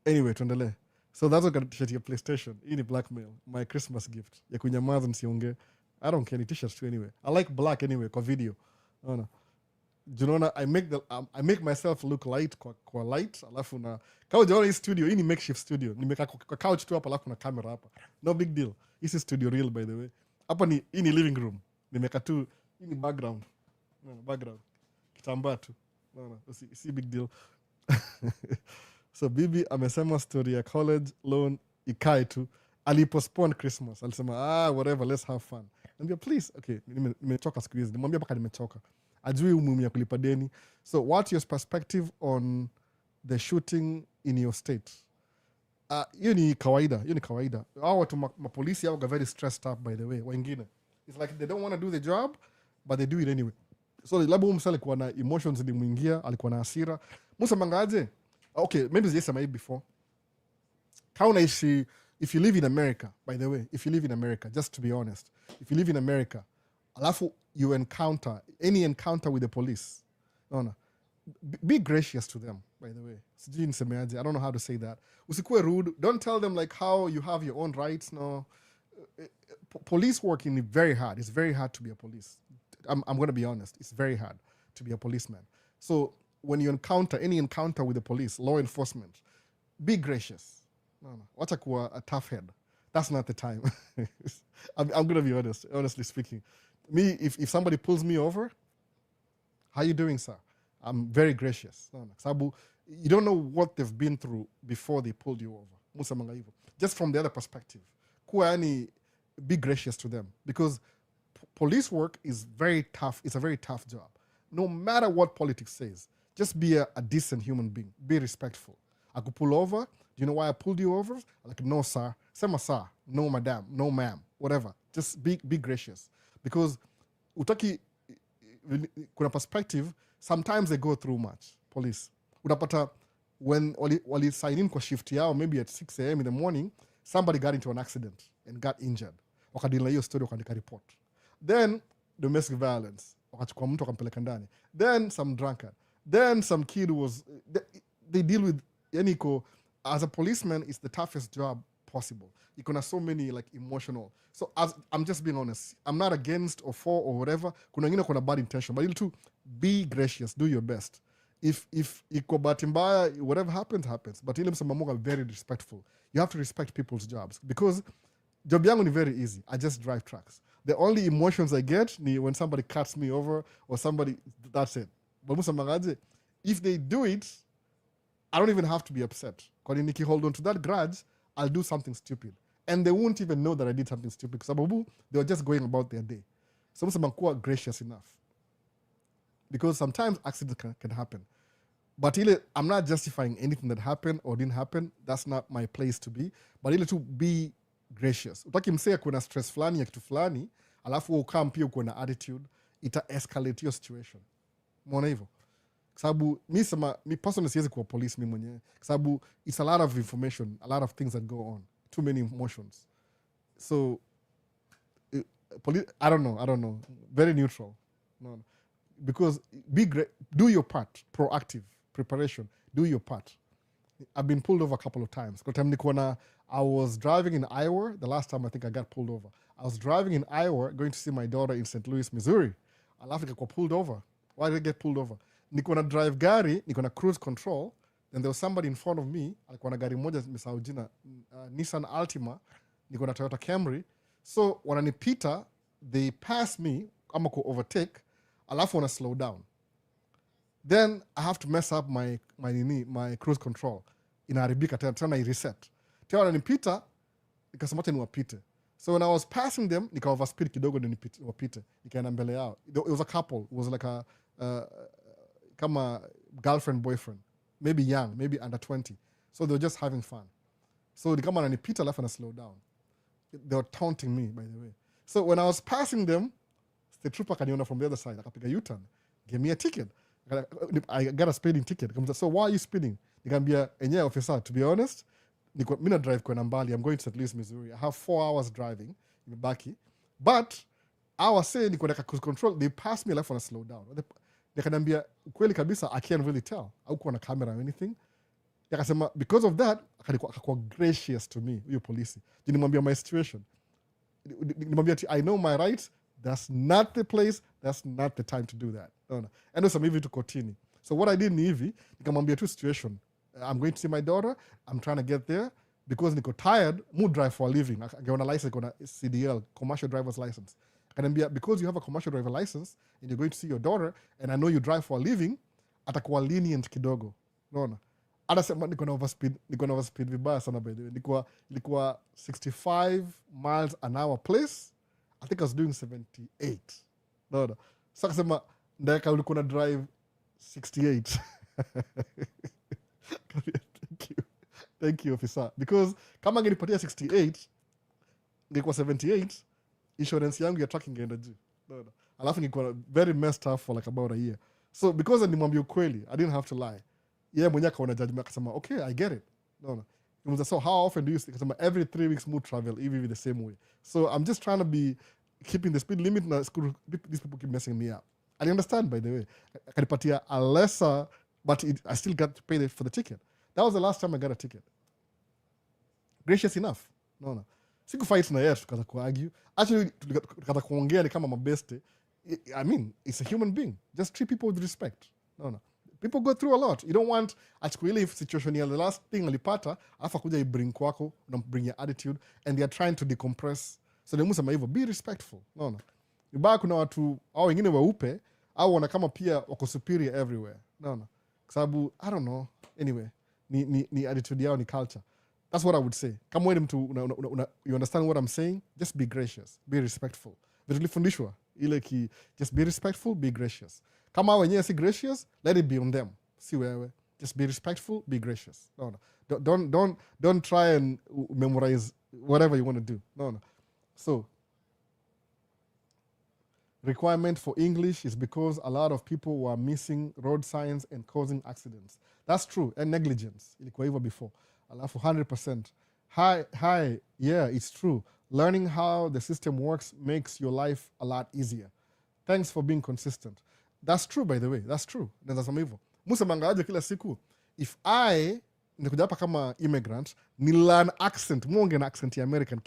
anyway, tuendelee. So that's what got t-shirt ya PlayStation. Hii ni blackmail. My Christmas gift. Ya kunyamaza nisiongee. I don't care any t-shirts too anyway. I like black anyway kwa video. Unaona. Junaona, I make myself look light kwa light, alafu na kama unaona hii studio, hii ni makeshift studio. Nimekaa kwa couch tu hapa alafu na camera hapa. No big deal. This is studio real by the way. Hapa hii ni living room. Nimekaa tu, hii ni background. No, background. Kitambaa tu. No, si big deal. So bibi amesema story ya college loan ikae tu. Alipostpone Christmas. Alisema whatever, let's have fun. Niambia please, okay, nimechoka siku hizi. Nimwambia mpaka nimechoka. ajui umuhimu ya kulipa deni. So what's your perspective on the shooting in your state? Hiyo ni kawaida. Hao watu mapolisi hao very stressed up, by the way, wengine. It's like they don't want to do the job, but they do it anyway. So labda huyu msa alikuwa na emotions ilimwingia, alikuwa na hasira. Musa mangaje? Okay, maybe sijasema hii before. How unaishi, if you live in America, by the way, if you live in America, just to be honest, if you live in America, alafu you encounter, any encounter with the police, no, be gracious to them, by the way. Sijui nisemeaje, I don't know how to say that. Usikuwe rude. Don't tell them like how you have your own rights, no. Police work is very hard. It's very hard to be a police. I'm going to be honest. It's very hard to be a policeman. So when you encounter any encounter with the police, law enforcement, be gracious. No. Wacha kuwa a tough head. That's not the time. I'm going to be honest, honestly speaking. Me, if somebody pulls me over, how you doing, sir? I'm very gracious. No. Sabu, you don't know what they've been through before they pulled you over. Musa mangaivo. Just from the other perspective. Be gracious to them, because police work is very tough. It's a very tough job. No matter what politics says, just be a decent human being. Be respectful. I could pull over. Do you know why I pulled you over? Like, no, sir. Sema sir. No, madam. No, ma'am. Whatever. Just be gracious. Because utaki, kuna perspective, sometimes they go through much, police. Utapata, when wali sign in kwa shift yao, maybe at 6 a.m. in the morning, somebody got into an accident and got injured. Wakadila hiyo story, wakandika report. Then domestic violence, wakachukua mtu wakampeleka ndani. Then some drunkard. Then some kid was, they deal with, yani as a policeman, it's the toughest job possible. Iko na so many like emotional. So I'm just being honest. I'm not against or for or whatever. Kuna wengine kuna bad intention, but to be gracious, do your best. If iko bahati mbaya, whatever happens. But ile msamamuga very respectful. You have to respect people's jobs, because job yangu ni very easy. I just drive trucks. The only emotions I get ni when somebody cuts me over or somebody, that's it. But musa if they do it, I don't even have to be upset. Because if I hold on to that grudge, I'll do something stupid. And they won't even know that I did something stupid, because they were just going about their day. So musa mankuwa gracious enough. Because sometimes accidents can happen. But I'm not justifying anything that happened or didn't happen. That's not my place to be. But to be gracious. Utaki msea kuna stress fulani ya kitu fulani, alafu ukam pia uko na attitude, ita escalate your situation. Mwona hivyo? Sababu mi personally siwezi kuwa police mi mwenyewe. Sababu it's a lot of information, a lot of things that go on. Too many emotions. So I don't know. Very neutral. No. Because do your part. Proactive preparation. Do your part. I've been pulled over a couple of times. I was driving in Iowa. The last time I think I got pulled over. I was driving in Iowa, going to see my daughter in St. Louis, Missouri. Alafu nikakua pulled over. Why did I get pulled over? Niko na drive gari, niko na cruise control. Then there was somebody in front of me. Alikuwa na gari moja nimesahau jina, Nissan Altima. Niko na Toyota Camry. So wananipita, they pass me, ama ku overtake. Alafu wana slow down. Then I have to mess up my cruise control. Inaharibika tena reset. Tena wananipita, nikasema niwapite. So when I was passing them, nika overspeed kidogo ndio niwapite. Nikaenda mbele yao. It was a couple. It was like a kama girlfriend, boyfriend. Maybe young, maybe under 20. So they were just having fun. So ni kama wananipita alafu na slow down. They were taunting me, by the way. So when I was passing them, the trooper kaniona from the other side. Akapiga U-turn. Gave me a ticket. I got a speeding ticket. So why are you speeding? Nikamwambia enyewe officer, to be honest, mina drive kwenda mbali. I'm going to St. Louis, Missouri. I have 4 hours driving. Nimebaki. But I was saying niko na cruise control. They passed me alafu na slow down. Nikamwambia kweli kabisa, I can't really tell. Haukuwa na camera or anything. Yakasema because of that, akakuwa gracious to me, huyo polisi. Nimwambia my situation. Nimwambia I know my rights. That's not the place. That's not the time to do that. No. And also maybe to continue. So what I did ni hivi, nikamwambia tu situation. I'm going to see my daughter. I'm trying to get there because niko tired. Mu drive for a living. Nikaona license, nikaona CDL, commercial driver's license. Akaniambia because you have a commercial driver license and you're going to see your daughter and I know you drive for a living, atakuwa lenient kidogo. Unaona? Anasema niko na overspeed vibaya sana by the way. Nilikuwa 65 miles an hour place. I think I was doing 78. No. So akasema ndaka ulikuwa na drive 68. Thank you officer, because kama angenipatia 68 ingekuwa 78, insurance yangu ya truck ingeenda juu. No. Alafu nilikuwa very messed up for like about a year. So because nimwambia ukweli, I didn't have to lie. Yeye mwenyewe akaona judgment akasema okay, I get it. No. It was so how often do you akasema every 3 weeks move travel even the same way. So I'm just trying to be keeping the speed limit, na these people keep messing me up. I understand, by the way. Akanipatia a lesser, but I still got to pay for the ticket. That was the last time I got a ticket. Gracious enough. No. Sikufight na yeye tukaanza kuargue. Actually tukaanza kuongea ni kama mabeste. I mean, it's a human being. Just treat people with respect. No. People go through a lot. You don't want achukua ile situation ya the last thing alipata afa kuja ibring kwako, bring your attitude, and they are trying to decompress. So they must hivyo, be respectful. No. Ibaya kuna watu au wengine weupe au wana kama pia wako superior everywhere. No. Kwa sababu I don't know. Anyway, ni attitude yao, ni culture. That's what I would say. Kama wewe mtu you understand what I'm saying? Just be gracious, be respectful. Vilifundishwa ile just be respectful, be gracious. Kama wenyewe si gracious, let it be on them. Si wewe. Just be respectful, be gracious. No. Don't try and memorize whatever you want to do. No. So, requirement for English is because a lot of people were missing road signs and causing accidents. That's true. And negligence. Ilikuwa hivyo before. Alafu 100%. Hi, yeah, it's true. Learning how the system works makes your life a lot easier. Thanks for being consistent. That's true, by the way. That's true. Nazasema hivyo. Musa mangaje kila siku. If I nikuja hapa kama immigrant, ni learn accent, mwonge na accent ya American.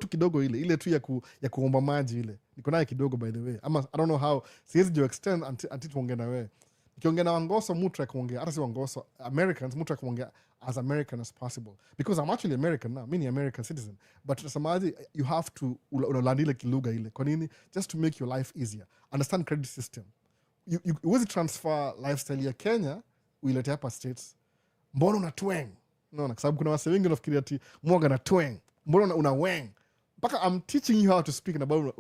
Kidogo ile tu ya kuomba maji ile. Niko naye kidogo, by the way. I don't know how. Siwezi jo extend until tuongea na wewe. Nikiongea na Wangoso mtu akuongea, hata si Wangoso, Americans mtu akuongea as American as possible. Because I'm actually American now. Mimi ni American citizen. But tunasemaje, you have to unaland ile kilugha ile. Kwa nini? Just to make your life easier. Understand credit system. You huwezi transfer lifestyle ya Kenya uilete hapa States. Mbona una twang? No, kwa sababu kuna wase wengi wanafikiria ati mwaga na twang. Mbona una wang? Mpaka I'm teaching you how to speak na bado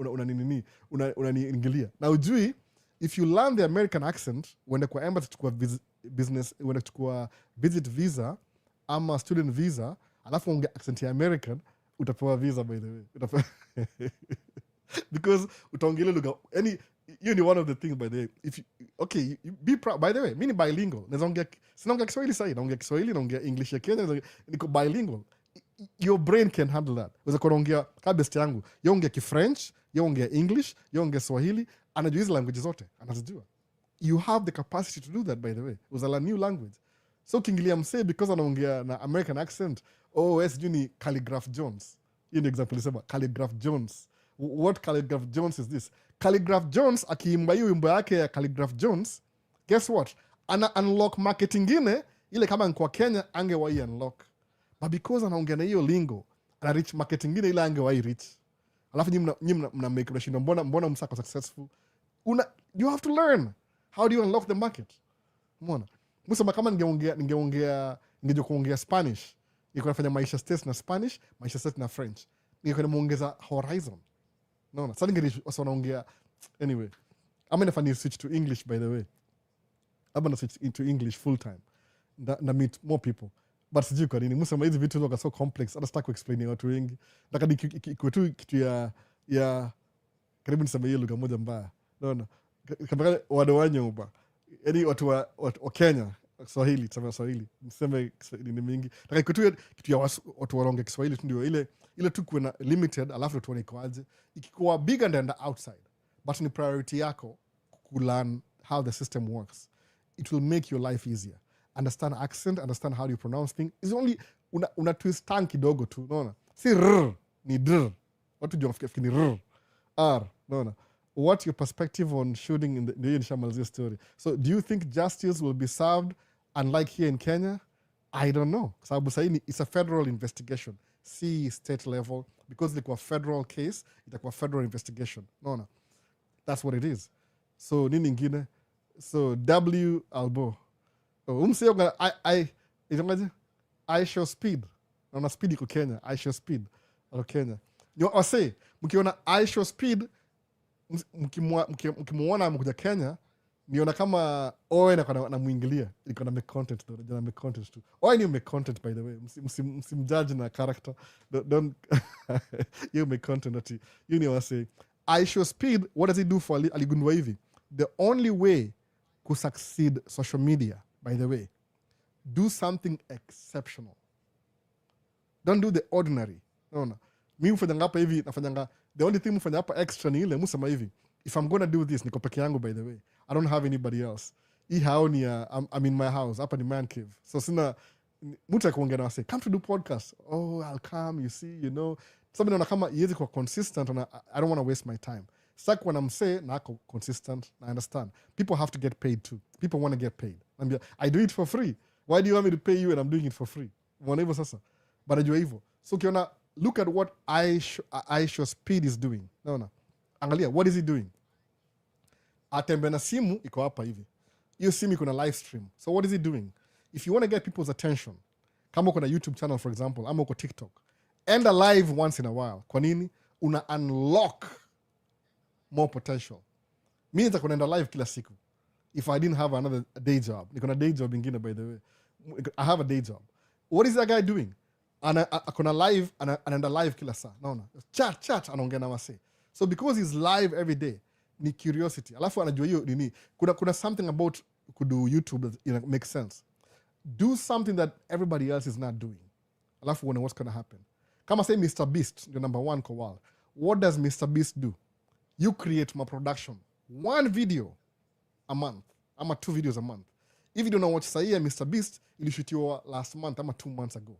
unaniingilia. Na ujui, if you learn the American accent, uende kwa embassy tukua business, uende tukua visit visa ama student visa, alafu unge accent ya American, utapewa visa, by the way. Because utaongele lugha any. You know, one of the things, by the way, if you be proud. By the way, mimi ni bilingual. Sinaongea Kiswahili sahi, naongea Kiswahili, naongea English ya Kenya, niko bilingual. Your brain can handle that. Unaweza kuongea kama best yangu, yongea Kifrench, yongea English, yongea Swahili, anajua hizo languages zote, anazijua. You have the capacity to do that, by the way. It was a new language. So kingilia msee because anaongea na American accent, sijui ni Calligraph Jones. Hiyo ni example nisema Calligraph Jones. What Calligraph Jones is this? Calligraph Jones akiimba hiyo wimbo yake ya Calligraph Jones, guess what? Ana unlock market ingine ile kama kwa Kenya angewahi unlock. But because anaongea na hiyo lingo, ana reach market ingine ile angewahi reach. Alafu nyinyi mna make unashinda mbona msako successful. You have to learn. How do you unlock the market? Umeona? Msema kama ningeongea kuongea Spanish, niko nafanya Maisha States na Spanish, Maisha States na French. Niko namuongeza horizon. No. Sasa wanaongea anyway. I'm going to switch to English, by the way. I'm going to switch into English full time. Na meet more people. But sijui kwa nini. Musema hizi vitu zoka so complex. Hata sitaki kuexplainia watu wengi. Lakini ikuwe tu kitu ya karibu nisema hiyo lugha moja mbaya. No. Kama wadawanyo uba. Yaani watu wa Kenya, Swahili, tuseme Swahili. Niseme nini mingi. Lakini ikuwe tu kitu ya watu waronge Kiswahili tu ndio ile tu kuwe na limited, alafu tuone iko aje. Ikikuwa bigger than the outside. But ni priority yako kulearn how the system works. It will make your life easier. Understand accent, understand how you pronounce things. It's only una twist tongue kidogo tu, unaona? Si r, ni dr. Watu jua fikiri ni r, r, unaona? What's your perspective on shooting in the Shamalzi story? So do you think justice will be served unlike here in Kenya? I don't know. Sababu sahi it's a federal investigation. See state level. Because it's a federal case, it's a federal investigation. No. That's what it is. So nini ingine? So W Albo. I show speed. Naona speed iko Kenya. I show speed. Alo Kenya. Wase, mkiona I show speed, mkimuona amekuja Kenya, niona kama Owen namuingilia iko na make content though, na make content too. Owen you make content by the way, msimjudge na character, don't you make content ati you know say I show speed. What does it do for aligundua hivi? The only way to succeed social media, by the way, do something exceptional. Don't do the ordinary. No. Mi mfanyanga hapa hivi nafanyanga, the only thing mfanya hapa extra ni ile musema hivi, if I'm gonna do this niko peke yangu by the way, I don't have anybody else. Hii hao ni I'm in my house, hapa ni man cave, so sina mtu akuongea na wase come to do podcast. Oh, I'll come, you see, you know, sababu naona kama iwezi kuwa consistent and I don't want to waste my time. Sasa when I'm say na ako consistent, I understand people have to get paid too, people want to get paid. I do it for free, why do you want me to pay you and I'm doing it for free? Mbona hivyo sasa? But najua hivyo, so ukiona look at what I show speed is doing. No. Angalia, what is he doing? Atembe na simu iko hapa hivi. Hiyo simu iko na live stream. So what is he doing? If you want to get people's attention, kama uko na YouTube channel for example, ama uko TikTok, enda live once in a while. Kwa nini? Una unlock more potential. Mimi nitakuwa naenda live kila siku. If I didn't have another day job. Niko na day job ingine by the way. I have a day job. What is that guy doing? Akona live, anaenda live kila saa. No. Chat, anaongea na wase. So because he's live every day, ni curiosity. Alafu anajua hiyo nini. Kuna something about kudu YouTube that makes sense. Do something that everybody else is not doing. Alafu uone what's gonna happen. Kama say Mr. Beast, the number one kwa wall. What does Mr. Beast do? You create my production. One video a month. Ama 2 videos a month. If you don't know what sahi ya Mr. Beast, ilishutiwa last month ama 2 months ago.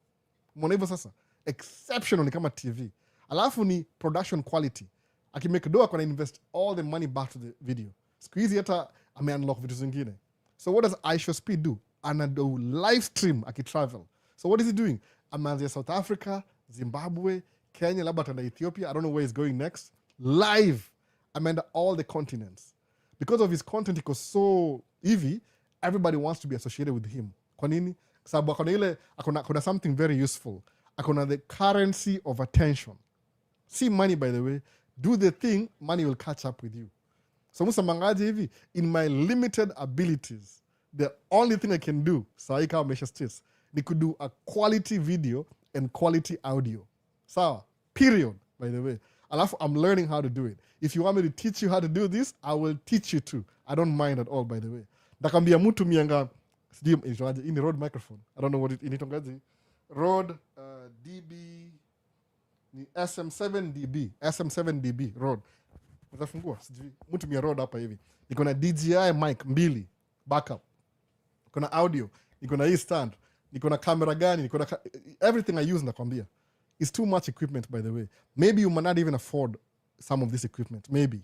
Mbona hivyo sasa? Exceptional ni kama TV. Alafu ni production quality. Akimake doa kwa na invest all the money back to the video. Siku hizi hata ame-unlock vitu zingine. So what does I Show Speed do? Anado live stream akitravel. So what is he doing? Ameanzia South Africa, Zimbabwe, Kenya, labda ataenda Ethiopia. I don't know where he's going next. Live. Ameenda all the continents. Because of his content iko so hivi, everybody wants to be associated with him. Kwa nini? Sababu akona something very useful. Akona the currency of attention. See money by the way. Do the thing, money will catch up with you. So musamangaji hivi, in my limited abilities, the only thing I can do, sahi kama Maisha states, ni could do a quality video and quality audio. Sawa, period, by the way. Alafu, I'm learning how to do it. If you want me to teach you how to do this, I will teach you too. I don't mind at all, by the way. Nakambia mtu mianga, ini Rode microphone. I don't know what it initongaji. Rode DB, ni SM7DB Rode. Utafungua sijui mtu mia Rode hapa hivi. Niko na DJI mic 2 backup. Niko na audio, niko na hii stand, niko na camera gani, niko na everything I use nakwambia. It's too much equipment by the way. Maybe you might not even afford some of this equipment, maybe.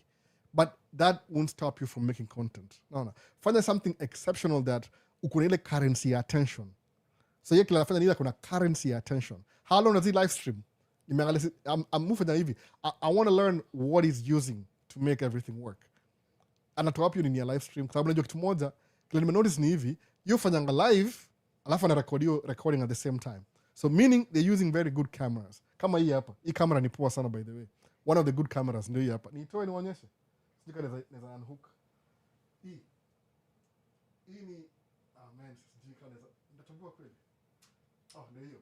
But that won't stop you from making content. No. Find something exceptional that ukuna ile currency ya attention. So yeye kila nafanya nila kuna currency ya attention. How long does he live stream? I'm moving hivi. I want to learn what he's using to make everything work. Anatoa wapi ni live stream? Kwa sababu najua kitu moja, kile nimenotice ni hivi, yofanyanga live, alafu ana recording at the same time. So meaning they're using very good cameras. Kama hii hapa. Hii camera ni poa sana by the way. One of the good cameras ndio hii hapa. Nitoe nionyeshe. Sijui naweza unhook. Hii ni man, sijui kama nitachukua kweli. Ndio hiyo.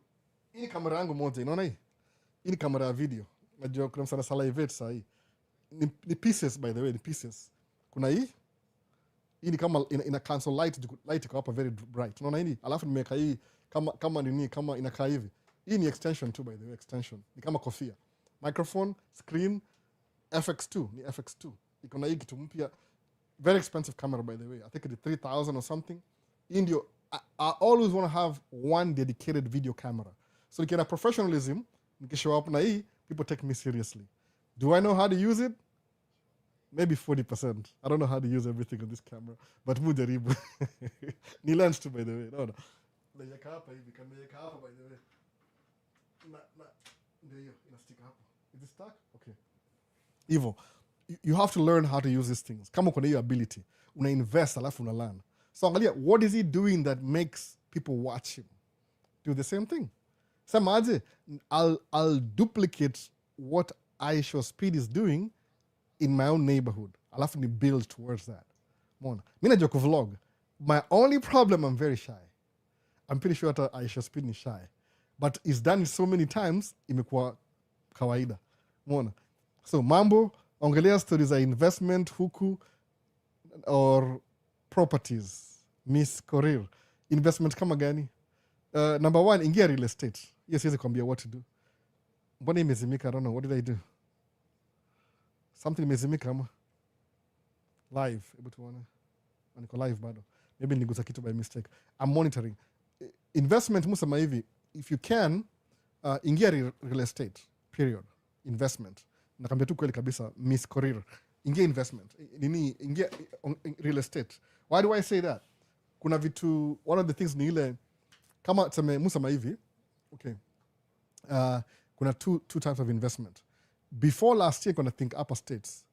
Hii ni kamera yangu moja, unaona hii? Hii ni kamera ya video. Najua kuna msana salivate saa hii. Ni pieces by the way, ni pieces. Kuna hii. Hii ni kama ina cancel light iko hapa very bright. Unaona hii? Alafu nimeweka hii kama nini, kama inakaa hivi. Hii ni extension too by the way, extension. Ni kama kofia. Microphone, screen, FX2, ni FX2. Iko na hii kitu mpya. Very expensive camera by the way. I think it's 3,000 or something. Hii ndio, I always want to have one dedicated video camera. So nikienda professionalism, nikishow up na hii, people take me seriously. Do I know how to use it? Maybe 40%. I don't know how to use everything on this camera. But mujaribu. Ni lens too by the way. No. Naiweka hapa hivi, kameweka hapa by the way. Ndio hiyo, inastika hapa. Is it stuck? Okay. Hivyo, you have to learn how to use these things. Kama kuna hiyo ability, una invest alafu una learn. So angalia, what is he doing that makes people watch him? Do the same thing. Sema aje, I'll duplicate what I Show Speed is doing in my own neighborhood. Alafu ni build towards that. Mona. Mi najua kuvlog. My only problem, I'm very shy. I'm pretty sure hata Aisha Speed ni shy. But it's done it so many times, imekuwa kawaida. Mona. So mambo, ongelea stories za investment huku or properties. Miss Korir. Investment kama gani? Number one, ingia real estate. Yes, siwezi kuambia what to do. Mbona imezimika? I don't know. What did I do? Something imezimika ama? Live. Able to wanna. Niko live bado. Maybe nigusa kitu by mistake. I'm monitoring. Investment musema hivi. If you can, ingia real estate. Period. Investment. Nakambia tu kweli kabisa. Miss Korir. Ingia investment. Ingia real estate. Why do I say that? Kuna vitu, one of the things ni ile, kama tuseme musema hivi, okay, kuna two types of investment. Before last year, kuna think upper states.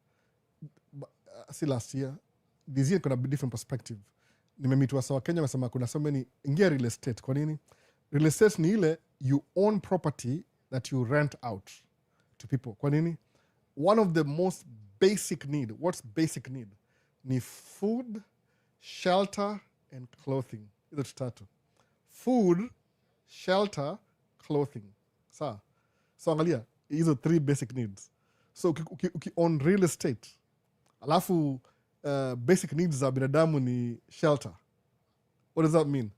See last year, this year kuna different perspective. Nimemitua sawa Kenya, nasema kuna so many, ingia real estate. Kwa nini? Real estate ni ile, you own property that you rent out to people. Kwa nini? One of the most basic need, what's basic need? Ni food, shelter, and clothing. Hizo tutatu. Food, shelter, clothing. Sawa. So angalia, hizo three basic needs. So uki own real estate, alafu basic needs za binadamu ni shelter. What does that mean?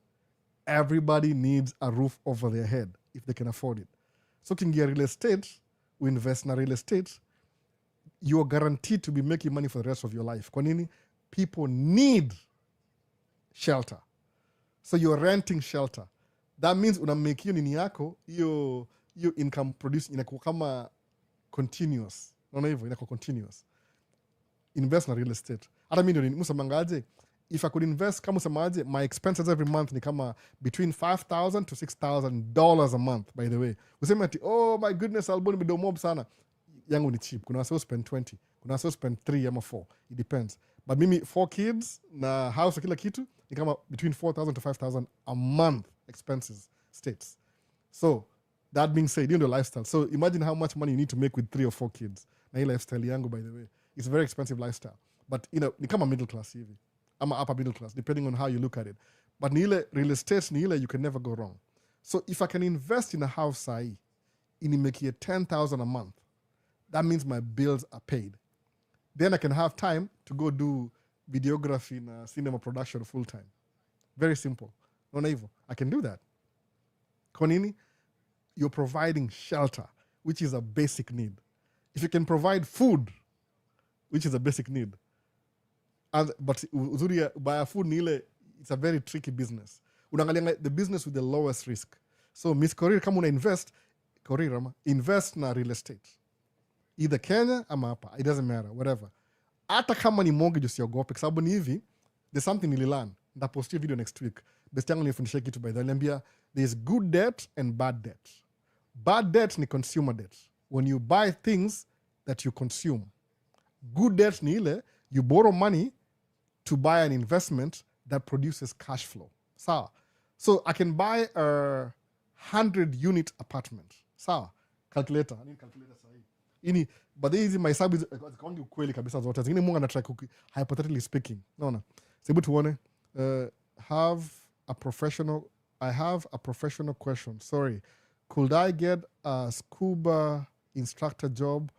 Everybody needs a roof over their head if they can afford it. So ukiingia real estate, we invest in real estate, you are guaranteed to be making money for the rest of your life. Kwa nini? People need shelter. So you're renting shelter. That means unamake hiyo nini yako, hiyo income produce inakuwa kama continuous. Unaona hivyo, inakuwa continuous. Invest na real estate. Hata mimi ndio musemangaje, if I could invest, kama usemaje, my expenses every month ni kama between $5,000 to $6,000 a month, by the way. Useme ati, oh my goodness, alboni bido mob sana. Yangu ni cheap. Kuna wasio spend 20. Kuna wasio spend 3 ama 4. It depends. But mimi 4 kids na house kila kitu ni kama between $4,000 to $5,000 a month expenses states. So that being said, you know the lifestyle. So imagine how much money you need to make with 3 or 4 kids. Na hii lifestyle yangu, by the way, it's a very expensive lifestyle. But you know, ni kama middle class hivi. Ama upper middle class, depending on how you look at it. But ni ile real estate ni ile, you can never go wrong. So if I can invest in a house sahi, inimekie $10,000 a month, that means my bills are paid. Then I can have time to go do videography and cinema production full time. Very simple. Naona hivyo. I can do that. Kwa nini? You're providing shelter, which is a basic need. If you can provide food, which is a basic need, but uzuri ya buy food ni ile, it's a very tricky business. Unaangalia the business with the lowest risk. So Miss Korir, kama una invest na real estate. Either Kenya ama hapa, it doesn't matter, whatever. Hata kama ni mortgage usiogope, kwa sababu ni hivi, there's something nililearn. Nitapostia video next week. Best yangu nilifundisha kitu by the way. Niambia, there's good debt and bad debt. Bad debt ni consumer debt. When you buy things that you consume. Good debt ni ile, you borrow money to buy an investment that produces cash flow. Sawa. So I can buy a 100-unit apartment. Sawa. Calculator. I need calculator sahi. Ini, but hizi mahesabu zikaongi ukweli kabisa zote. Zingine mungu anatry hypothetically speaking. Naona. Sebu tuone. I have a professional question. Sorry. Could I get a scuba instructor job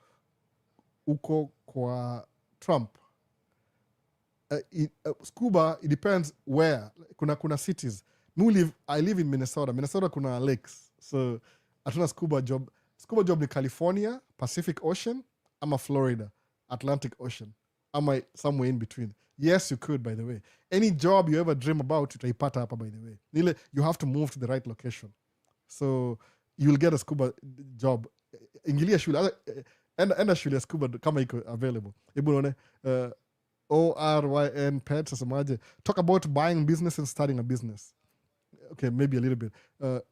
uko kwa Trump? Scuba, it depends where. Kuna cities. I live in Minnesota. Minnesota kuna lakes. So hatuna scuba job. Scuba job ni California, Pacific Ocean, ama Florida, Atlantic Ocean, ama somewhere in between. Yes, you could, by the way. Any job you ever dream about, utaipata hapa, by the way. Nile, you have to move to the right location. So you'll get a scuba job. Ingilia shule, enda shule ya scuba kama iko available. Hebu nione, ORYN Pets, asemaje. Talk about buying business and starting a business. Okay, maybe a little bit.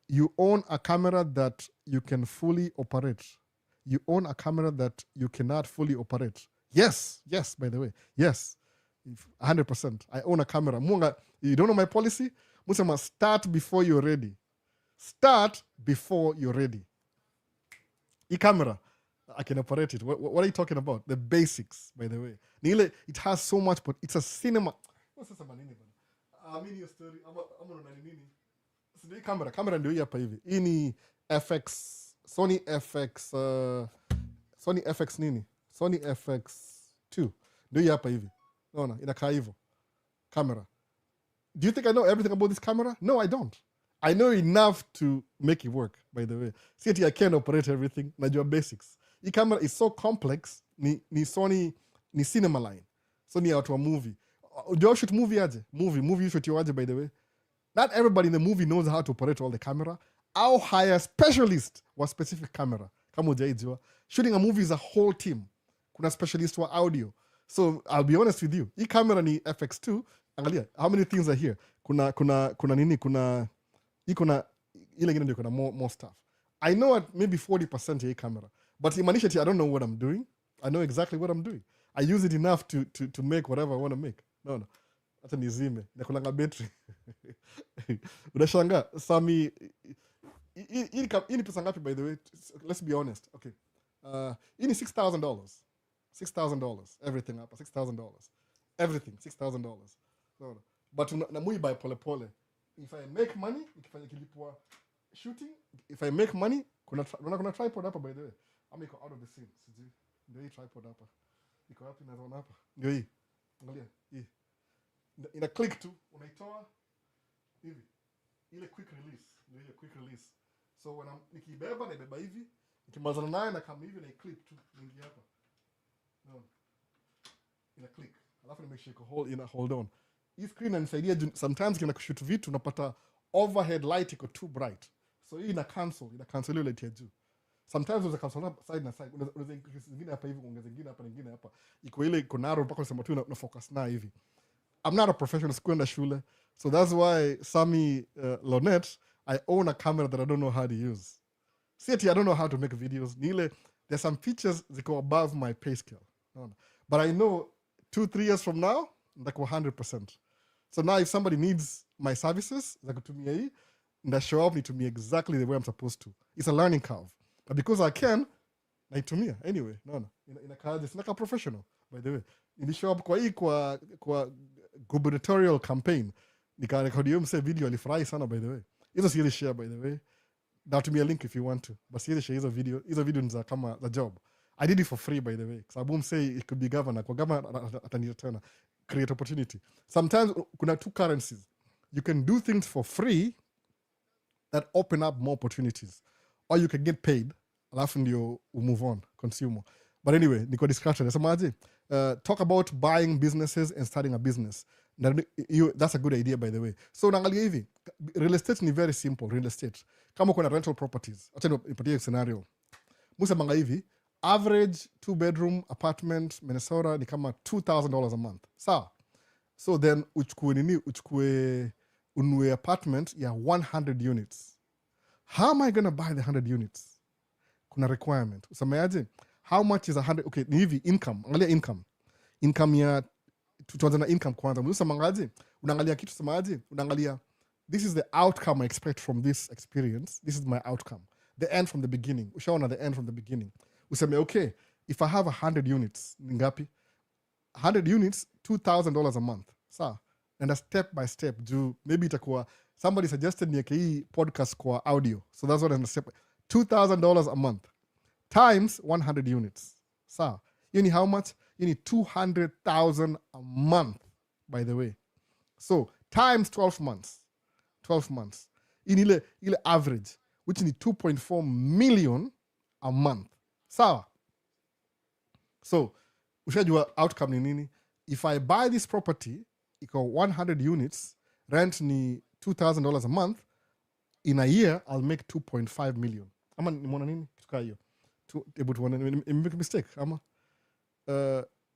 You own a camera that you can fully operate. You own a camera that you cannot fully operate. Yes, by the way. Yes, 100%. I own a camera. Munga, you don't know my policy? Musema, start before you're ready. Start before you're ready. E camera. I can operate it. What are you talking about? The basics, by the way. Nile, it has so much, but it's a cinema. What's this about nini bana? Mini your story. I'm on nini. So the camera ndio hii hapa hivi. Hii ni FX, Sony FX, Sony FX nini? Sony FX2. Ndio hii hapa hivi. Unaona, inakaa hivyo. Camera. Do you think I know everything about this camera? No, I don't. I know enough to make it work, by the way. See, I can't operate everything. Najua basics. Hii camera is so complex. Ni Sony, ni cinema line. So ni watu wa movie. Do you shoot movie aje? Movie you shoot aje, by the way. Not everybody in the movie knows how to operate all the camera. I'll hire specialist wa specific camera. Kama hujaijua. Shooting a movie is a whole team. Kuna specialist wa audio. So I'll be honest with you. Hii camera ni FX2. Angalia, how many things are here? Kuna nini? Kuna ile ingine ndio kuna more stuff. I know at maybe 40% ya hii camera. But imaanisha I don't know what I'm doing. I know exactly what I'm doing. I use it enough to make whatever I want to make. No. Hata nizime. Nakulanga battery. Unashanga, Sami, hii ni pesa ngapi, by the way? Let's be honest. Okay. Hii ni $6,000. $6,000. Everything up. $6,000. Everything. $6,000. No. But namui by pole. If I make money, ikifanya kilipwa shooting, if I make money, kuna tripod hapa, by the way. Ama iko out of the scene. Sijui. Ndio hii tripod hapa. Iko wapi naona hapa? Ndio hii. Angalia hii. Ina click tu, unaitoa hivi. Ile quick release. Ndio ile quick release. So when nikibeba naibeba hivi, nikimalizana naye na kama hivi na clip tu ningi hapa. No. Ina click. Alafu ni make sure hold on. Hii screen inanisaidia sometimes kina kushoot vitu unapata overhead light iko too bright. So hii ina cancel ile light ya juu. Sometimes unaweza cancel side na side. Unaweza increase zingine hapa hivi, ongeza zingine hapa, nyingine hapa. Iko ile iko narrow mpaka unasema tu na focus na hivi. I'm not a professional, sikuenda shule. So that's why Sami Lonet, I own a camera that I don't know how to use. See, I don't know how to make videos. Nile, there's some features that go above my pay scale. No. But I know 2-3 years from now, like 100%. So now if somebody needs my services, like to me, and show up to me exactly the way I'm supposed to. It's a learning curve. But because I can, like to me, anyway, no. In a car, it's like a professional, by the way. In the show up kwa gubernatorial campaign, nikarekodio mse video alifurahi sana, by the way. Hizo siwezi share, by the way. Now to me a link if you want to. But siwezi share hizo video ni za kama the job. I did it for free, by the way. So I won't say it could be governor. Kwa governor atanireturn. Create opportunity. Sometimes kuna two currencies. You can do things for free that open up more opportunities. Or you can get paid. Alafu ndio move on, consumer. But anyway, niko discussion. Nasemaje? Talk about buying businesses and starting a business. That's a good idea, by the way. So naangalia hivi, real estate ni very simple, real estate. Kama kuna rental properties, acha nipatie scenario. Musemanga hivi, average 2-bedroom apartment Minnesota ni kama $2,000 a month. Sawa? So then unue apartment ya 100 units. How am I going to buy the 100 units? Kuna requirement. Usameaje? How much is 100? Okay, ni hivi income. Angalia income. Income ya tuanze na income kwanza. Unaangalia unaangalia kitu semaje? Unaangalia this is the outcome I expect from this experience. This is my outcome. The end from the beginning. Ushaona the end from the beginning. Useme okay, if I have 100 units, ni ngapi? 100 units, $2,000 a month. Sawa? And a step by step. Maybe itakuwa somebody suggested niweke hii podcast kwa audio. So that's what I'm step. $2,000 a month times 100 units. Sawa? You need how much? You need $200,000 a month, by the way. So times 12 months. 12 months. In ile average, which is 2.4 million a month. Sawa? So, ushajua outcome ni nini? If I buy this property, iko 100 units, rent ni $2,000 a month, in a year, I'll make 2.5 million. Ama nimona nini? Kituka hiyo. Make a mistake. Ama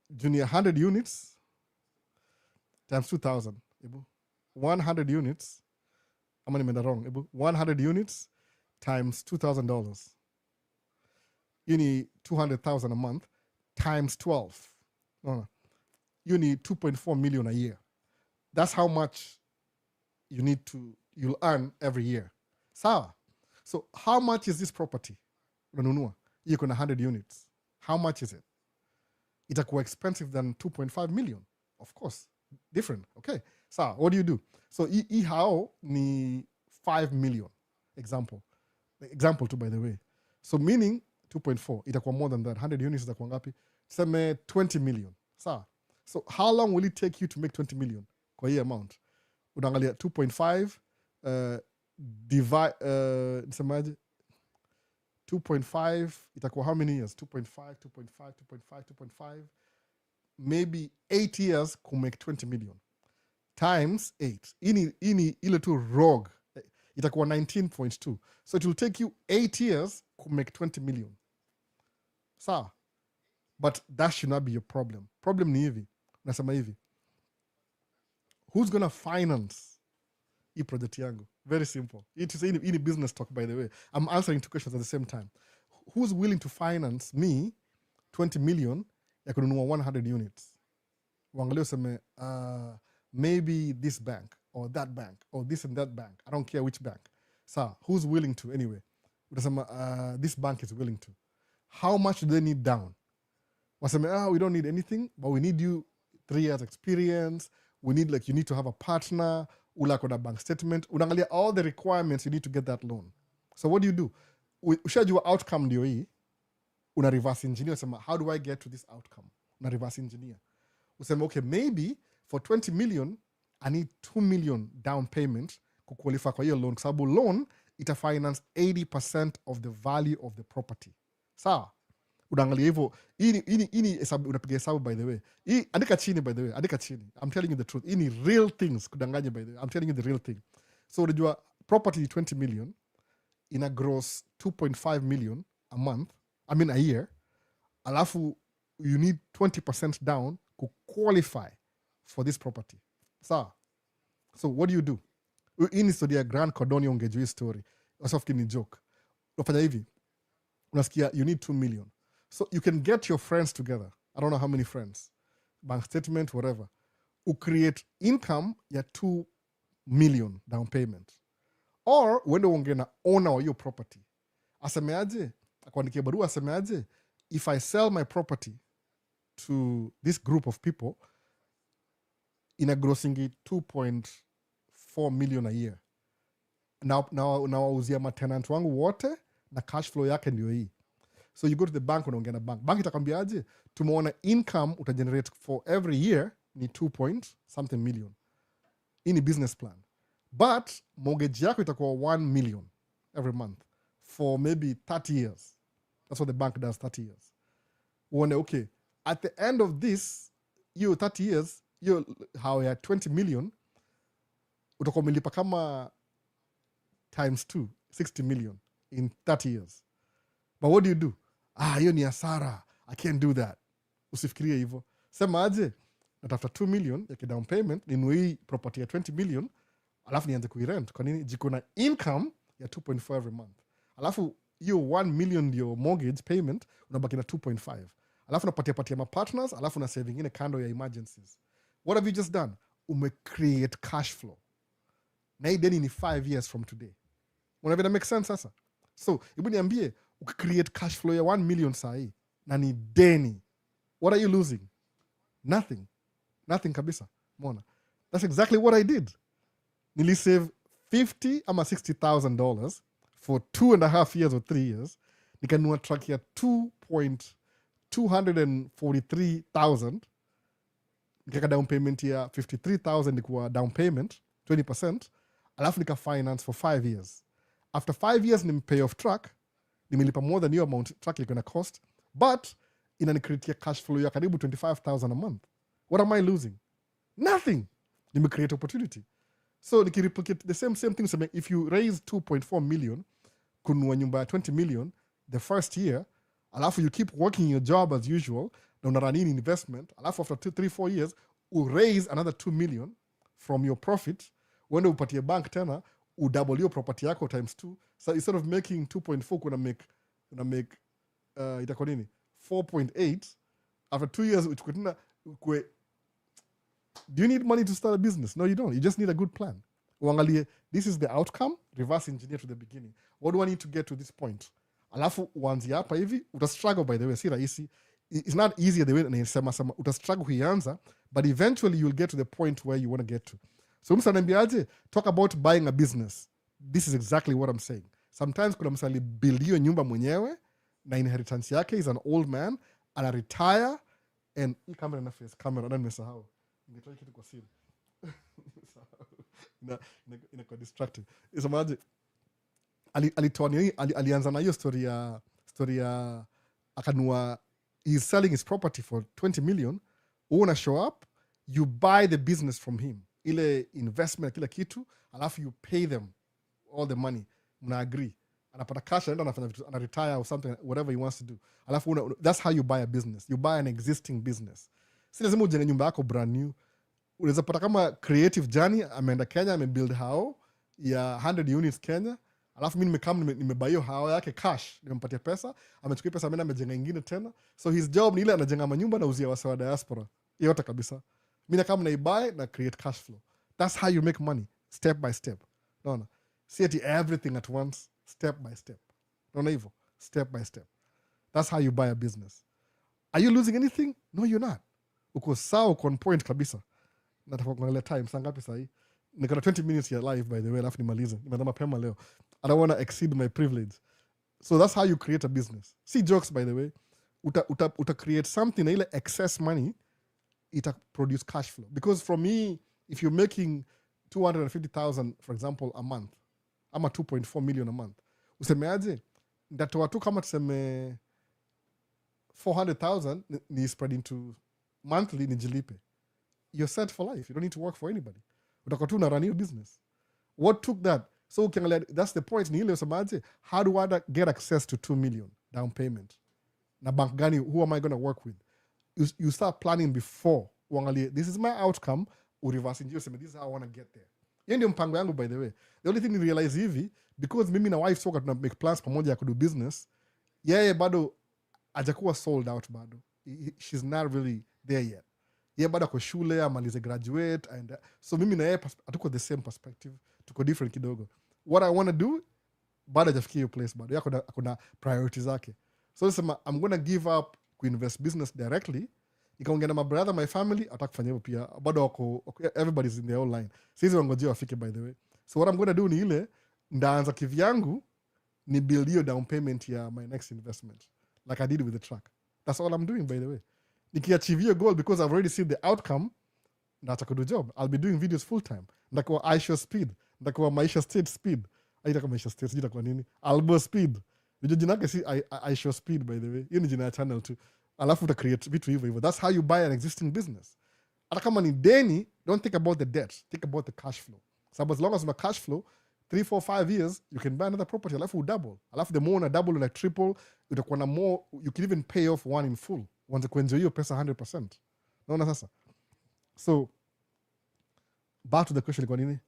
junior 100 units times 2,000. 100 units. Ama nimeenda wrong. 100 units times $2,000. You need 200,000 a month times 12. No. You need 2.4 million a year. That's how much you'll earn every year. Sawa? So how much is this property? Unanunua. hiyo kuna 100 units. How much is it? Itakuwa expensive than 2.5 million. Of course. Different. Okay. So what do you do? So hii hao ni 5 million. Example too, by the way. So meaning 2.4 itakuwa more than that. 100 units itakuwa ngapi? Tuseme 20 million. Sawa. So how long will it take you to make 20 million kwa hii amount? Unaangalia 2.5 divide nisemaje? 2.5 itakuwa how many years? 2.5 maybe 8 years to make 20 million times 8. Ini ile tu rogue itakuwa 19.2. So it will take you 8 years to make 20 million. Sawa. But that should not be your problem. Problem ni hivi. Nasema hivi. Who's gonna finance hii project yangu? Very simple. It is any business talk, by the way. I'm answering two questions at the same time. Who's willing to finance me 20 million ya kununua 100 units? Wangalio seme, maybe this bank or that bank or this and that bank. I don't care which bank. So who's willing to anyway? Utasema, this bank is willing to. How much do they need down? Waseme, we don't need anything, but we need you 3 years experience. We need, like, you need to have a partner. Ula bank statement. Unaangalia all the requirements you need to get that loan. So what do? Ushajua outcome ndio hii. Una reverse engineer. Usema, how do I get to this outcome? Una reverse engineer. Usema, okay, maybe for 20 million, I need 2 million down payment to qualify kwa hiyo loan. Sababu loan, ita finance 80% of the value of the property. Sawa? Unaangalia hivyo. Ini unapiga hesabu, by the way. Andika chini, by the way. Andika chini. I'm telling you the truth. Ini real things kudanganya, by the way. I'm telling you the real thing. So unajua property 20 million ina gross 2.5 million a month. I mean a year. Alafu you need 20% down to qualify for this property. So what do? Ini story Grand Cordoni ungejui story. Wasofi ni joke. Unafanya hivi. Unasikia you need 2 million. So you can get your friends together. I don't know how many friends. Bank statement, whatever. You create income ya 2 million down payment. Or wende wonge na owner wa your property. Asemeaje? Akuandikia barua asemeaje? If I sell my property to this group of people, ina grossingi 2.4 million a year. Na wauzia matenant wangu wote na cash flow yake ndio hii. So you go to the bank, unaongea na bank. Bank itakwambiaje? Tumeona income utagenerate for every year ni 2 million. Hii ni business plan. But mortgage yako itakuwa 1 million every month for maybe 30 years. That's what the bank does, 30 years. Uone, okay, at the end of this, you 30 years, you how ya 20 million, utakuwa umelipa kama times 2, 60 million in 30 years. But what do? Hiyo ni hasara. I can't do that. Usifikirie hivyo. Sema aje, natafuta 2 million ya down payment, ninunue property ya 20 million, alafu nianze kuirent. Kwa nini? Jiko na income ya 2.4 every month. Alafu hiyo 1 million ndio mortgage payment, unabaki na 2.5. Alafu unapatia ma partners, alafu na saving ingine kando ya emergencies. What have you just done? Create cash flow. Na hii deni ni 5 years from today. Unavyo make sense sasa? So, hebu niambie, create cash flow ya 1 million sahi na ni deni. What are you losing? Nothing. Nothing kabisa. Mona. That's exactly what I did. Nili save $50,000 ama $60,000 for 2.5 years or 3 years. Nikanunua truck ya 243,000. Nikaka down payment ya 53,000 nikuwa down payment, 20%. Alafu nika finance for 5 years. After 5 years pay off truck, nimelipa more than your amount truck ilikuwa na cost, but inanicreate cash flow ya karibu 25,000 a month. What am I losing? Nothing. Create opportunity. So nikireplicate the same thing. So if you raise 2.4 million kununua nyumba ya 20 million the first year, alafu you keep working your job as usual, na unarun investment, alafu after 2, 3, 4 years you raise another 2 million from your profit, uende upatie bank tena, udouble your property yako times 2. So instead of making 2.4 kuna make itakuwa nini 4.8 after 2 years. Do you need money to start a business? No, you don't. You just need a good plan. Uangalie, this is the outcome, reverse engineer to the beginning. What do I need to get to this point? alafu uanzie hapa hivi, utastruggle by the way, si rahisi. It's not easier the way naisema sama, utastruggle kuianza, but eventually you'll get to the point where you want to get to. So msa naambiaje, talk about buying a business. This is exactly what I'm saying. Sometimes kuna msa alibuild hiyo nyumba mwenyewe na inheritance yake, is an old man, ana retire, and hii camera na face camera na nimesahau. Ningetoa kitu kwa siri. Inakuwa distracted. Isemaje? Alianza na hiyo story ya akanua, he's selling his property for 20 million. Una show up, you buy the business from him, ile investment kila kitu, alafu you pay them all the money, mna agree, anapata cash, anaenda anafanya vitu, ana retire or something, whatever he wants to do, alafu that's how you buy a business. You buy an existing business. Si lazima ujenge nyumba yako brand new. Unaweza pata kama Creative Journey ameenda Kenya, amebuild hao ya 100 units Kenya, alafu mimi nimebuy hiyo hao yake cash, nimempatia pesa, amechukua pesa, ameenda amejenga ingine tena. So his job ni ile anajenga manyumba na uzia wasa wa diaspora yote kabisa. Mimi kama naibuy na create cash flow. That's how you make money, step by step. No. See it everything at once, step by step. No hivyo, step by step. That's how you buy a business. Are you losing anything? No, you're not. Uko sawa, uko on point kabisa. Nataka kuangalia time, saa ngapi saa hii? Niko na 20 minutes ya live by the way, alafu nimalize. Nimeanza mapema leo. I don't want to exceed my privilege. So that's how you create a business. See jokes by the way. Uta create something na ile excess money, ita produce cash flow. Because for me, if you're making 250,000 for example a month, ama 2.4 million a month, usemeaje? Ndatoa tu kama tuseme 400,000 ni spread into monthly, nijilipe. You're set for life. You don't need to work for anybody. Utakuwa tu na run your business. What took that? So that's the point. Ni ile usemaje, how do I get access to 2 million down payment? Na bank gani, who am I going to work with? You start planning before. Uangalie, this is my outcome. Ureverse engineer, this is how I want to get there. Hiyo ndio mpango yangu by the way. The only thing you realize hivi, because mimi na wife soka tuna make plans pamoja ya kudo business, yeye bado hajakuwa sold out bado. She's not really there yet. Yeye bado kwa shule, amalize graduate, and so mimi na yeye hatuko the same perspective, tuko different kidogo. What I want to do, bado hajafikia hiyo place bado. Yeye kuna priorities zake. So nasema I'm going to give up kuinvest business directly. Nikaongea na my brother, my family, atakufanya hivyo pia. Bado wako, everybody's in their own line. Sisi wangojea wafike by the way. So what I'm going to do ni ile, ndaanza kivyangu, ni build hiyo down payment ya my next investment. Like I did with the truck. That's all I'm doing by the way. Nikiachieve your goal because I've already seen the outcome, nataka kudo job. I'll be doing videos full time. Ndakuwa Aisha speed. Ndakuwa Maisha state speed. Aitaka Maisha state, sijui itakuwa nini. Albo speed. Ndio jina yake si Aisha speed by the way. Hiyo ni jina ya channel tu. Alafu uta create vitu hivyo. That's how you buy an existing business. Hata kama ni deni, don't think about the debt. Think about the cash flow. So as long as una cash flow, 3, 4, 5 years, you can buy another property. Alafu udouble. Alafu the more una double, like triple, utakuwa na more, you can even pay off one in full. Wanza kuenjoy hiyo pesa 100%. Naona sasa. So, back to the question, ilikuwa nini?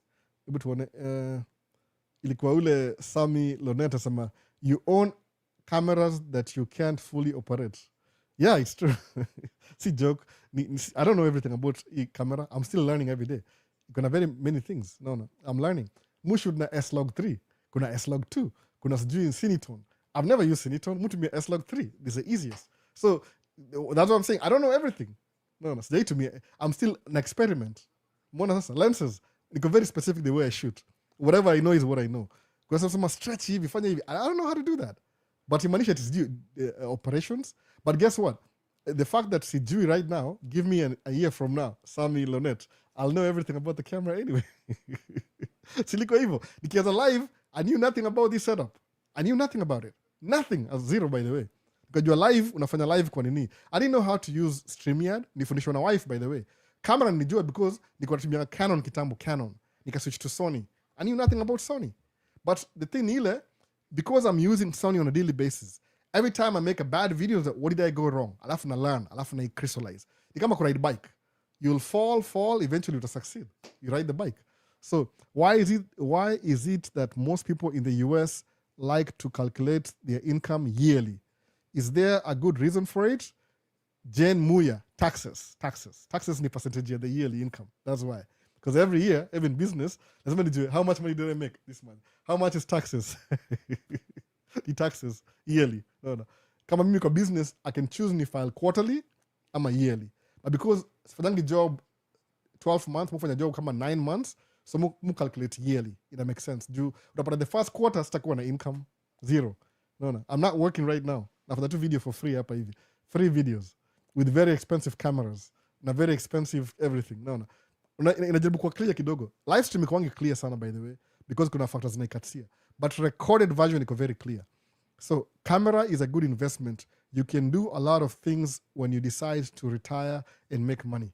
Hebu tuone. Ilikuwa ule Sami Loneta sama, you own cameras that you can't fully operate. Yeah, it's true. See, joke. I don't know everything about camera. I'm still learning every day. Kuna very many things. No. I'm learning. Mushud na S-Log3. Kuna S-Log2. Kuna sijui Cinetone. I've never used Cinetone. Mutumia S-Log3. This is the easiest. So, that's what I'm saying. I don't know everything. No. Sijai to me. I'm still an experiment. Mona sasa. Lenses. Niko very specific the way I shoot. Whatever I know is what I know. Kwa sababu stretch hivi, fanya hivi. I don't know how to do that. But imanisha it is operations. But guess what? The fact that sijui right now, give me a year from now, Sami Lonet, I'll know everything about the camera anyway. Siliko hivyo. Nikianza live, I knew nothing about this setup. I knew nothing about it. Nothing. As zero, by the way. Because you're live, unafanya live kwa nini. I didn't know how to use StreamYard. Nifundishwa na wife, by the way. Camera nijua because nilikuwa natumia Canon kitambo, Canon. Nika switch to Sony. I knew nothing about Sony. But the thing ile, because I'm using Sony on a daily basis, every time I make a bad video, what did I go wrong? Alafu na learn, alafu na crystallize. Ni kama ku ride bike. You'll fall, eventually you'll succeed. You ride the bike. So why is it that most people in the US like to calculate their income yearly? Is there a good reason for it? Jane Muya, taxes. Taxes ni percentage of the yearly income. That's why. Because every year, even business, how much money did I make this month? How much is taxes? the taxes yearly. No. Kama mimi kwa business, I can choose ni file quarterly ama yearly. But because sifanyangi job 12 months, mufanya job kama 9 months, so mu calculate yearly. It makes sense. Juu utapata the first quarter sitakuwa na income zero. No. I'm not working right now. Nafanya tu video for free hapa hivi. Free videos with very expensive cameras na very expensive everything. No. Inajaribu kuwa clear kidogo. Live stream iko wangi clear sana by the way because kuna factors zinaikatia. But recorded version iko very clear. So camera is a good investment. You can do a lot of things when you decide to retire and make money.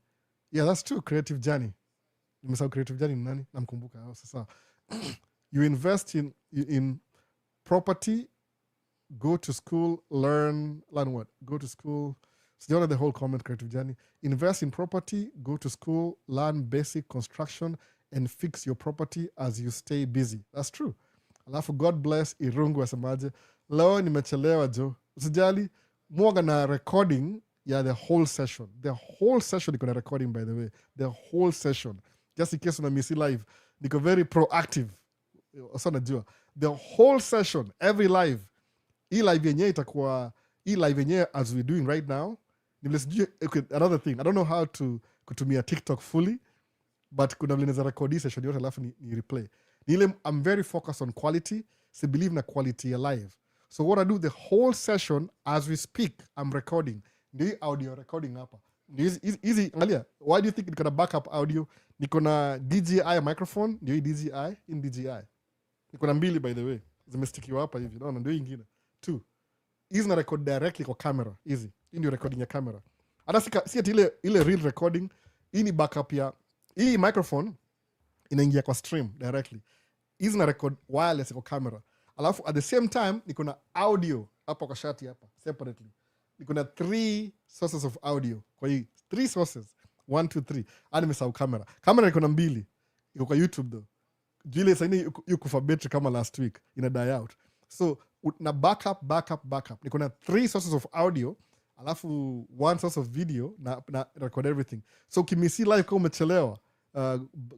Yeah, that's true. Creative journey. Nimesahau creative journey ni nani? Namkumbuka. Sasa you invest in property, go to school, learn what? Go to school. So the whole comment, creative journey. Invest in property, go to school, learn basic construction, and fix your property as you stay busy. That's true. Alafu God bless Irungu asemaje. Leo nimechelewa jo. Usijali, mwaga na recording ya the whole session. The whole session iko na recording by the way. The whole session. Just in case una misi live. Niko very proactive. Osa najua. The whole session, every live. Hii live yenye itakuwa, hii live yenye as we're doing right now. Okay, another thing. I don't know how to kutumia TikTok fully, but kuna vile neza record hii session yote alafu ni replay. I'm very focused on quality. So believe na quality alive. So what I do the whole session as we speak, I'm recording. Ndio audio recording hapa. Easy. Angalia, why do you think niko na backup audio? Niko na DJI microphone, ndio DJI in DJI. Niko na mbili by the way. Zimestikiwa hapa hivi. Naona ndio ingine. 2. Hizi na record directly kwa camera. Easy. Hii ndio recording ya camera. Hata si ati ile real recording, hii ni backup ya hii microphone inaingia kwa stream directly. Hizi na record wireless kwa camera. Alafu at the same time niko na audio hapa kwa shati hapa separately. Niko na 3 sources of audio. Kwa hii 3 sources. 1 2 3. Hadi nimesahau camera. Camera niko na 2. Iko kwa YouTube though. Jile sasa yuko for battery kama last week ina die out. So na backup. Niko na 3 sources of audio. Alafu 1 source of video na record everything. So kimisi live kama umechelewa.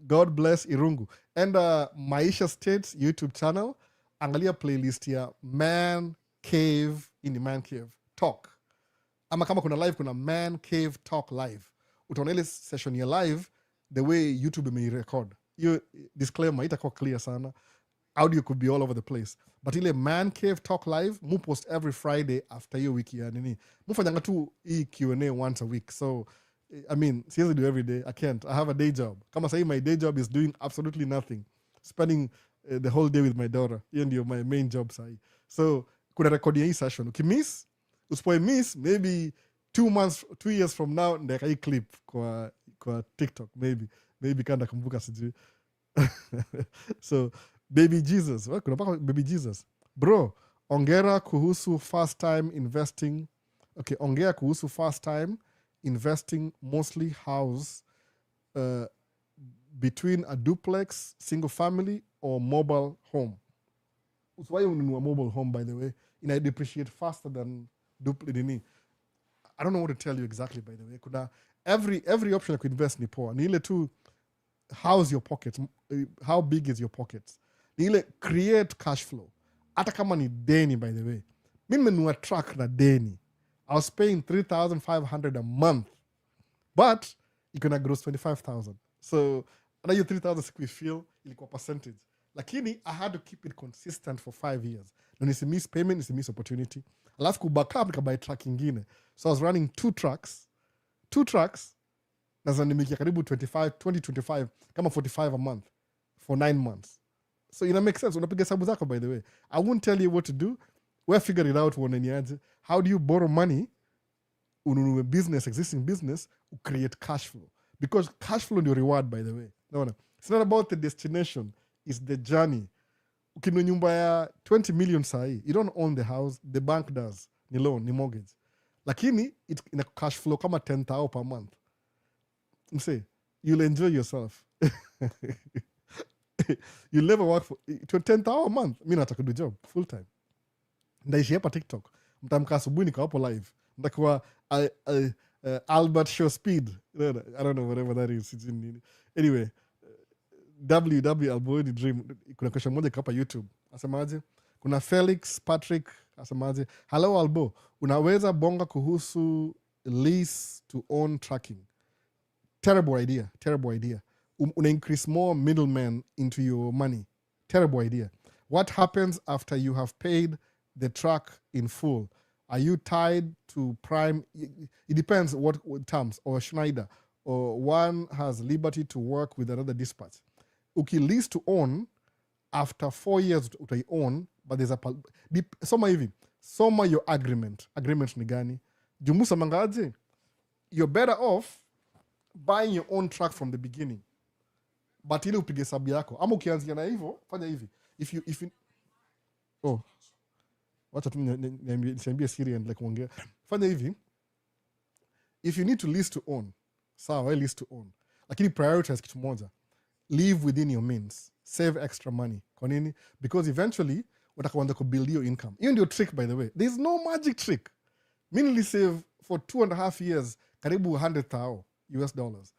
God bless Irungu. And Maisha States YouTube channel. Angalia playlist ya Man Cave in the Man Cave Talk. Ama kama kuna live, kuna Man Cave Talk live. Utaona ile session ya live the way YouTube may record. You disclaimer, itakuwa clear sana. Audio could be all over the place. But ile Man Cave Talk live, mu post every Friday after hiyo wiki ya nini. Mufanyanga tu hii Q&A once a week. So, I mean, seriously do every day. I can't. I have a day job. Kama sahi, my day job is doing absolutely nothing. Spending the whole day with my daughter. Hiyo ndio my main job sahi. So, kuna record ya hii session. Ukimiss, usipoe miss, maybe 2 years from now, ndeka hii clip kwa TikTok. Maybe kanda kumbuka sijui. So, Baby Jesus. Kuna paka Baby Jesus. Bro, ongera kuhusu first time investing. Okay, ongea kuhusu first time investing mostly house between a duplex, single family, or mobile home. Why you ununua mobile home, by the way? I depreciate faster than duplex. I don't know what to tell you exactly, by the way. Kuna every option you could invest ni poa. Ni ile tu, how's your pockets? How big is your pockets? Ni ile create cash flow. Hata kama ni deni, by the way. Mimi nimenunua truck na deni. I was paying $3,500 a month. But you can gross 25,000. So, na hiyo 3,000 siku feel ilikuwa percentage. Lakini I had to keep it consistent for 5 years. Na nisimiss payment, nisimiss opportunity. Alafu kubackup nikabuy truck ingine. So I was running 2 trucks. 2 trucks. Na zanimikia karibu 20-25 kama 45 a month for 9 months. So it makes sense. Unapiga hesabu zako, by the way. I won't tell you what to do. We'll figure it out one niaje. How do you borrow money? Ununue business, existing business, create cash flow. Because cash flow is your reward, by the way. No. It's not about the destination. It's the journey. Ukinunua nyumba ya 20 million sahi, you don't own the house. The bank does. Ni loan, ni mortgage. Lakini, it's in a cash flow kama 10,000 per month. You say, you'll enjoy yourself. You'll never work for 10,000 a month. Mimi nataka do job full time. Ndaishi hapa TikTok. Mtamka asubuhi niko hapo live. Ndakuwa Albert Show Speed. I don't know whatever that is. Anyway, WW Alboy the Dream. Kuna question moja hapa YouTube. Asemaje? Kuna Felix Patrick asemaje, hello Albo, unaweza bonga kuhusu lease to own tracking. Terrible idea. Una increase more middlemen into your money. Terrible idea. What happens after you have paid the truck in full? Are you tied to Prime? It depends what terms, or Schneider, or one has liberty to work with another dispatch. Lease to own, after 4 years utai own, but there's soma hivi, soma your agreement ni gani. Jumusa mangaje, you're better off buying your own truck from the beginning, but ile upige sabu yako, ama ukianzia na hivyo fanya hivi, if you wacha tu niambie siri and like kuongea, fanya hivi, if you need to lease to own, sawa, lease to own, lakini prioritize kitu moja, live within your means, save extra money. Kwa nini? Because eventually utakaanza kubuild your income. Hiyo ndio trick, by the way. There's no magic trick. Mimi nilisave for 2.5 years karibu $100,000 US.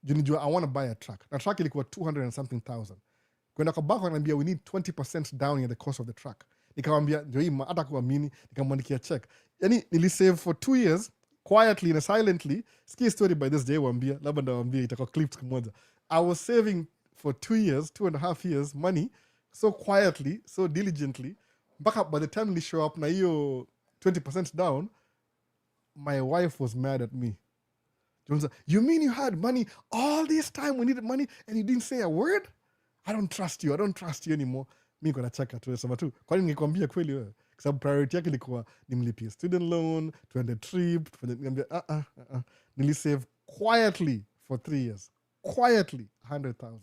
Junijua I want to buy a truck. Na truck ilikuwa 200 and something thousand. Kwenda kwa bank wananiambia we need 20% down in the cost of the truck. Nikamwambia ndio hii hata kuamini, nikamwandikia check. Yani nilisave for 2 years quietly and silently. Ski story by this day waambia, labda ndawaambia itakuwa clips kimoja. I was saving for 2.5 years money, so quietly, so diligently, mpaka by the time we show up na hiyo 20% down, my wife was mad at me. You mean you had money all this time, we needed money and you didn't say a word? I don't trust you anymore. Mi niko nacheka tu, sema tu, kwani ningekwambia kweli wewe? Kwa sababu priority yake ilikuwa nimlipie student loan, tuende trip, niambia nilisave quietly for 3 years. Quietly, 100,000.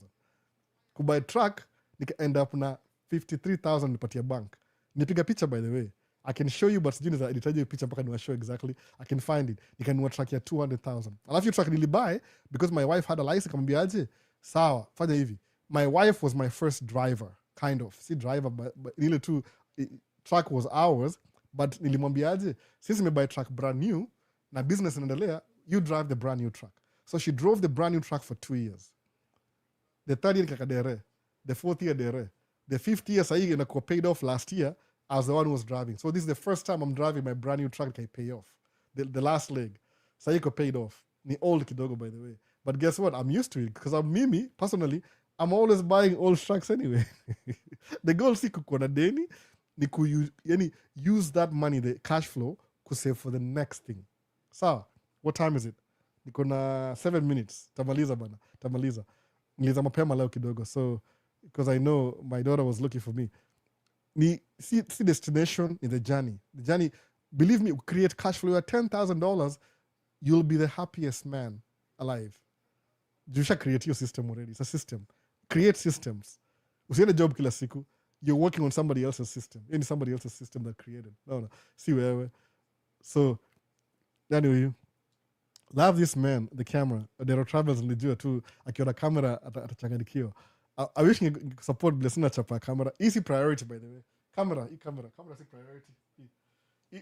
Kubuy truck, nika end up na 53,000 nipatia bank. Nipiga picha, by the way. I can show you, but sijui nitaje hiyo picha mpaka niwa show exactly. I can find it. Nikanunua truck ya 200,000. Alafu hiyo truck nilibuy because my wife had a license. Kamwambia aje, sawa, fanya hivi. My wife was my first driver, kind of. Si driver, but ile tu truck was ours, but nilimwambia aje, since nimebuy truck brand new, na business inaendelea, you drive the brand new truck. So she drove the brand new truck for 2 years. The third year kakadere. The fourth year dere. The fifth year sahi inakuwa paid off last year. I was the one who was driving. So this is the first time I'm driving my brand new truck that I pay off. The last leg. Sahi iko paid off. Ni old kidogo, by the way. But guess what? I'm used to it. Because me, personally, I'm always buying old trucks anyway. The goal si kukuwa na deni, ni use that money, the cash flow, kusave for the next thing. Sawa, what time is it? Niko na 7 minutes. Tamaliza bana. Niliza mapema leo kidogo. So, because I know my daughter was looking for me. See destination in the journey. The journey, believe me, create cash flow at $10,000, you'll be the happiest man alive. You should create your system already. It's a system. Create systems. Usiende job kila siku. You're working on somebody else's system. Any somebody else's system that created. No. See wherever. So, anyway, love this man, the camera. There are travels nilijua tu akiona kamera atachanganikiwa. I wish support blessing chapa camera. Easy priority, by the way. Camera si priority.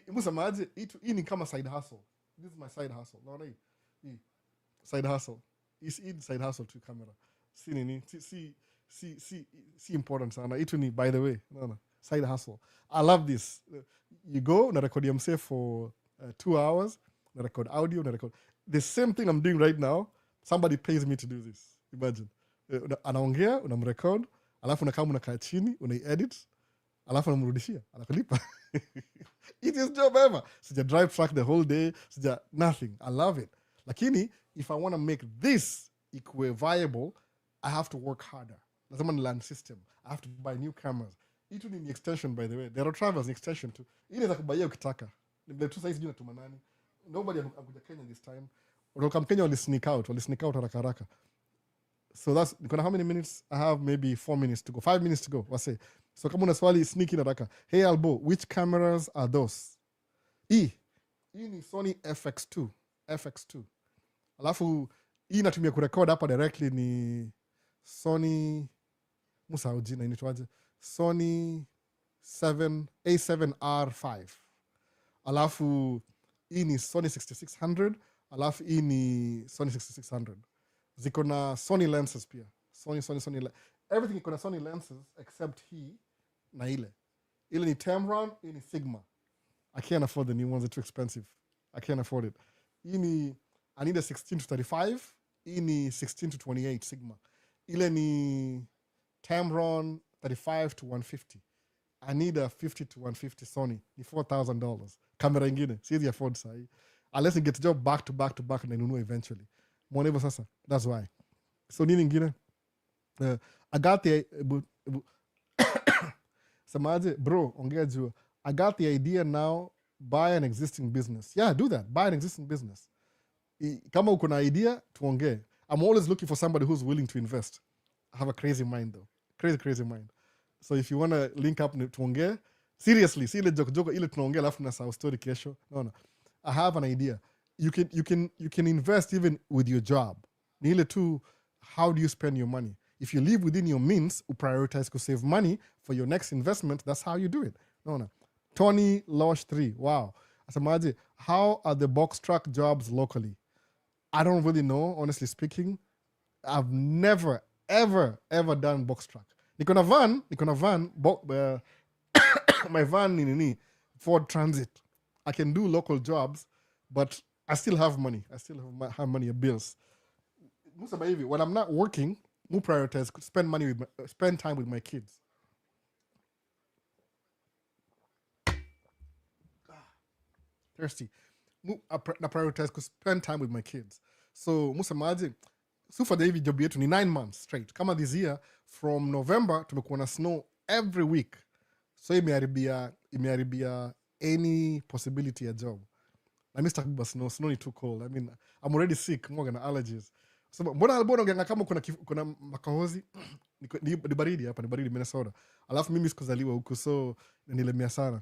Musamaje, hii ni kama side hustle. This is my side hustle. Naona hii. Side hustle. Hii side hustle to camera. Si nini? Si important sana. Itu ni, by the way. No. Side hustle. I love this. You go, na record mse for 2 hours, na record audio, na record. The same thing I'm doing right now, somebody pays me to do this. Imagine. Anaongea, unamrecord, alafu unakaa unakaa chini, unai-edit, alafu unamrudishia, anakulipa. It is job ever. Sija drive truck the whole day, sija nothing. I love it. Lakini, if I want to make this equally viable, I have to work harder. Lazima ni learn system. I have to buy new cameras. Itu ni extension, by the way. There are travels extension too. Ile za kubaia ukitaka. Nibile tu saizi juu natuma nani. Nobody akuja Kenya this time. Wakam Kenya wali sneak out haraka. So that's, how many minutes? I have maybe 4 minutes to go. 5 minutes to go. Wase. So kama una swali sneak in haraka. Hey Albo, which cameras are those? Hii ni Sony FX2. Alafu hii natumia kurecord hapa directly ni Sony Musa ujina inaitwaje? Sony A7R5. Alafu hii ni Sony 6600. Alafu hii ni Sony 6600. Ziko na Sony lenses pia. Sony. Everything iko na Sony lenses except hii na ile. Ile ni Tamron, hii ni Sigma. I can't afford the new ones, they're too expensive. I can't afford it. Hii ni, I need a 16 to 35. Hii ni 16 to 28 Sigma. Ile ni Tamron 35 to 150. I need a 50 to 150 Sony. Ni $4,000. Camera ingine. Siwezi afford sahi. Unless you get the job back to back to back and ninunue eventually. Mwanevo sasa. That's why. So nini ingine? I got the... Samaje, bro, ongea jua. I got the idea now, buy an existing business. Yeah, do that. Buy an existing business. Kama uko na idea, tuongee. I'm always looking for somebody who's willing to invest. I have a crazy mind though. Crazy mind. So if you want to link up tuongee, seriously, si ile joke ile tunaongea alafu na story kesho. No. I have an idea. You can invest even with your job. Ni ile tu, how do you spend your money? If you live within your means, you prioritize to save money for your next investment. That's how you do it. No. Tony Losh 3. Wow. Asamaje, how are the box truck jobs locally? I don't really know, honestly speaking. I've never, ever done box truck. Niko na van, my van ni Ford Transit. I can do local jobs, but I still have money. I still have money, bills. When I'm not working, I prioritize spend time with my kids. Thirsty. I prioritize to spend time with my kids. So musamaje, so for the job yetu ni 9 months straight. Kama this year, from November tumekuwa na snow every week. So imeharibia any possibility ya job. I miss talking about snow. Snow is too cold. I mean, I'm already sick. More than allergies. So mbona nganga kama kuna makahozi ni baridi hapa, ni baridi Minnesota. Alafu mimi sikuzaliwa huko, so nilemea sana.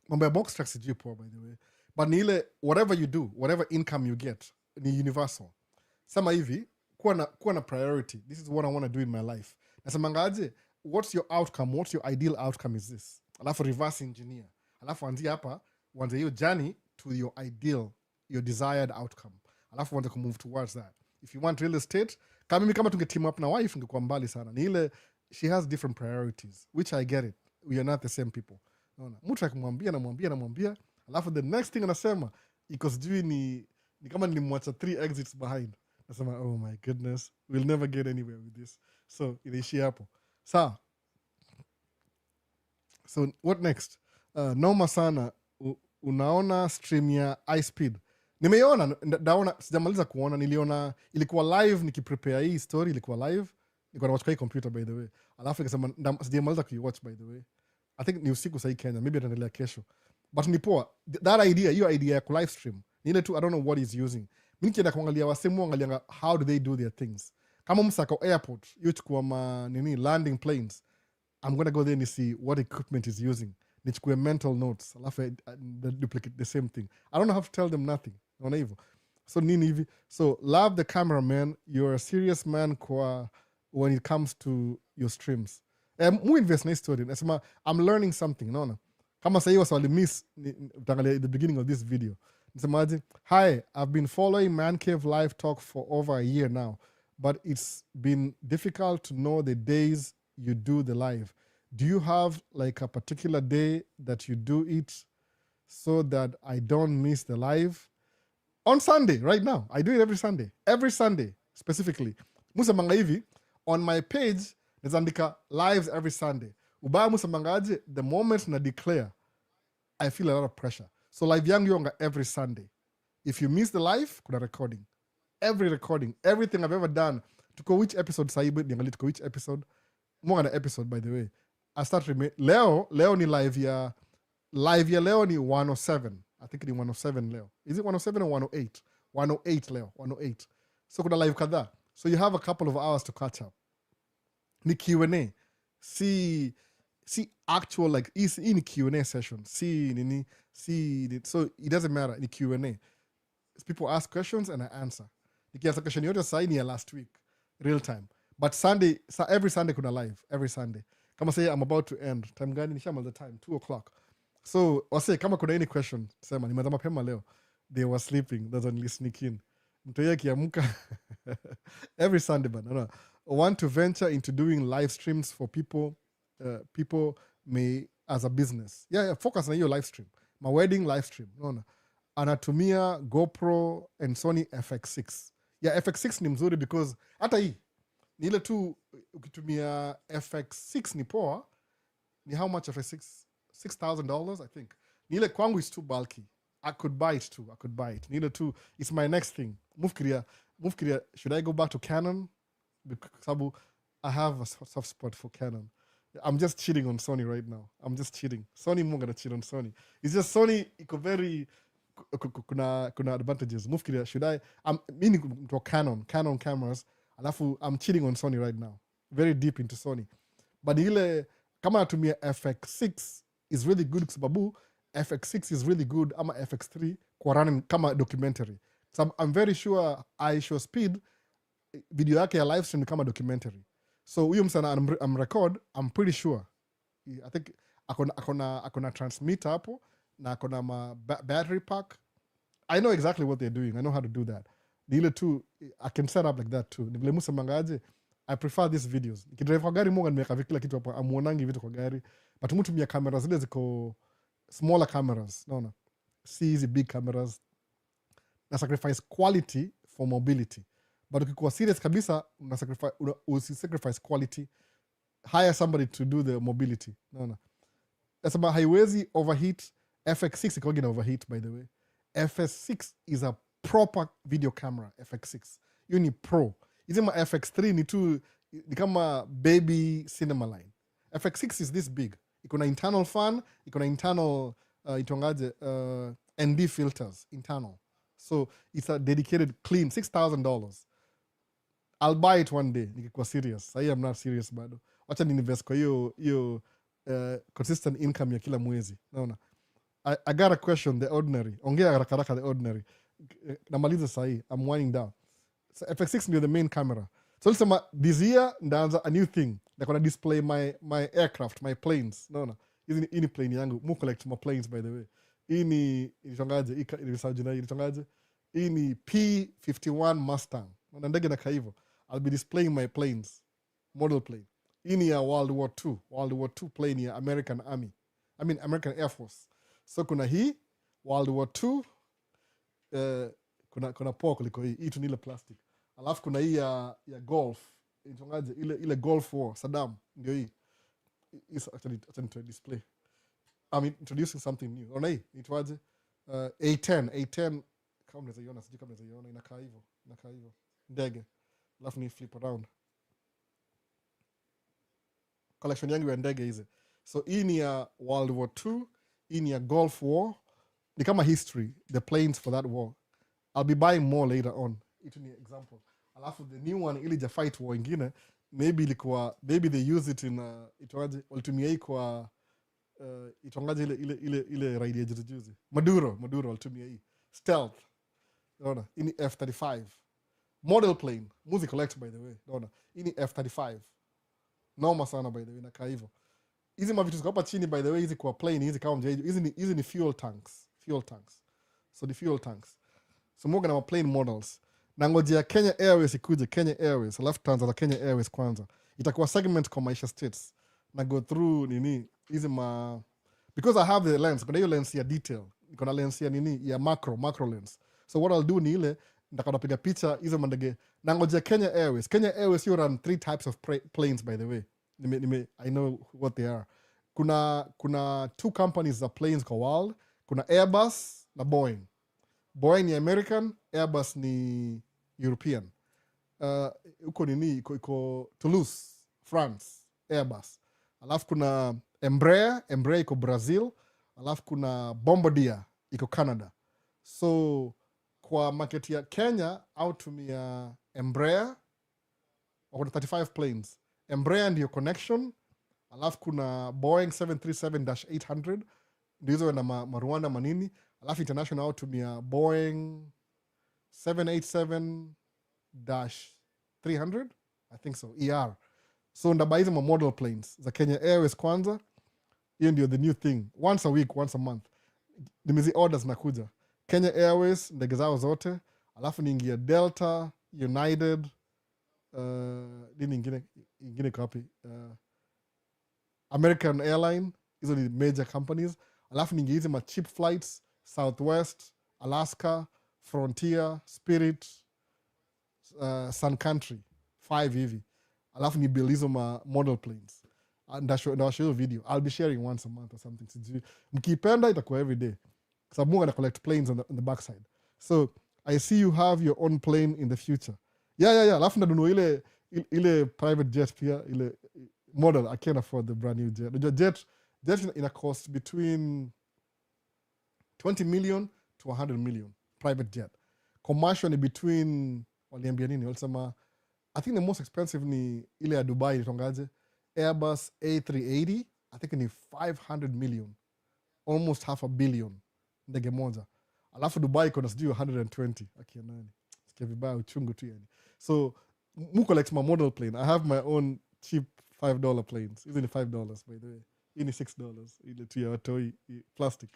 Mambo ya box trucks sijui poa, by the way. But ni ile, whatever you do, whatever income you get, ni universal. Sama hivi, kuwa na priority. This is what I want to do in my life. Nasemanga aje, what's your outcome? What's your ideal outcome is this? Alafu reverse engineer. Alafu anzia hapa, wanze hiyo journey to your ideal, your desired outcome. Alafu wanze move towards that. If you want real estate, kama tunge team up na wife, ngekuwa mbali sana. Ni ile, she has different priorities, which I get it. We are not the same people. Mtu akumwambia, alafu the next thing anasema iko sijui ni kama nilimwacha 3 exits behind. Nasema, oh my goodness, we'll never get anywhere with this. So inaishia hapo. So what next? Noma sana, unaona stream ya iSpeed. Nimeiona, sijamaliza kuona, niliona ilikuwa live nikiprepare hii story, ilikuwa live. Nilikuwa na watch kwa computer, by the way. Alafu nikasema sijamaliza kuiwatch, by the way. I think ni usiku sahi Kenya, maybe ataendelea kesho. But ni poa, that idea, hiyo idea ya ku live stream, ni ile tu, I don't know what he's using. Mimi kienda kuangalia wasemu, angalia how do they do their things. Kama msako airport, hiyo chukua landing planes, I'm going to go there and see what equipment he's using. Nichukue mental notes, alafu duplicate the same thing. I don't have to tell them nothing. Naona hivyo. So nini hivi. So love the cameraman, you're a serious man when it comes to your streams. Mu invest na story. Nasema, I'm learning something, naona. Kama sahi waswali miss utangalia the beginning of this video. Nasemaje, hi, I've been following Man Cave Live Talk for over a year now, but it's been difficult to know the days you do the live. Do you have like a particular day that you do it so that I don't miss the live? On Sunday, right now. I do it every Sunday. Every Sunday, specifically. Musamanga hivi, on my page, nezandika lives every Sunday. Ubaya musamanga aje, the moment na declare, I feel a lot of pressure. So live yangu yonga every Sunday. If you miss the live, kuna recording. Every recording, everything I've ever done. Tuko which episode saibu, niangalia tuko which episode. Mwanga na episode, by the way. I start leo ni live ya leo ni 107. I think ni 107 leo. Is it 107 or 108? 108 leo, 108. So kuna live kadhaa. So you have a couple of hours to catch up. Ni Q&A. See actual, like, hii ni Q&A session. So it doesn't matter, ni Q&A. People ask questions and I answer. Nikianza question yote sahi ni ya last week. Real time. But Sunday, every Sunday kuna live. Every Sunday. Kama say I'm about to end. Time gani nishamaliza time, 2:00. So wase kama kuna any question, sema nimeanza mapema leo. They were sleeping. That's only sneak in. Mtoya kiamka. Every Sunday, but want to venture into doing live streams for people. People may as a business. Yeah, focus on your live stream. My wedding live stream. No. Anatumia GoPro and Sony FX6. Yeah, FX6 ni mzuri because hata hii ni ile tu ukitumia FX6 ni poa. Ni how much FX6? $6,000 I think. Ni ile kwangu is too bulky. I could buy it too. Ni ile tu, it's my next thing. Move career. Should I go back to Canon? Because I have a soft spot for Canon. I'm just cheating on Sony right now. I'm just cheating. Sony mo gonna cheat on Sony. It's just Sony iko very kuna advantages. Move career. Should I? I'm meaning to Canon cameras. Alafu I'm cheating on Sony right now. Very deep into Sony. But ile kama natumia FX6 is really good kwa sababu FX6 is really good ama FX3 kwa running kama documentary. So I'm very sure iShowSpeed video yake ya live stream kama documentary. So huyo msana I'm record, I'm pretty sure. I think akona transmitter hapo na akona ma battery pack. I know exactly what they're doing. I know how to do that. Ile tu I can set up like that too. Ni vile musa mangaje. I prefer these videos. Nikidrive kwa gari Morgan nimeka kila kitu hapo. Amuonangi vitu kwa gari. But mtu tumia camera zile ziko smaller cameras. Naona. Si hizi big cameras. Na sacrifice quality for mobility. But ukikuwa serious kabisa sacrifice quality. Hire somebody to do the mobility. Naona. Nasema haiwezi overheat. FX6 iko gina overheat by the way. FS6 is a proper video camera. FX6. Hiyo ni pro. Hizi ma FX3 ni kama baby cinema line. FX6 is this big. Iko na internal fan, iko na internal ND filters internal. So it's a dedicated clean $6,000. I'll buy it one day. Nikikuwa serious. Sahi I'm not serious bado. Wacha ni invest kwa hiyo consistent income ya kila mwezi. Naona. I got a question, the ordinary. Ongea haraka the ordinary. Namaliza sahi. I'm winding down. So FX6 ndio the main camera. So lisema this year ndaanza a new thing. Nakona display my aircraft, my planes. Naona. Hii ni plane yangu. Mu collect my planes by the way. Hii ni ilitangaje? Hii ni P-51 Mustang. Na ndege na kaivo. I'll be displaying my planes. Model plane. Hii ni ya World War II plane ya American Army. I mean American Air Force. So kuna hii World War II kuna poa kuliko hii tu ni ile plastic. Alafu kuna hii ya golf. Ile Gulf War Saddam ndio hii. Is actually to display. I'm introducing something new. Ona hii itwaje? A10 kama unaweza iona, sijui kama unaweza iona, inakaa hivyo. Ndege. Alafu ni flip around. Collection yangu ya ndege hizi. So hii ni ya World War II, hii ni ya Gulf War. Ni kama history, the planes for that war. I'll be buying more later on. Itu ni example. Alafu the new one ili ja fight war ingine, maybe they use it in itwaje, walitumia hii kwa itongaje ile raid ya juzi. Maduro walitumia hii. Stealth. Unaona, hii ni F-35. Model plane, muzi collect by the way. Unaona, hii ni F-35. Noma sana by the way, nakaa hivyo. Hizi mavitu ziko hapa chini by the way, hizi kwa plane, hizi kama mjaji, hizi ni fuel tanks. So the fuel tanks. So mwoga na plane models. Na ngojea Kenya Airways ikuje, Kenya Airways, alafu tutaanza za Kenya Airways kwanza. Itakuwa segment kwa Maisha States. Na go through hizi because I have the lens, kuna hiyo lens ya detail. Kuna lens ya ya macro lens. So what I'll do ni ile nitakwenda piga picha hizo mandege. Na ngojea Kenya Airways. Kenya Airways you run 3 types of planes by the way. I know what they are. Kuna 2 companies za planes kwa world. Kuna Airbus na Boeing. Boeing ni American, Airbus ni European. Uko iko Toulouse, France, Airbus. Alafu kuna Embraer iko Brazil. Alafu kuna Bombardier iko Canada. So kwa market ya Kenya autumia Embraer wako 35 planes. Embraer ndio connection. Alafu kuna Boeing 737-800 ndio hizo na Rwanda manini. Alafu international autumia Boeing 787-300 I think so, ER. So ndaba hizo model planes za Kenya Airways kwanza. Hiyo ndio the new thing. Once a week, once a month. Nimezi orders nakuja. Kenya Airways ndege zao zote. Alafu niingia Delta, United, nini ingine kapi? American Airline, hizo ni major companies. Alafu ninge hizi ma cheap flights, Southwest, Alaska, Frontier, Spirit, Sun Country, 5 hivi. Alafu ni build hizo ma model planes. And I'll show you a video. I'll be sharing once a month or something. Mkipenda itakuwa every day. Because I'm gonna collect planes on the backside. So I see you have your own plane in the future. Yeah. Alafu nanunua ile private jet pia, ile model. I can't afford the brand new jet. The jet in a cost between 20 million to 100 million. Private jet. Commercial ni between, waliambia nini? Walisema, I think the most expensive ni ile ya Dubai, nitongaje? Airbus A380, I think ni 500 million. Almost half a billion. Ndege moja. Alafu Dubai kuna sijui 120. Akia nani. Sikia vibaya uchungu tu yani. So, mu collect my model plane. I have my own cheap $5 planes. Hizi ni $5 by the way. Hii ni $6. Ile tu ya watoi. Plastic.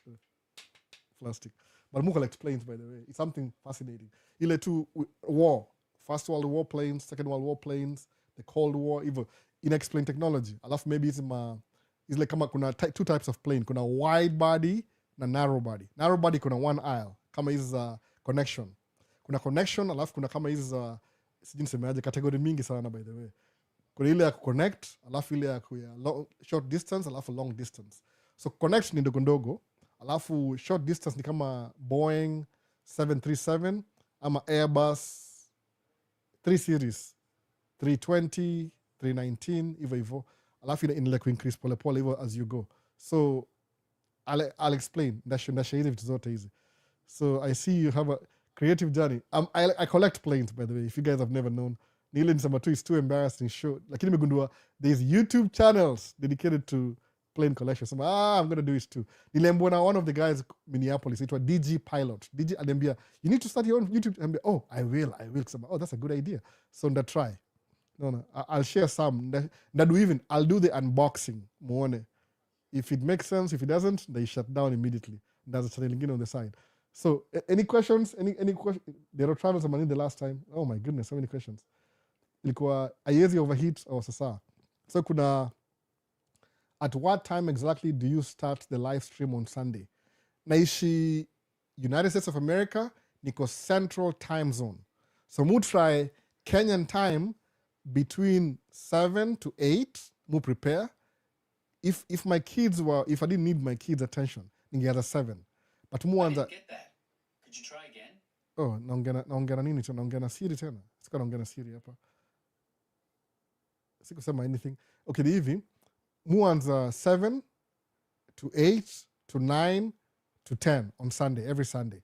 But mu collect planes by the way. It's something fascinating. Ile tu war. First World War planes, Second World War planes, the Cold War, even inexplain technology. Alafu maybe it's like kama kuna two types of plane. Kuna wide body na narrow body. Narrow body kuna one aisle. Kama hizi connection. Kuna connection, alafu kuna kama hizi sijui nisemeaje, category mingi sana by the way. Kuna ile ya connect, alafu ile ya short distance, alafu long distance. So connect ni ndogo ndogo, alafu short distance ni kama Boeing 737 ama Airbus 3 series 320 319 hivyo. Alafu inaendelea kuincrease pole hivyo as you go. So I'll explain. Ndasha hizi vitu zote hizi. So I see you have a creative journey. I collect planes by the way, if you guys have never known. Nile nisema tu, it's too embarrassing show. Lakini nimegundua there's YouTube channels dedicated to plane collection. So I'm going to do it too. Niliambiwa one of the guys Minneapolis, it was DG Pilot. DG aliambia, you need to start your own YouTube. Aliambia, I will. So, that's a good idea. So nda try. No, I'll share some. I'll do the unboxing. Muone. If it makes sense, if it doesn't, they shut down immediately. There's a channel link on the side. So, any questions? Any questions? There are travels I the last time. Oh my goodness, so many questions. Ilikuwa ayezi overheat or sasa. So kuna, at what time exactly do you start the live stream on Sunday? Naishi United States of America, niko Central Time Zone. So mu try Kenyan time between 7 to 8, mu prepare. If I didn't need my kids' attention, ningeanza 7. But mu I didn't get that. Could you try again? Oh, naongea nini tena? Naongea na Siri tena. Sika naongea na Siri hapa. Sikusema anything. Okay, the hivi. Muanza 7 to 8 to 9 to 10 on Sunday, every Sunday.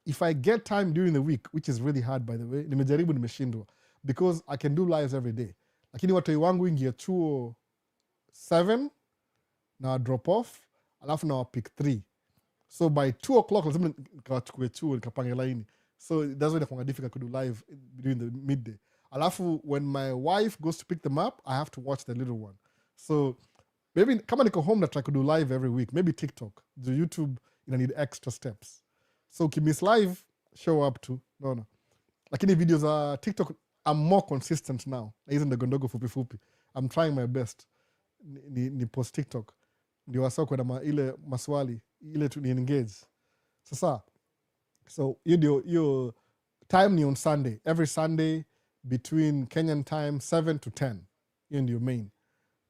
If I get time during the week, which is really hard by the way, nimejaribu nimeshindwa, because I can do lives every day. Lakini watoi wangu ingia chuo 7, na drop off, alafu na pick 3. So by 2 o'clock, lazima nikawachukue chuo, nikapange laini. So that's why inakuwa difficult to do live during the midday. Alafu when my wife goes to pick them up, I have to watch the little one. So maybe kama niko home na try to do live every week, maybe TikTok. The YouTube need extra steps. So ukimiss live, show up to. No. Lakini videos za TikTok, I'm more consistent now. Na hizo ndogondogo fupi. I'm trying my best. Ni post TikTok. Ndio wasa kwa ile maswali, ile tu ni engage. Sasa, so hiyo time ni on Sunday. Every Sunday between Kenyan time 7 to 10. Hiyo ndio main.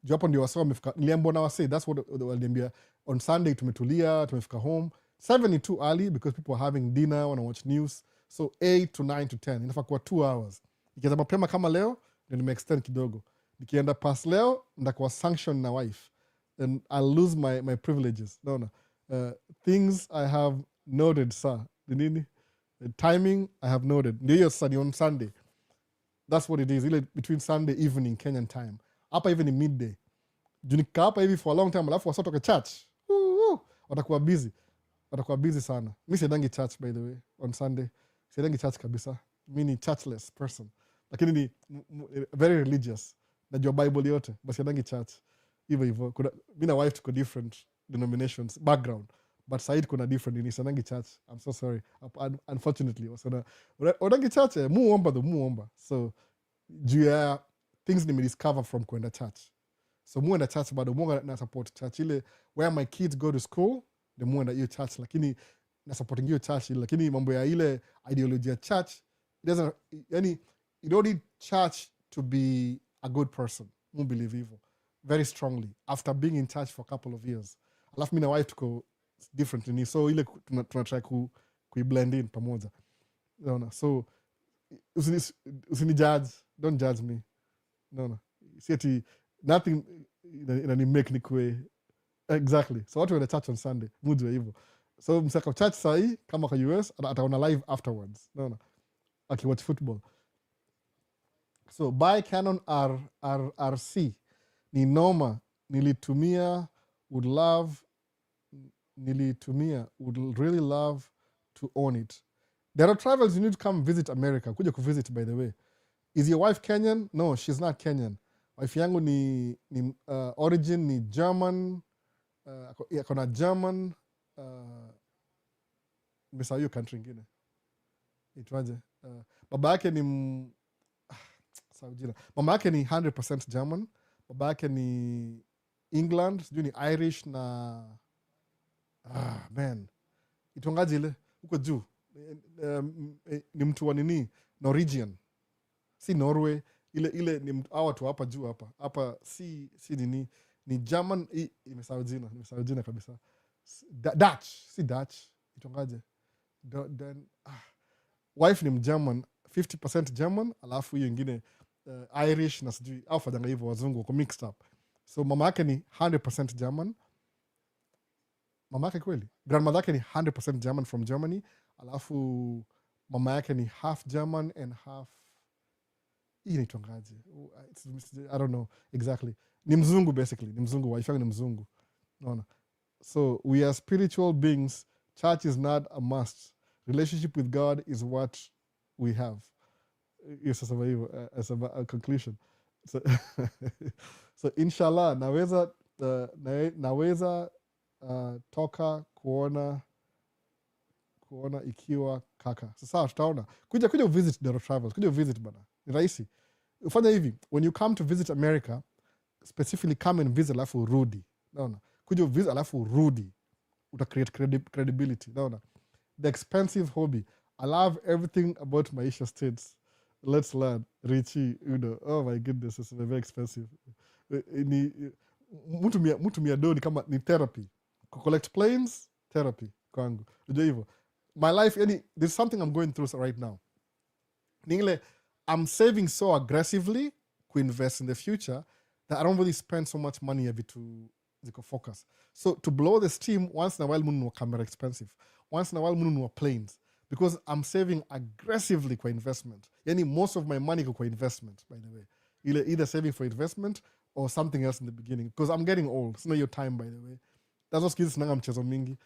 Japo ndio wasa wamefika. Niliambiwa na wase, that's what waliambia. On Sunday tumetulia, tumefika home. 7 is too early because people are having dinner, wanna watch news. So 8 to 9 to 10. Inafaa kuwa 2 hours. Nikianza mapema kama leo, ndio nime-extend kidogo. Nikienda past leo, ndakuwa sanction na wife. And I'll lose my privileges. No. Things I have noted, sir. Nini? Timing I have noted. Ndio hiyo sasa ni on Sunday. That's what it is. Ile between Sunday evening Kenyan time. Hapa even in midday. Juu nikaa hapa hivi for a long time, alafu wasatoka church. Watakuwa busy sana. Mi siedangi church by the way on Sunday. Siedangi church kabisa. Mi ni churchless person. Lakini ni very religious. Najua Bible yote. But siedangi church. Hivyo. Mi na wife tuko different denominations, background. But Said kuna different. Ni siedangi church. I'm so sorry. Unfortunately. Odangi church. Muomba. So, juu ya things nimediscover from kwenda church. so muenda church bado munga na support church ile where my kids go to school the muenda hiyo church lakini na supporting hiyo church ile lakini mambo ya ile ideology ya church it doesn't yani you don't need church to be a good person mu believe hivyo very strongly after being in church for a couple of years alafu mimi na wife tuko different ni so ile tuna try blend in pamoja unaona so usini judge don't judge me no see ati nothing inani make ni kwe exactly so watu wenda church on Sunday mujue hivyo so msaka church sahi kama kwa US ataona live afterwards no akiwatch football so buy Canon RC ni noma nilitumia would really love to own it. There are travels you need to come visit America. Kuja kuvisit by the way. Is your wife Kenyan? No, she's not Kenyan. Wife yangu ni origin ni German. Akona German. Nimesahau hiyo country ingine. Itwaje? Baba yake ni Saujina. Mama yake ni 100% German. Baba yake ni England, sijui ni Irish na man. Itongaje ile huko juu. Ni mtu wa nini? Norwegian. Si Norway. Ile ni hawa tu hapa juu hapa. Hapa si nini? Ni German, nimesahau jina kabisa. Dutch, si Dutch. Itongaje? Wife ni Mgerman, 50% German, alafu hiyo ingine Irish na sijui au fadhanga hivyo wazungu wako mixed up. So mama yake ni 100% German. Mama yake kweli. Grandmother yake ni 100% German from Germany. Alafu mama yake ni half German and half hii inaitwangaje? I don't know exactly. Ni mzungu basically. Ni mzungu. Wife yangu ni mzungu. Unaona? So we are spiritual beings. Church is not a must. Relationship with God is what we have. Yes, as a conclusion. So inshallah naweza toka kuona ikiwa kaka. Sasa tutaona. Kuja visit Dero Travels. Kuja visit bana. Ni rahisi. Ufanya hivi, when you come to visit America, specifically come and visit alafu urudi. Naona. Kuja visit alafu urudi. Uta create credibility. Naona. The expensive hobby. I love everything about Maisha States. Let's learn. Richie, oh my goodness, it's very expensive. Mtu mia do ni kama ni therapy. Collect planes, therapy. Kwangu. Unajua hivyo. My life, there's something I'm going through right now. Ningle, I'm saving so aggressively to invest in the future that I don't really spend so much money every to focus. So to blow the steam, once in a while, munu camera expensive. Once in a while, munu planes. Because I'm saving aggressively for investment. Most of my money go for investment, by the way. Either saving for investment or something else in the beginning. Because I'm getting old. It's not your time, by the way. That's what skills nanga mchezo mingi.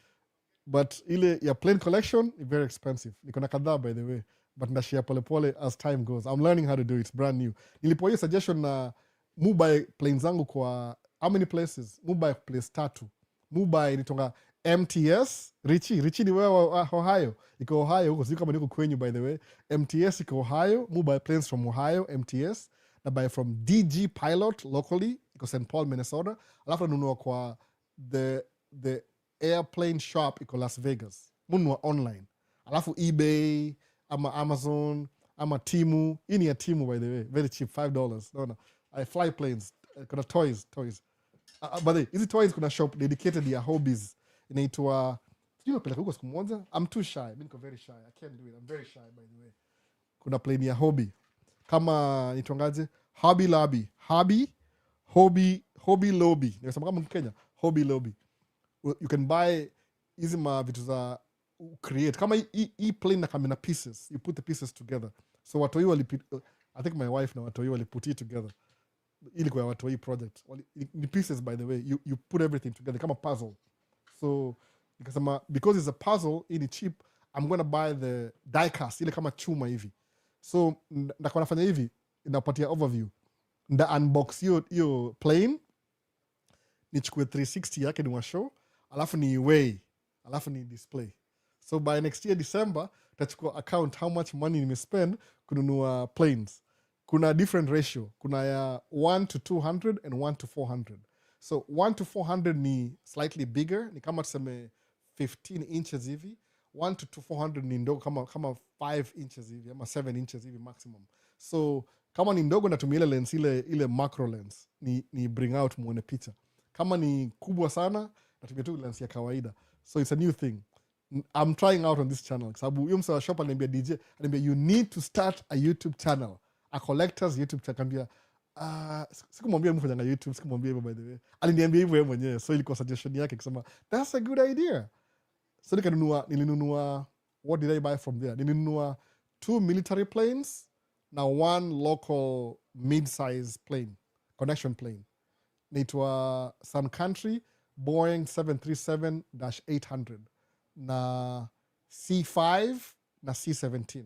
But your plane collection is very expensive. Nikona kadhaa, by the way. But ndashia pole as time goes. I'm learning how to do it. It's brand new. Nilipo hiyo suggestion na buy planes zangu kwa how many places? Buy place 3. Buy nitonga MTS. Richie ni wewe Ohio. Iko Ohio huko. Sio kama niko kwenyu, by the way. MTS iko Ohio. Buy planes from Ohio, MTS. Na buy from DG Pilot locally. Iko St. Paul, Minnesota. Alafu nunua kwa the airplane shop iko Las Vegas. Munua online. Alafu eBay, ama Amazon, ama Timu. Hii ni ya Timu, by the way. Very cheap, $5. No. I fly planes. Kuna toys. But hizi toys kuna shop dedicated ya hobbies. Inaitwa, sijui napeleka huko siku moja. I'm too shy. Mimi niko very shy. I can't do it. I'm very shy, by the way. Kuna plane ya hobby. Kama nitwangaje? Hobby Lobby. Hobby Lobby. Nikasema kama Kenya. Hobby Lobby. You can buy hizi vitu za create. Kama hii plane na kama na pieces. You put the pieces together. So watoi I think my wife na watoi wali put it together. Ili kwa watoi project. The pieces, by the way. You put everything together. Kama puzzle. So nikasema because it's a puzzle, ini cheap, I'm gonna buy the die cast. Ile kama chuma hivi. So ndakuwa nafanya hivi. Inapatia overview. Nda unbox hiyo plane. Nichukue 360 yake ni wa show. Alafu ni weigh. Alafu ni display. So by next year December, tachukua account how much money nimespend kununua planes. kuna different ratio. Kuna ya 1 to 200 and 1 to 400. So 1 to 400 ni slightly bigger, ni kama tuseme 15 inches hivi. 1 to 400 ni ndogo kama 5 inches hivi ama 7 inches hivi maximum. So kama ni ndogo natumia ile lens ile macro lens ni bring out muone picha. Kama ni kubwa sana natumia tu lens ya kawaida. So it's a new thing. I'm trying out on this channel. Sababu huyo msa wa shop aliniambia DJ, aliniambia you need to start a YouTube channel. A collector's YouTube channel. Akaniambia sikumwambia mfanyanga YouTube, sikumwambia hivyo by the way. Aliniambia hivyo yeye mwenyewe. So ilikuwa suggestion yake kusema that's a good idea. So nilinunua what did I buy from there? Nilinunua 2 military planes na 1 local mid-size plane, connection plane. Naitwa Sun Country Boeing 737-800 na C5 na C17.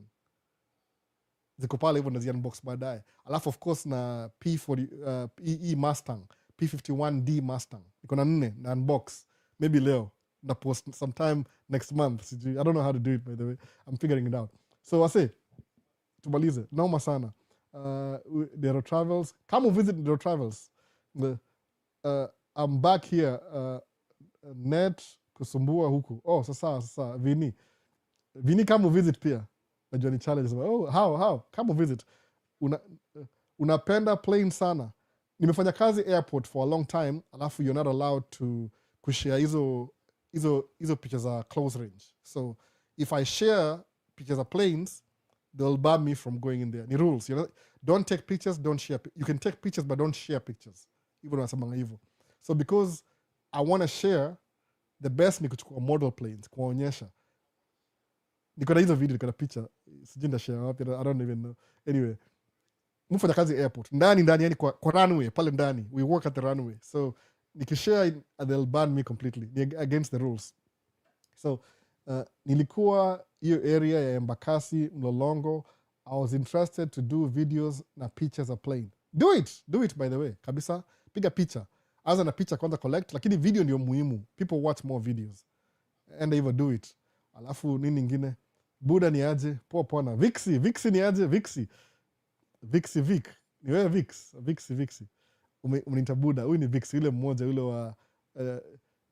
Ziko pale hivyo nazi unbox baadaye. Alafu of course na P40 PE Mustang, P51D Mustang. Iko na 4 na unbox. Maybe leo na post sometime next month. I don't know how to do it by the way. I'm figuring it out. So I say tumalize. Naoma sana. Dero Travels. Come visit Dero Travels. I'm back here. Net kusumbua huku. Oh, sasa Vini come visit pia. Najua ni challenge. Oh, how? Come visit. Unapenda plane sana. Nimefanya kazi airport for a long time, alafu you're not allowed to kushare hizo pictures are close range. So if I share pictures of planes, they'll ban me from going in there. Ni rules. Don't take pictures, don't share. You can take pictures, but don't share pictures. Even wasamanga hivyo. So because I want to share, the best ni kuchukua model planes, kuwaonyesha. Niko na hizo video, niko na picha. Sijui ndashare wapi, I don't even know. Anyway, mfanya kazi airport. Ndani yani kwa runway, pale ndani. We work at the runway. So nikishare, they'll ban me completely. Ni against the rules. So nilikuwa hiyo area ya Embakasi, Mlolongo. I was interested to do videos na pictures of plane. Do it by the way. Kabisa, piga picha. Anza na picha kwanza collect, lakini video ndio muhimu. People watch more videos. And even do it. Alafu nini ingine? Buda ni aje? Poa na Vixi ni aje? Vixi Vic. Ni wewe Vixi. Umeniita Buda. Huyu ni Vixi, yule mmoja yule wa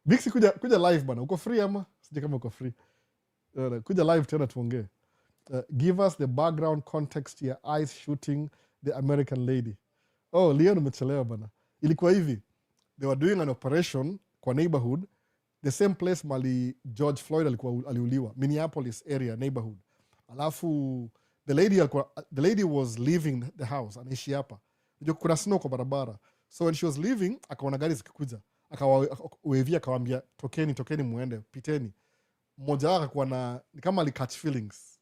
Vixi kuja live bana. Uko free ama? Sije kama uko free. Kuja live tena tuongee. Give us the background context ya ICE shooting the American lady. Oh, Leon umechelewa bana. Ilikuwa hivi. They were doing an operation kwa neighborhood, the same place mali George Floyd aliuliwa, Minneapolis area neighborhood. Alafu the lady was leaving the house, anaishi hapa. Kuna snow kwa barabara. So when she was leaving, akaona gari zikikuja. Akawavia akawaambia tokeni muende, piteni. Mmoja wao akakuwa na ni kama catch feelings.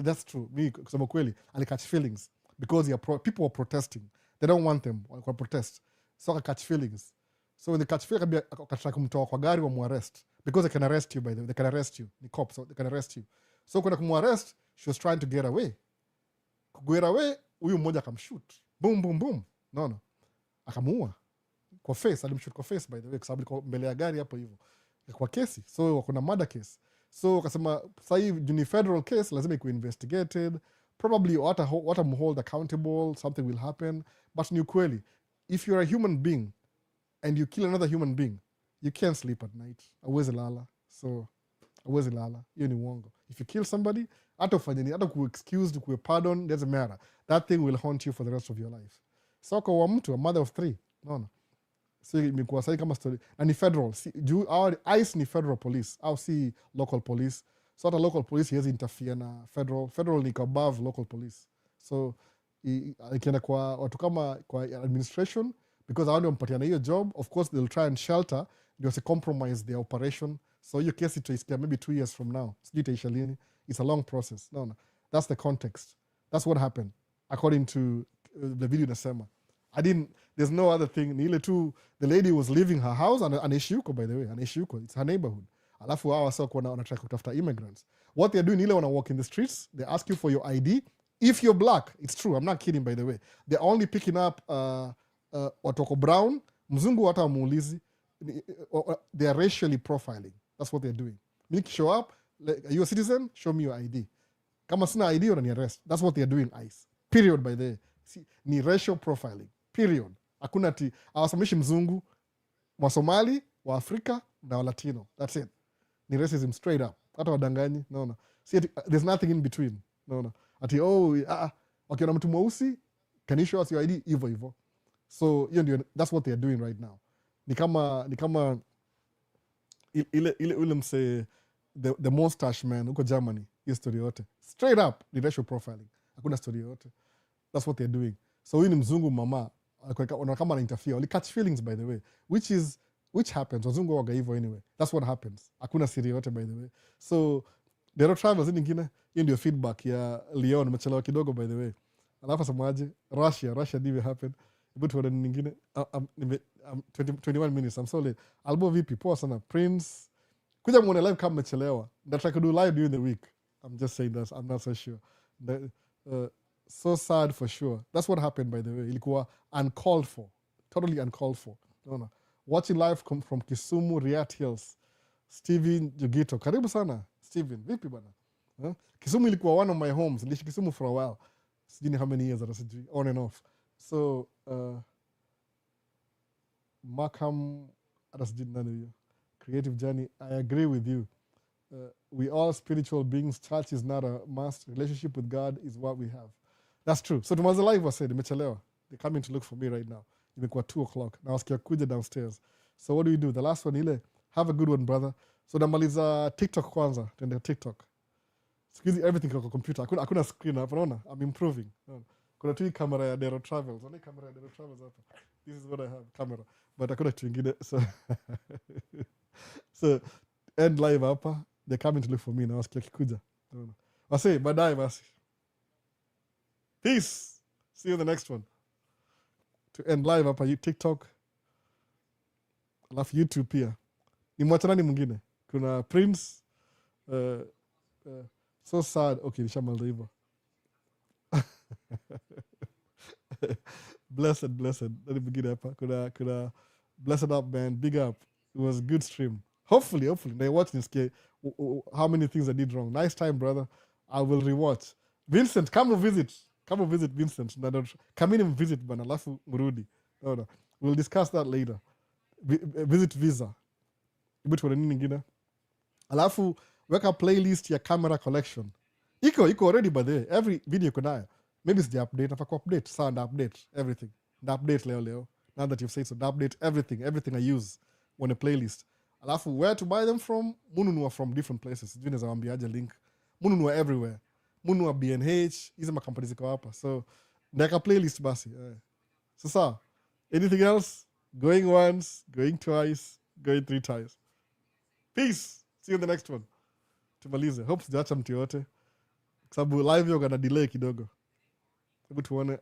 That's true. Mimi kusema kweli, catch feelings because people were protesting. They don't want them. Walikuwa protest. So catch feelings. So when they catch feelings, akataka kumtoa kwa gari wa muarrest because they can arrest you by the way. They can arrest you. Ni cops, so they can arrest you. So when kumuarrest, she was trying to get away. Kugera away, huyu mmoja akamshoot. Boom. No. Akamuua. Kwa face, alimshoot kwa face by the way, kwa sababu mbele ya gari hapo hivyo. Kwa kesi. So kuna murder case. So akasema sasa hivi ni federal case, lazima ikuwe investigated. Probably what I'm hold accountable, something will happen. But ni ukweli, if you're a human being and you kill another human being, you can't sleep at night. Hauwezi lala. So hauwezi lala. Hiyo ni uongo. If you kill somebody, hata ufanye nini, hata ku-excused, ku-pardon, doesn't matter. That thing will haunt you for the rest of your life. So kwa mtu, a mother of 3. No. So imekuwa sahi kama story. Na ni federal. Our ICE ni federal police. Au si local police. So hata local police haiwezi interfere na federal. Federal ni above local police. So ikienda kwa watu kama kwa administration, because hao ndio mpatiana hiyo job, of course they'll try and shelter, ndio si compromise their operation. So hiyo kesi itaisikia maybe 2 years from now. Sijui itaisha lini. It's a long process. No. That's the context. That's what happened. According to the video nasema. There's no other thing. Ni ile tu, the lady was leaving her house, anaishi huko by the way. Anaishi huko. It's her neighborhood. Alafu hawa sasa wanataka kutafuta immigrants. What they're doing, ile wana walk in the streets, they ask you for your ID. If you're black, it's true. I'm not kidding by the way. They're only picking up watu wako brown, mzungu hata wamuulizi. They are racially profiling. That's what they're doing. Make show up, like, are you a citizen? Show me your ID. Kama sina ID, unani arrest. That's what they're doing, ICE. Period by the way. ni racial profiling period. Hakuna ati awasomeshi mzungu, wasomali, wa Afrika na wa Latino, that's it. Ni racism straight up, hata wadanganyi. Naona see, there's nothing in between. Naona ati wakiona mtu mweusi, can you show us your ID, hivyo. So hiyo ndio, that's what they are doing right now. Ni kama ile mse the mustache man huko Germany, hiyo story yote straight up ni racial profiling, hakuna story yote. That's what they're doing. So huyu ni mzungu mama kama anainterfere, wali catch feelings by the way, which happens, wazungu waga hivyo anyway. That's what happens, hakuna siri yote by the way. So Dero Travels nyingine, hiyo ndio feedback ya Leon, nimechelewa kidogo by the way. Alafu samaje Russia ndivyo happen. But tuone nyingine 21 minutes, I'm so late. Albo vipi? Poa sana. Prince kuja muone live kama mmechelewa. That I could do live during the week. I'm just saying that, I'm not so sure. So sad for sure. That's what happened by the way. Ilikuwa uncalled for. Totally uncalled for. No. Watching live from Kisumu, Riat Hills. Steven Jugito. Karibu sana, Steven. Vipi bana? Kisumu ilikuwa one of my homes. Niliishi Kisumu for a while. Sijui how many years, on and off. So, Markham, creative journey, I agree with you. We all spiritual beings. Church is not a must. Relationship with God is what we have. That's true. So Tumaza Live was said, imechelewa. They're coming to look for me right now. Imekuwa 2:00. Na wasikia kuja downstairs. So what do? The last one ile, have a good one, brother. So namaliza TikTok kwanza. Tende TikTok. Squeeze everything kwa computer. Hakuna screen hapa, unaona? I'm improving. Kuna tu kamera ya Dero Travels. Ona kamera ya Dero Travels hapa. This is what I have, camera. But hakuna kitu kingine. So end live hapa. They're coming to look for me na wasikia kikuja. Wase, baadaye basi. Peace. See you in the next one. To end live hapa TikTok. Alafu YouTube pia. Nimwacha nani mwingine? Kuna Prince. So sad. Okay, nishamaliza hivyo. Blessed. Let me begin hapa. Kuna blessed up, man. Big up. It was a good stream. Hopefully. They watch this. How many things I did wrong. Nice time, brother. I will rewatch. Vincent, come visit Vincent. Come in and visit bana. Alafu mrudi. No. We'll discuss that later. Visit Visa. Ibu tuone nini nyingine. Alafu weka playlist ya camera collection. Iko already by the way. Every video iko nayo. Maybe it's the update. Nafaa update. Sound update. Everything. The update leo. Now that you've said so, the update everything I use on a playlist. Alafu where to buy them from? Mununua from different places. Sijui naweza waambiaje link. Mununua everywhere. Mununua B&H. Hizi makampuni ziko hapa. So, ndeka playlist basi. Sasa, anything else? Going once, going twice, going 3 times. Peace. See you in the next one. Tumalize. Hope sijaacha mtu yote. Kwa sababu live yoga na delay kidogo. Hebu tuone